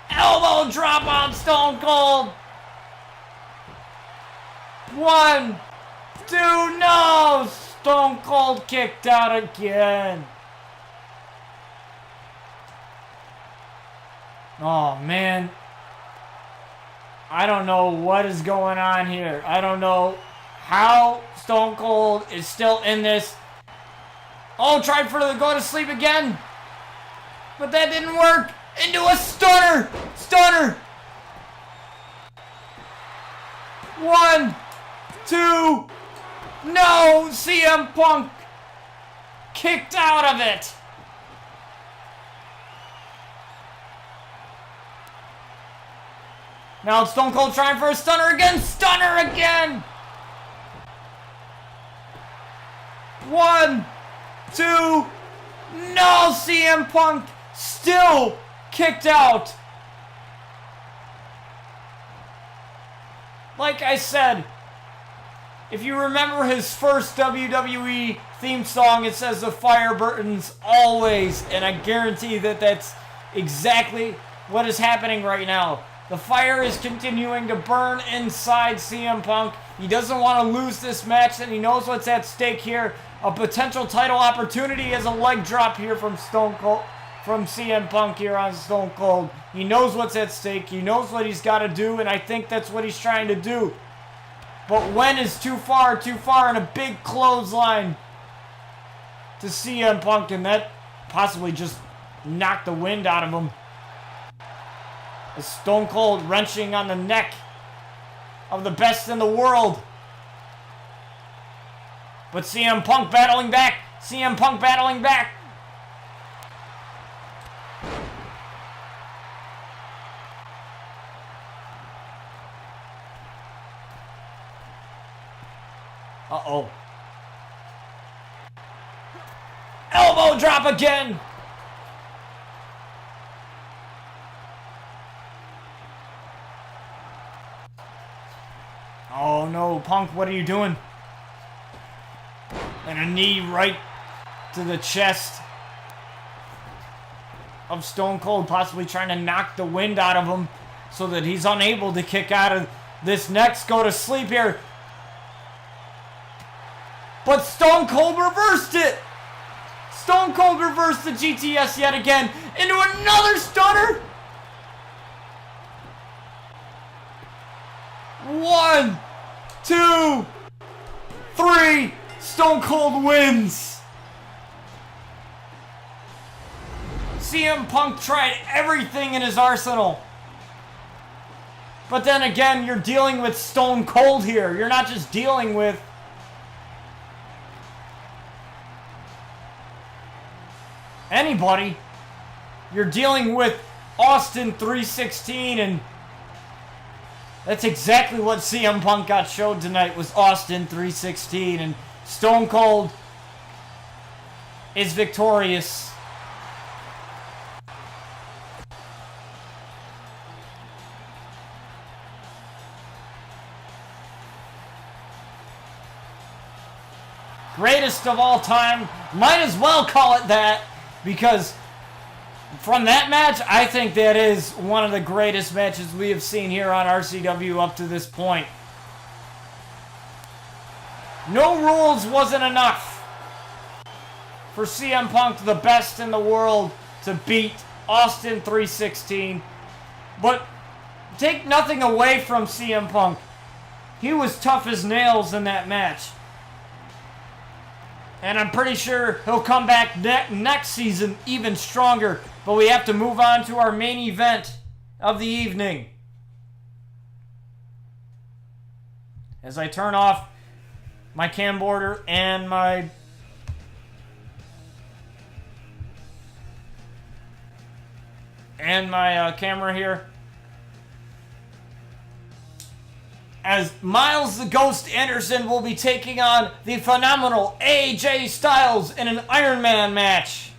Elbow drop on Stone Cold. 1, 2, no! Stone Cold kicked out again. Oh, man. I don't know what is going on here. I don't know how Stone Cold is still in this. Oh, tried for the go to sleep again. But that didn't work. Into a stunner. Stunner. 1, 2. No, CM Punk kicked out of it. Now it's Stone Cold trying for a stunner again. Stunner again. 1, 2. No, CM Punk still kicked out. Like I said, if you remember his first WWE theme song, it says the fire burns always, and I guarantee that that's exactly what is happening right now. The fire is continuing to burn inside CM Punk. He doesn't want to lose this match, and he knows what's at stake here. A potential title opportunity as a leg drop here from Stone Cold, from CM Punk here on Stone Cold. He knows what's at stake. He knows what he's got to do, and I think that's what he's trying to do. But when is too far, and a big clothesline to CM Punk, and that possibly just knocked the wind out of him. A Stone Cold wrenching on the neck of the best in the world. But CM Punk battling back. CM Punk battling back. Uh-oh. Elbow drop again. Oh no, Punk, what are you doing? And a knee right to the chest of Stone Cold, possibly trying to knock the wind out of him so that he's unable to kick out of this next go to sleep here. But Stone Cold reversed it. Stone Cold reversed the GTS yet again into another stunner. 1, 2, 3. Stone Cold wins. CM Punk tried everything in his arsenal. But then again, you're dealing with Stone Cold here. You're not just dealing with anybody. You're dealing with Austin 316, and that's exactly what CM Punk got showed tonight, was Austin 316, and Stone Cold is victorious. Greatest of all time, might as well call it that, because from that match, I think that is one of the greatest matches we have seen here on RCW up to this point. No rules wasn't enough for CM Punk, the best in the world, to beat Austin 316. But take nothing away from CM Punk. He was tough as nails in that match. And I'm pretty sure he'll come back next season even stronger. But we have to move on to our main event of the evening. As I turn off my camcorder and my and my camera here. As Miles the Ghost Anderson will be taking on the phenomenal AJ Styles in an Iron Man match.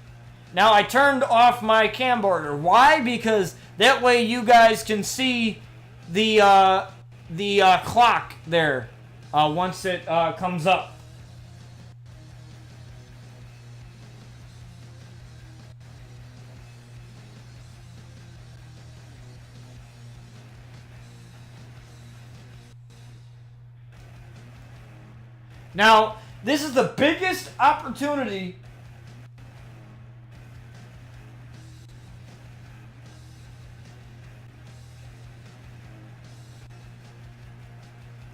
Now, I turned off my camcorder. Why? Because that way you guys can see the clock there once it comes up. Now, this is the biggest opportunity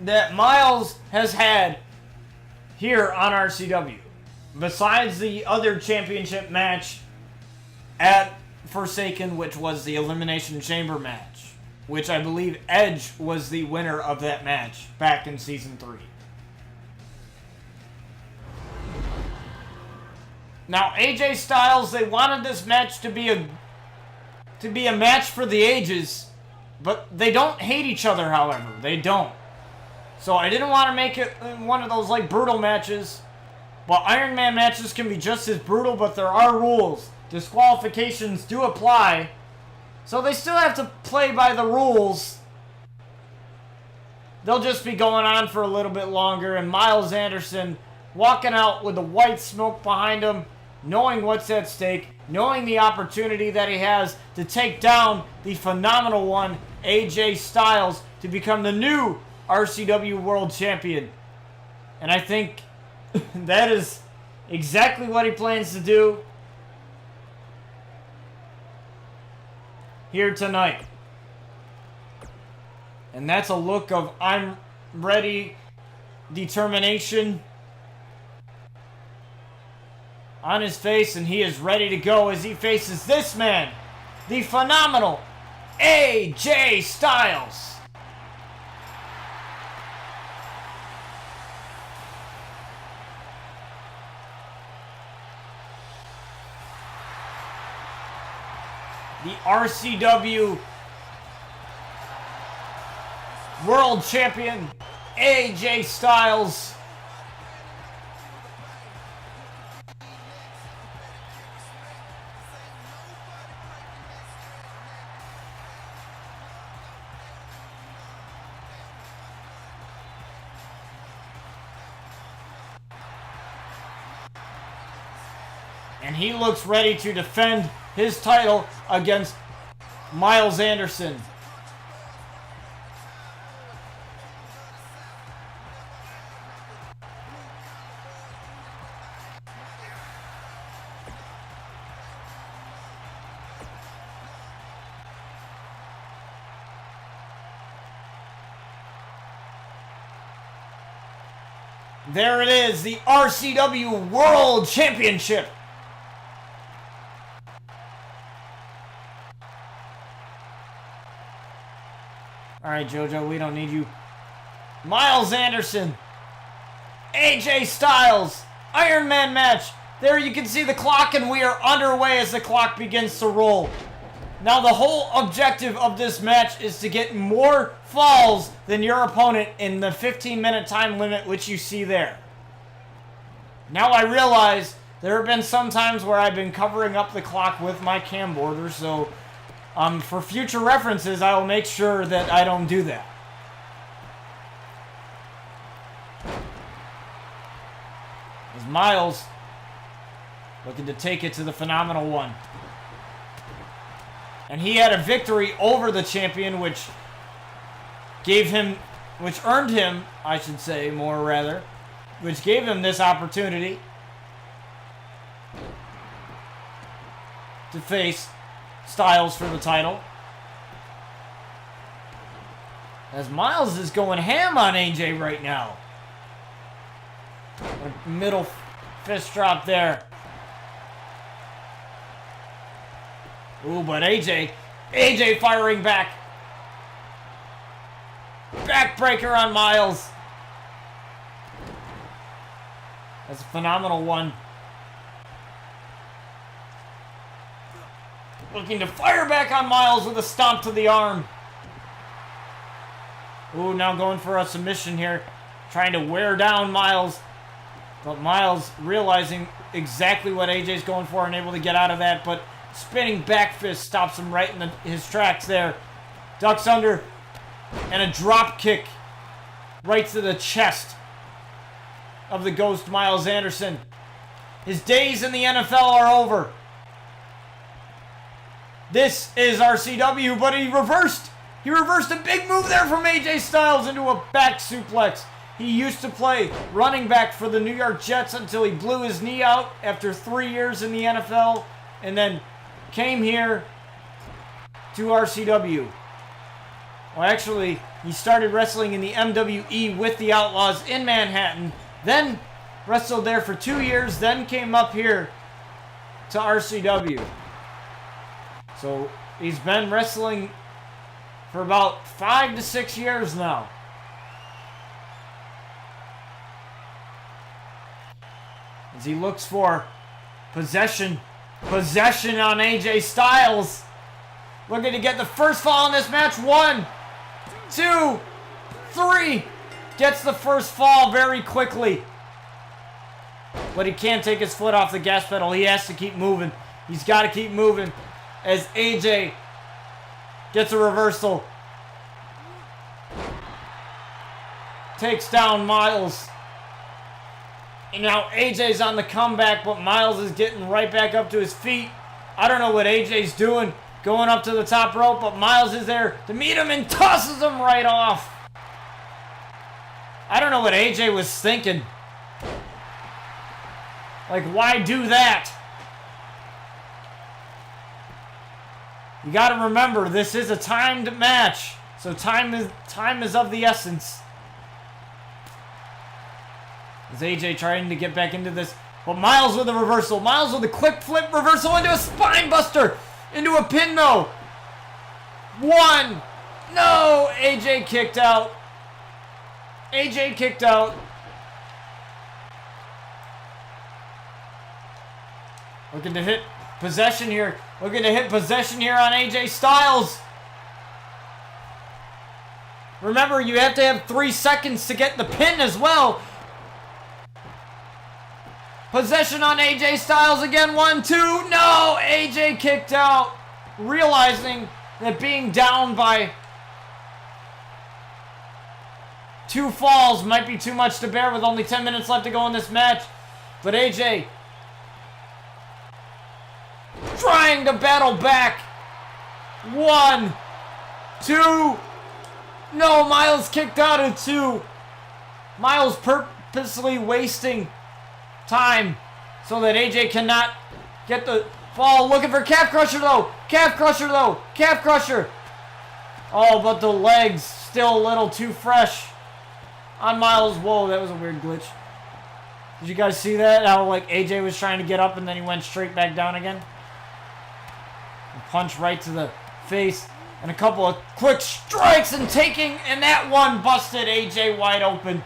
that Miles has had here on RCW. Besides the other championship match at Forsaken, which was the Elimination Chamber match, which I believe Edge was the winner of that match back in Season 3. Now, AJ Styles, they wanted this match to be a match for the ages, but they don't hate each other, however. They don't. So I didn't want to make it one of those like brutal matches. Well, Iron Man matches can be just as brutal, but there are rules. Disqualifications do apply. So they still have to play by the rules. They'll just be going on for a little bit longer, and Miles Anderson walking out with the white smoke behind him, knowing what's at stake, knowing the opportunity that he has to take down the phenomenal one, AJ Styles, to become the new RCW World Champion. And I think that is exactly what he plans to do here tonight. And that's a look of I'm ready, determination on his face, and he is ready to go as he faces this man, the phenomenal AJ Styles. The RCW World Champion, AJ Styles. And he looks ready to defend his title against Miles Anderson. There it is, the RCW World Championship. All right, JoJo, we don't need you. Miles Anderson, AJ Styles, Iron Man match. There you can see the clock, and we are underway as the clock begins to roll. Now, the whole objective of this match is to get more falls than your opponent in the 15-minute time limit, which you see there. Now, I realize there have been some times where I've been covering up the clock with my camcorder, so for future references, I will make sure that I don't do that. As Miles looking to take it to the phenomenal one. And he had a victory over the champion, which earned him, I should say, more rather, which gave him this opportunity to face Styles for the title. As Miles is going ham on AJ right now. A middle fist drop there. Ooh, but AJ firing back. Backbreaker on Miles. That's a phenomenal one. Looking to fire back on Miles with a stomp to the arm. Ooh, now going for a submission here. Trying to wear down Miles. But Miles realizing exactly what AJ's going for and able to get out of that. But spinning back fist stops him right in his tracks there. Ducks under. And a drop kick right to the chest of the Ghost Miles Anderson. His days in the NFL are over. This is RCW, but he reversed. He reversed a big move there from AJ Styles into a back suplex. He used to play running back for the New York Jets until he blew his knee out after 3 years in the NFL and then came here to RCW. Well, actually, he started wrestling in the MWE with the Outlaws in Manhattan, then wrestled there for 2 years, then came up here to RCW. So he's been wrestling for about 5 to 6 years now. As he looks for possession. Possession on AJ Styles. Looking to get the first fall in this match. 1, 2, 3. Gets the first fall very quickly. But he can't take his foot off the gas pedal. He has to keep moving. He's got to keep moving. As AJ gets a reversal. Takes down Miles. And now AJ's on the comeback, but Miles is getting right back up to his feet. I don't know what AJ's doing, going up to the top rope, but Miles is there to meet him and tosses him right off. I don't know what AJ was thinking. Like, why do that? You got to remember, this is a timed match, so time is of the essence. Is AJ trying to get back into this? But Miles with a reversal. Miles with a quick flip reversal into a spine buster. Into a pin though. 1. No! AJ kicked out. AJ kicked out. Looking to hit possession here. Looking to hit possession here on AJ Styles. Remember, you have to have 3 seconds to get the pin as well. Possession on AJ Styles again. 1, 2. No! AJ kicked out. Realizing that being down by 2 falls might be too much to bear with only 10 minutes left to go in this match. But AJ trying to battle back. 1, 2. No, Miles kicked out at 2. Miles purposely wasting time so that AJ cannot get the fall. Looking for calf crusher though. Calf crusher though. Calf crusher. Oh, but the legs still a little too fresh on Miles. Whoa, that was a weird glitch. Did you guys see that? How like AJ was trying to get up and then he went straight back down again? A punch right to the face and a couple of quick strikes and that one busted AJ wide open.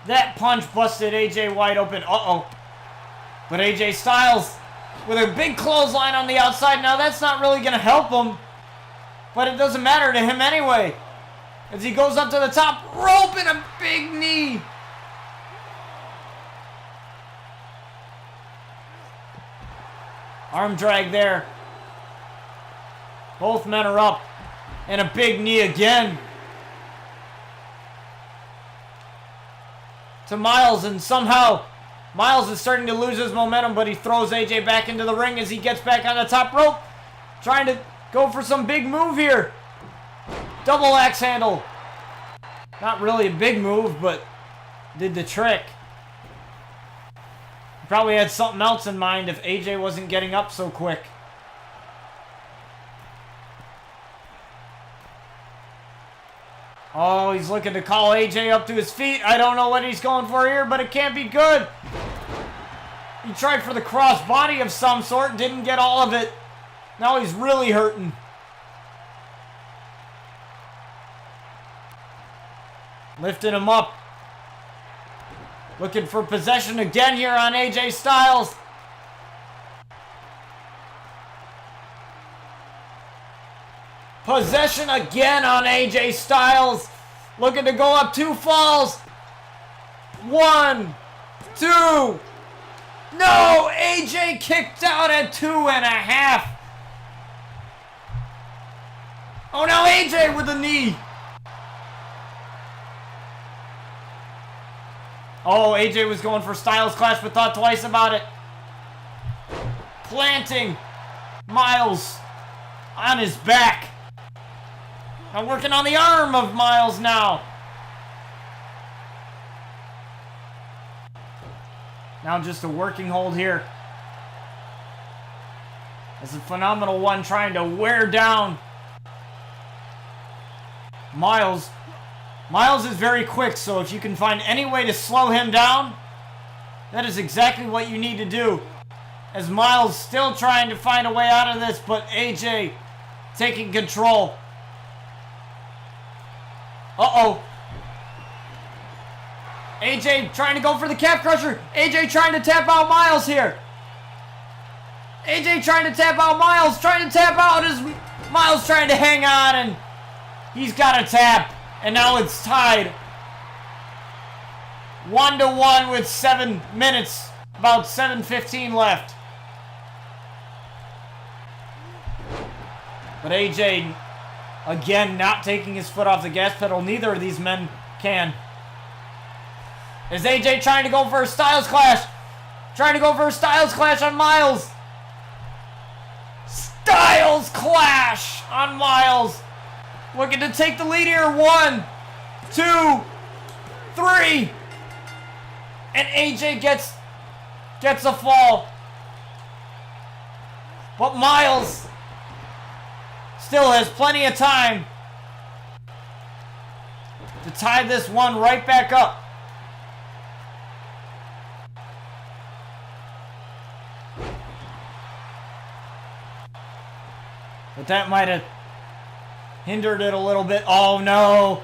That punch busted AJ wide open. Uh-oh. But AJ Styles with a big clothesline on the outside. Now that's not really going to help him. But it doesn't matter to him anyway. As he goes up to the top rope and a big knee. Arm drag there. Both men are up. And a big knee again. To Miles, and somehow Miles is starting to lose his momentum, but he throws AJ back into the ring as he gets back on the top rope, trying to go for some big move here. Double axe handle. Not really a big move, but did the trick. He probably had something else in mind if AJ wasn't getting up so quick. Oh, he's looking to call AJ up to his feet. I don't know what he's going for here, but it can't be good. He tried for the cross body of some sort, didn't get all of it. Now he's really hurting. Lifting him up. Looking for possession again here on AJ Styles. Possession again on AJ Styles. Looking to go up 2 falls. 1, 2. No, AJ kicked out at 2.5. Oh, now AJ with a knee. Oh, AJ was going for Styles Clash, but thought twice about it. Planting Miles on his back. I'm working on the arm of Miles now. Now just a working hold here. As a Phenomenal One trying to wear down Miles. Miles is very quick, so if you can find any way to slow him down, that is exactly what you need to do. As Miles still trying to find a way out of this, but AJ taking control. Uh-oh. AJ trying to go for the calf crusher. AJ trying to tap out Miles here. AJ trying to tap out Miles. Trying to tap out as Miles trying to hang on, and he's got a tap. And now it's tied 1-1 with 7 minutes, about 7:15 left. But AJ, again, not taking his foot off the gas pedal. Neither of these men can. Is AJ trying to go for a Styles Clash? Trying to go for a Styles Clash on Miles. Styles Clash on Miles. Looking to take the lead here. 1, 2, 3. And AJ gets a fall. But Miles still has plenty of time to tie this one right back up. But that might have hindered it a little bit. Oh, no.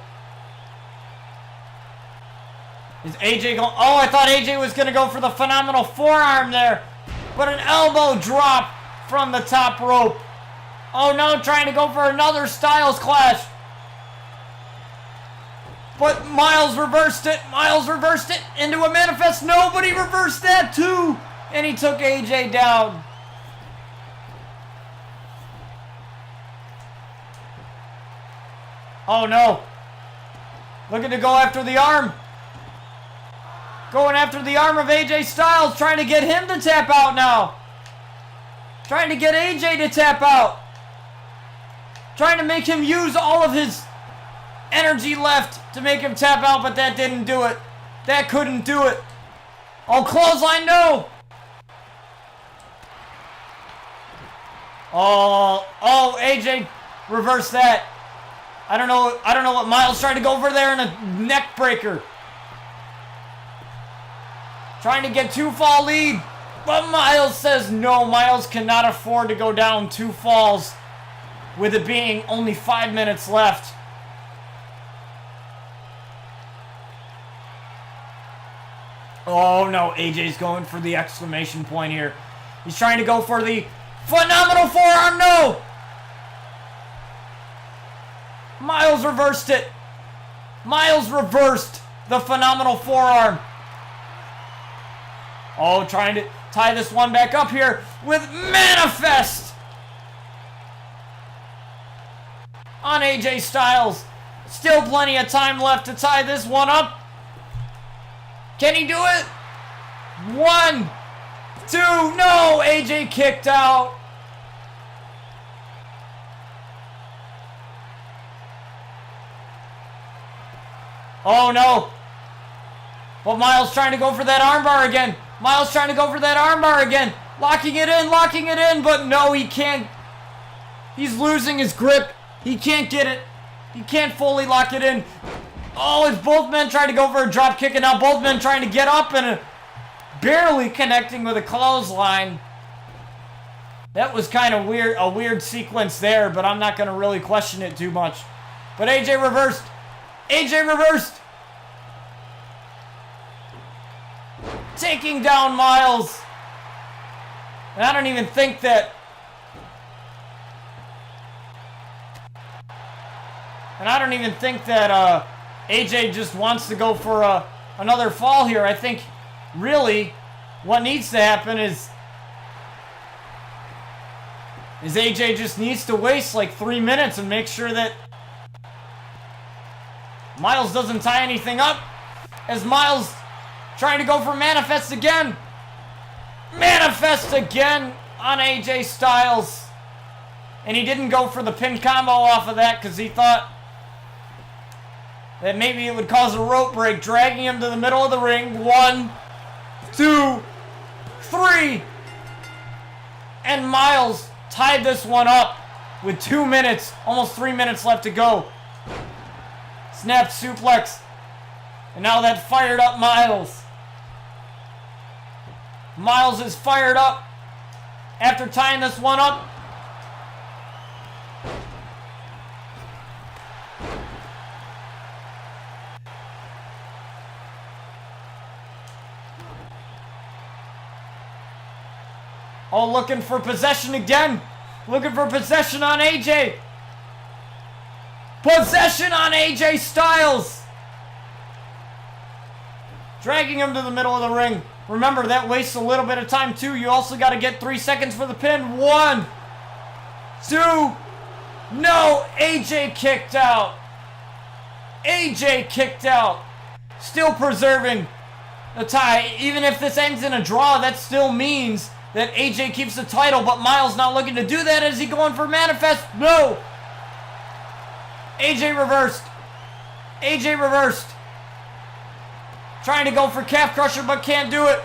Is AJ going? Oh, I thought AJ was going to go for the Phenomenal Forearm there. But an elbow drop from the top rope. Oh, no, trying to go for another Styles Clash. But Miles reversed it. Miles reversed it into a manifest. Nobody reversed that, too. And he took AJ down. Oh, no. Looking to go after the arm. Going after the arm of AJ Styles. Trying to get him to tap out now. Trying to get AJ to tap out. Trying to make him use all of his energy left to make him tap out, but that didn't do it. That couldn't do it. Oh, clothesline, no. Oh, AJ reversed that. I don't know what Miles tried to go over there in a neck breaker. Trying to get 2-fall lead. But Miles says no. Miles cannot afford to go down 2 falls with it being only 5 minutes left. Oh no, AJ's going for the exclamation point here. He's trying to go for the Phenomenal Forearm. No! Miles reversed it. Miles reversed the Phenomenal Forearm. Oh, trying to tie this one back up here with Manifest on AJ Styles. Still plenty of time left to tie this one up. Can he do it? 1, 2, no! AJ kicked out. Oh no. But Miles trying to go for that armbar again. Miles trying to go for that armbar again. Locking it in, but no, he can't. He's losing his grip. He can't get it. He can't fully lock it in. Oh, it's both men trying to go for a drop kick, and now both men trying to get up and barely connecting with a clothesline. That was kind of weird, a weird sequence there, but I'm not going to really question it too much. But AJ reversed. AJ reversed. Taking down Miles. And I don't even think that And I don't even think that AJ just wants to go for another fall here. I think really what needs to happen is AJ just needs to waste like 3 minutes and make sure that Miles doesn't tie anything up, as Miles trying to go for manifest again. Manifest again on AJ Styles. And he didn't go for the pin combo off of that because he thought that maybe it would cause a rope break, dragging him to the middle of the ring. 1, 2, 3. And Miles tied this one up with 2 minutes, almost 3 minutes left to go. Snap suplex. And now that fired up Miles. Miles is fired up after tying this one up. Oh, looking for possession again. Looking for possession on AJ. Possession on AJ Styles. Dragging him to the middle of the ring. Remember, that wastes a little bit of time too. You also got to get 3 seconds for the pin. 1, 2. No, AJ kicked out. AJ kicked out. Still preserving the tie. Even if this ends in a draw, that still means that AJ keeps the title, but Miles not looking to do that. Is he going for manifest? No. AJ reversed. AJ reversed. Trying to go for calf crusher, but can't do it.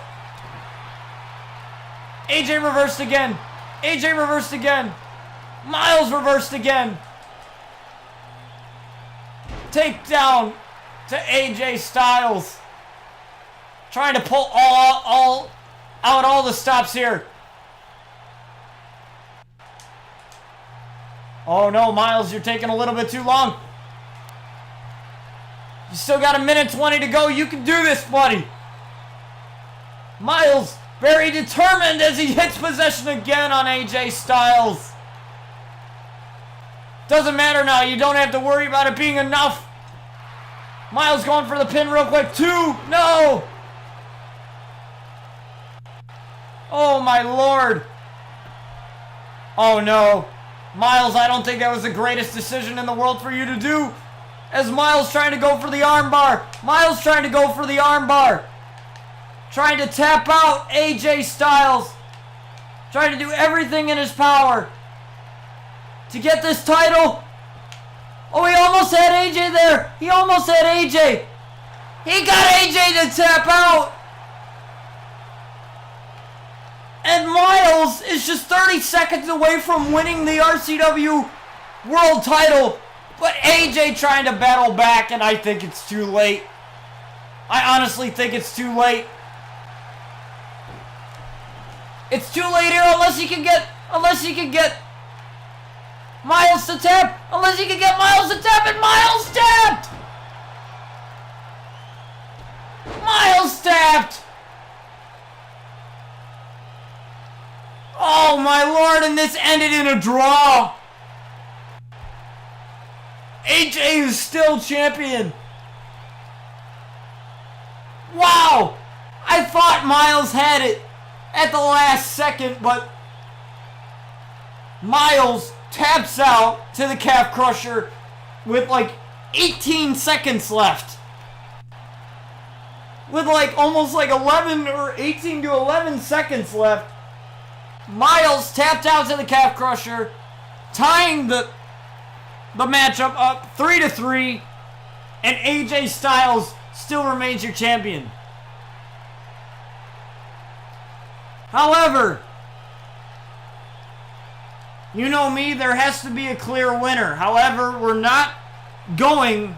AJ reversed again. AJ reversed again. Miles reversed again. Takedown to AJ Styles. Trying to pull out all the stops here. Oh no, Miles, you're taking a little bit too long. You still got 1:20 to go. You can do this, buddy. Miles, very determined as he hits possession again on AJ Styles. Doesn't matter now. You don't have to worry about it being enough. Miles going for the pin real quick. 2. No. Oh, my Lord. Oh, no. Miles, I don't think that was the greatest decision in the world for you to do. As Miles trying to go for the armbar. Miles trying to go for the armbar. Trying to tap out AJ Styles. Trying to do everything in his power to get this title. Oh, he almost had AJ there. He almost had AJ. He got AJ to tap out. And Miles is just 30 seconds away from winning the RCW World title. But AJ trying to battle back, and I think it's too late. I honestly think it's too late. It's too late here unless he can get Miles to tap. Unless he can get Miles to tap, and Miles tapped. Miles tapped. Oh my Lord, and this ended in a draw. AJ is still champion. Wow. I thought Miles had it at the last second, but Miles taps out to the calf crusher with like 18 seconds left. With like almost like 11 or 18 to 11 seconds left. Miles tapped out to the calf crusher, tying the matchup up 3-3, and AJ Styles still remains your champion. However, you know me, there has to be a clear winner. However, we're not going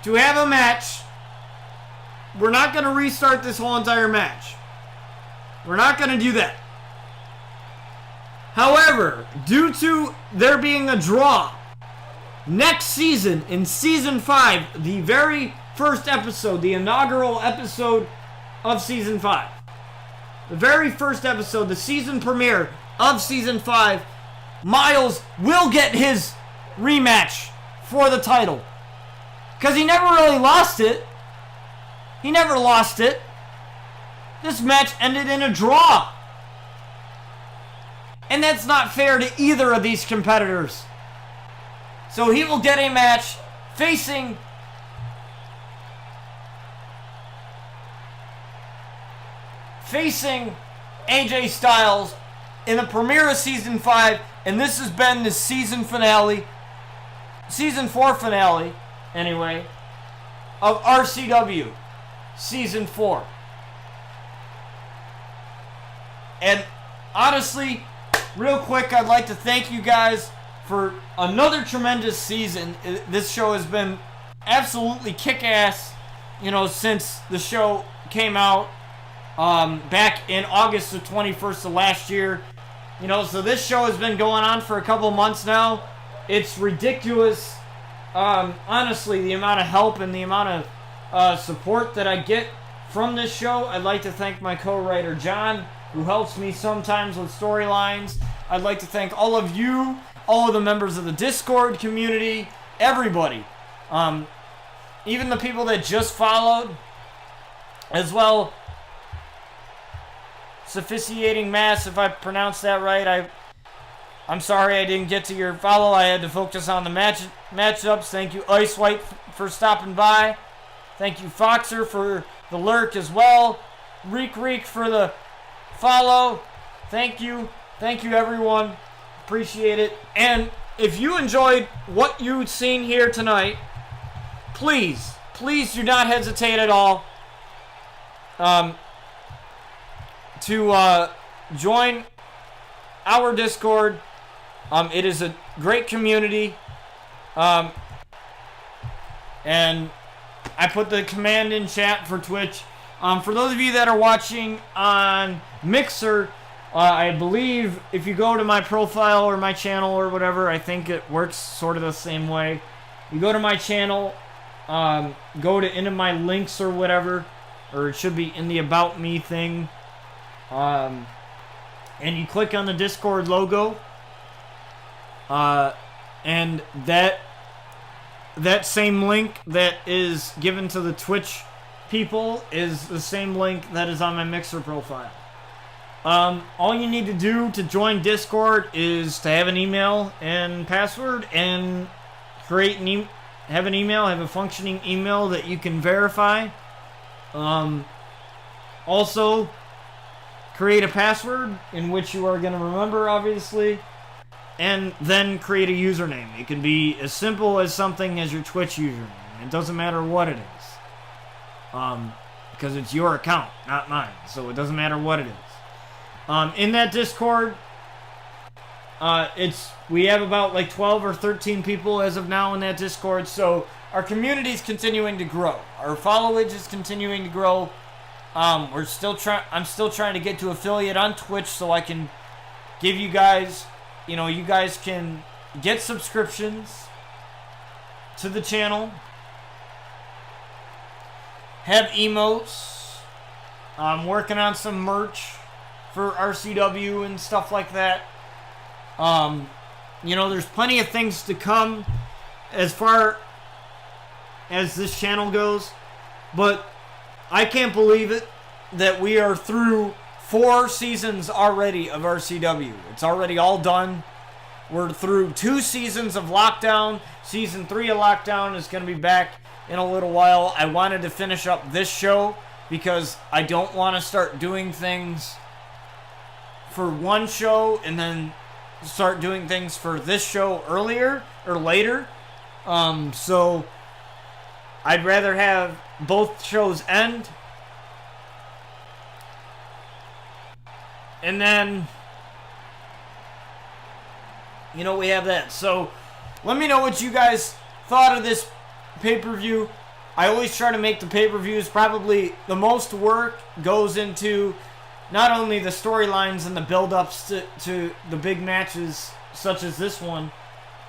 to have a match. We're not going to restart this whole entire match. We're not going to do that. However, due to there being a draw, next season, in Season 5, the very first episode, the inaugural episode of Season 5, the very first episode, the season premiere of Season 5, Miles will get his rematch for the title. Because he never really lost it. He never lost it. This match ended in a draw. And that's not fair to either of these competitors. So he will get a match facing AJ Styles in the premiere of Season 5. And this has been the season finale. Season 4 finale, anyway, of RCW Season 4. And honestly, real quick, I'd like to thank you guys for another tremendous season. This show has been absolutely kick-ass, since the show came out back in August the 21st of last year. So this show has been going on for a couple months now. It's ridiculous, honestly, the amount of help and the amount of support that I get from this show. I'd like to thank my co-writer, John, who helps me sometimes with storylines. I'd like to thank all of you, all of the members of the Discord community, everybody. Even the people that just followed, as well. Sophisticating Mass, if I pronounced that right, I'm sorry I didn't get to your follow. I had to focus on the matchups. Thank you, Ice White, for stopping by. Thank you, Foxer, for the lurk as well. Reek for the follow. Thank you. Thank you, everyone. Appreciate it. And if you enjoyed what you've seen here tonight, please do not hesitate at all to join our Discord. It is a great community. And I put the command in chat for Twitch. For those of you that are watching on Mixer, I believe if you go to my profile or my channel or whatever, I think it works sort of the same way. You go to my channel, go to into my links or whatever, or it should be in the About Me thing. And you click on the Discord logo, and that same link that is given to the Twitch people is the same link that is on my Mixer profile. All you need to do to join Discord is to have an email and password, and create have a functioning email that you can verify. Also, create a password in which you are going to remember, obviously, and then create a username. It can be as simple as something as your Twitch username. It doesn't matter what it is, because it's your account, not mine, so it doesn't matter what it is. In that Discord, we have about like 12 or 13 people as of now in that Discord, so our community is continuing to grow. Our followage is continuing to grow. I'm still trying to get to affiliate on Twitch so I can give you guys, you guys can get subscriptions to the channel, have emotes. I'm working on some merch for RCW and stuff like that. There's plenty of things to come as far as this channel goes, but I can't believe it that we are through 4 seasons already of RCW. It's already all done. We're through 2 seasons of Lockdown. Season 3 of Lockdown is going to be back in a little while. I wanted to finish up this show because I don't want to start doing things for one show and then start doing things for this show earlier or later. So I'd rather have both shows end, and then we have that. So let me know what you guys thought of this pay-per-view. I always try to make the pay-per-views, probably the most work goes into not only the storylines and the build-ups to the big matches such as this one,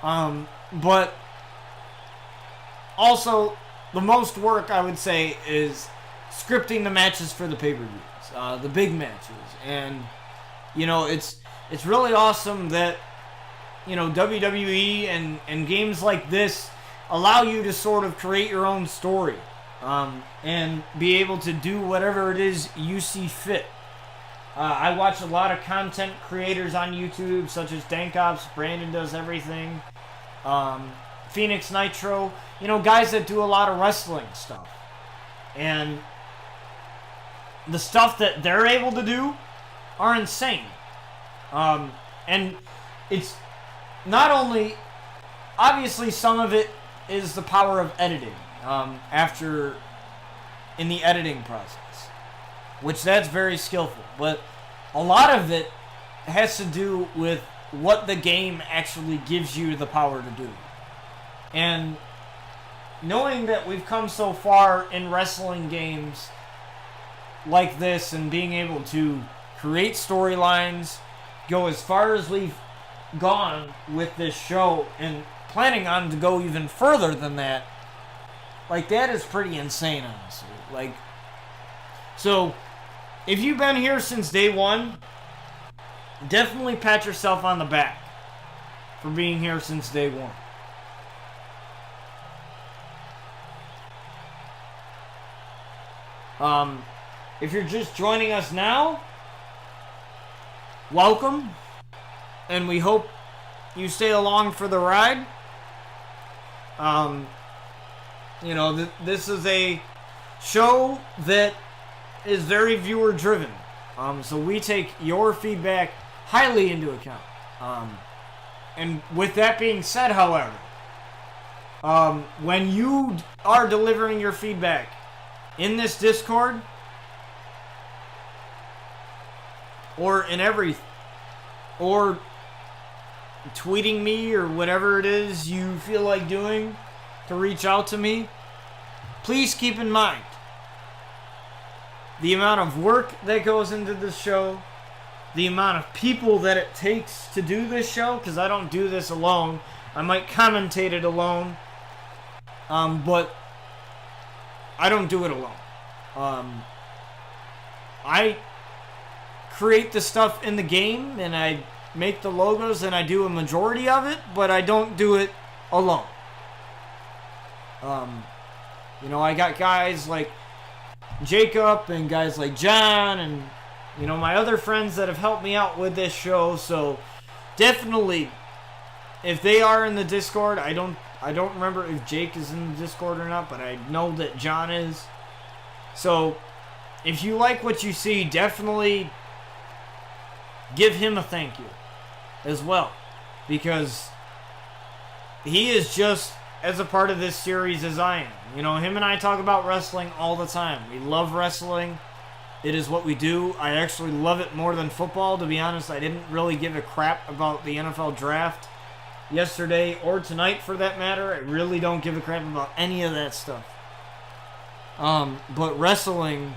but also the most work, I would say, is scripting the matches for the pay-per-views, the big matches. And it's really awesome that WWE and games like this allow you to sort of create your own story and be able to do whatever it is you see fit. I watch a lot of content creators on YouTube, such as Dank Ops, Brandon Does Everything, Phoenix Nitro, guys that do a lot of wrestling stuff. And the stuff that they're able to do are insane. And it's not only, obviously some of it is the power of editing, in the editing process, which that's very skillful, but a lot of it has to do with what the game actually gives you the power to do. And knowing that we've come so far in wrestling games like this and being able to create storylines, go as far as we've gone with this show and planning on to go even further than that, that is pretty insane, honestly. So if you've been here since day one, definitely pat yourself on the back for being here since day one. If you're just joining us now, welcome, and we hope you stay along for the ride. This is a show that is very viewer driven, so we take your feedback highly into account. And with that being said, however, when you are delivering your feedback in this Discord or or tweeting me or whatever it is you feel like doing to reach out to me, please keep in mind the amount of work that goes into this show, the amount of people that it takes to do this show, because I don't do this alone. I might commentate it alone, but I don't do it alone. I create the stuff in the game, and I make the logos, and I do a majority of it, but I don't do it alone. I got guys like Jacob and guys like John and my other friends that have helped me out with this show. So definitely, if they are in the Discord, I don't remember if Jake is in the Discord or not, but I know that John is. So if you like what you see, definitely give him a thank you as well, because he is just as a part of this series as I am. Him and I talk about wrestling all the time. We love wrestling. It is what we do. I actually love it more than football. To be honest, I didn't really give a crap about the NFL draft yesterday or tonight for that matter. I really don't give a crap about any of that stuff. But wrestling,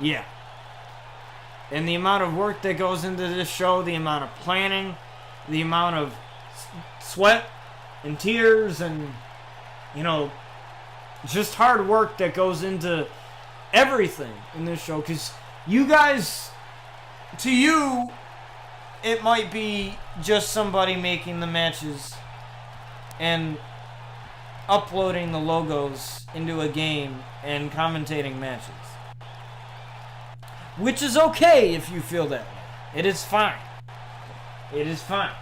yeah. And the amount of work that goes into this show, the amount of planning, the amount of sweat and tears and, just hard work that goes into everything in this show. Because you guys, to you, it might be just somebody making the matches and uploading the logos into a game and commentating matches. Which is okay if you feel that way. It is fine. It is fine.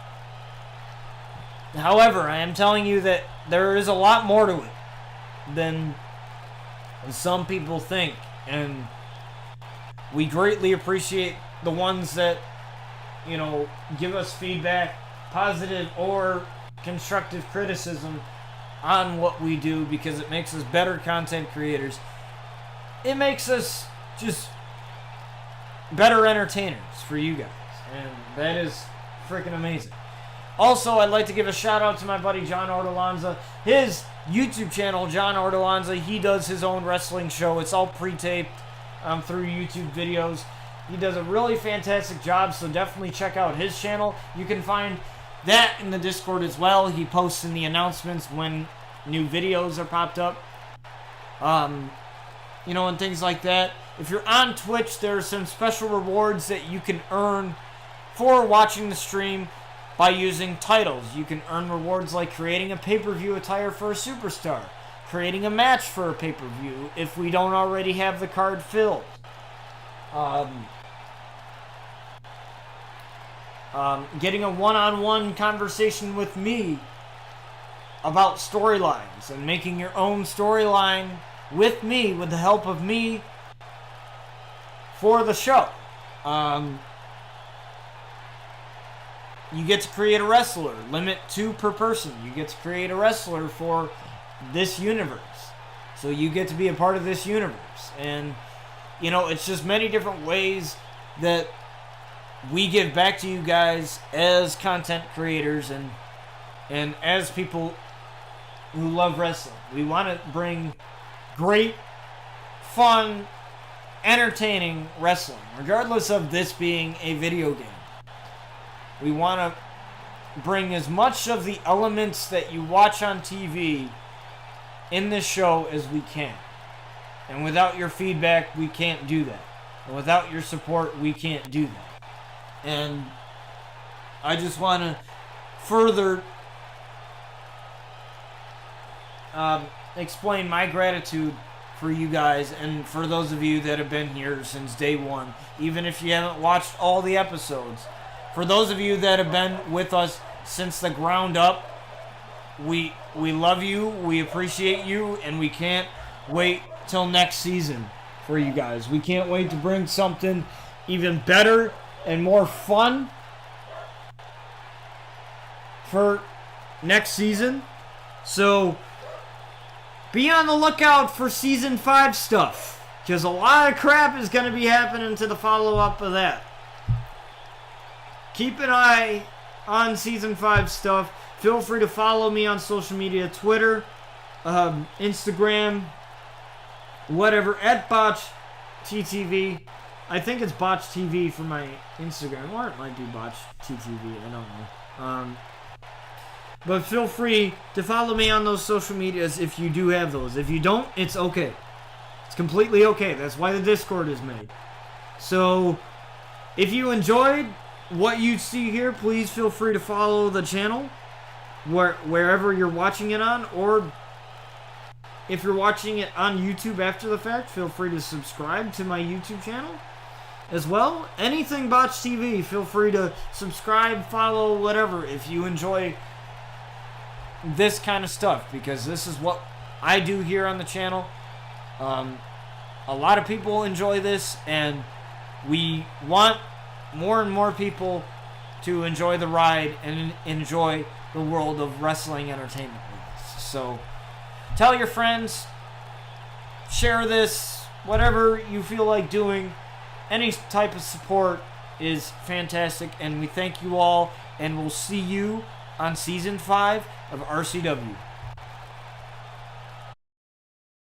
However, I am telling you that there is a lot more to it than some people think. And we greatly appreciate the ones that, give us feedback, positive or constructive criticism on what we do, because it makes us better content creators. It makes us just better entertainers for you guys, and that is freaking amazing. Also, I'd like to give a shout out to my buddy John Ortolanza. His YouTube channel, John Ortolanza, he does his own wrestling show. It's all pre-taped through YouTube videos. He does a really fantastic job, so definitely check out his channel. You can find that in the Discord as well. He posts in the announcements when new videos are popped up. And things like that. If you're on Twitch, there are some special rewards that you can earn for watching the stream. by using titles. You can earn rewards like creating a pay-per-view attire for a superstar, creating a match for a pay-per-view if we don't already have the card filled. Getting a one-on-one conversation with me about storylines and making your own storyline with me, with the help of me, for the show. You get to create a wrestler, limit 2 per person. You get to create a wrestler for this universe. So you get to be a part of this universe. And, you know, it's just many different ways that we give back to you guys as content creators and as people who love wrestling. We want to bring great, fun, entertaining wrestling, regardless of this being a video game. We want to bring as much of the elements that you watch on TV in this show as we can. And without your feedback, we can't do that. And without your support, we can't do that. And I just want to further explain my gratitude for you guys and for those of you that have been here since day one, even if you haven't watched all the episodes. For those of you that have been with us since the ground up, we love you, we appreciate you, and we can't wait till next season for you guys. We can't wait to bring something even better and more fun for next season. So be on the lookout for season 5 stuff, because a lot of crap is going to be happening to the follow-up of that. Keep an eye on season 5 stuff. Feel free to follow me on social media, Twitter, Instagram, whatever, at BotchTTV. I think it's BotchTV for my Instagram, or it might be BotchTTV, I don't know. But feel free to follow me on those social medias if you do have those. If you don't, it's okay. It's completely okay. That's why the Discord is made. So, if you enjoyed what you see here, please feel free to follow the channel wherever you're watching it on, or if you're watching it on YouTube after the fact, feel free to subscribe to my YouTube channel as well. Anything Botch TV, feel free to subscribe, follow, whatever, if you enjoy this kind of stuff, because this is what I do here on the channel. A lot of people enjoy this, and we want more and more people to enjoy the ride and enjoy the world of wrestling entertainment with us. So tell your friends, share this, whatever you feel like doing. Any type of support is fantastic, and we thank you all, and we'll see you on Season 5 of RCW.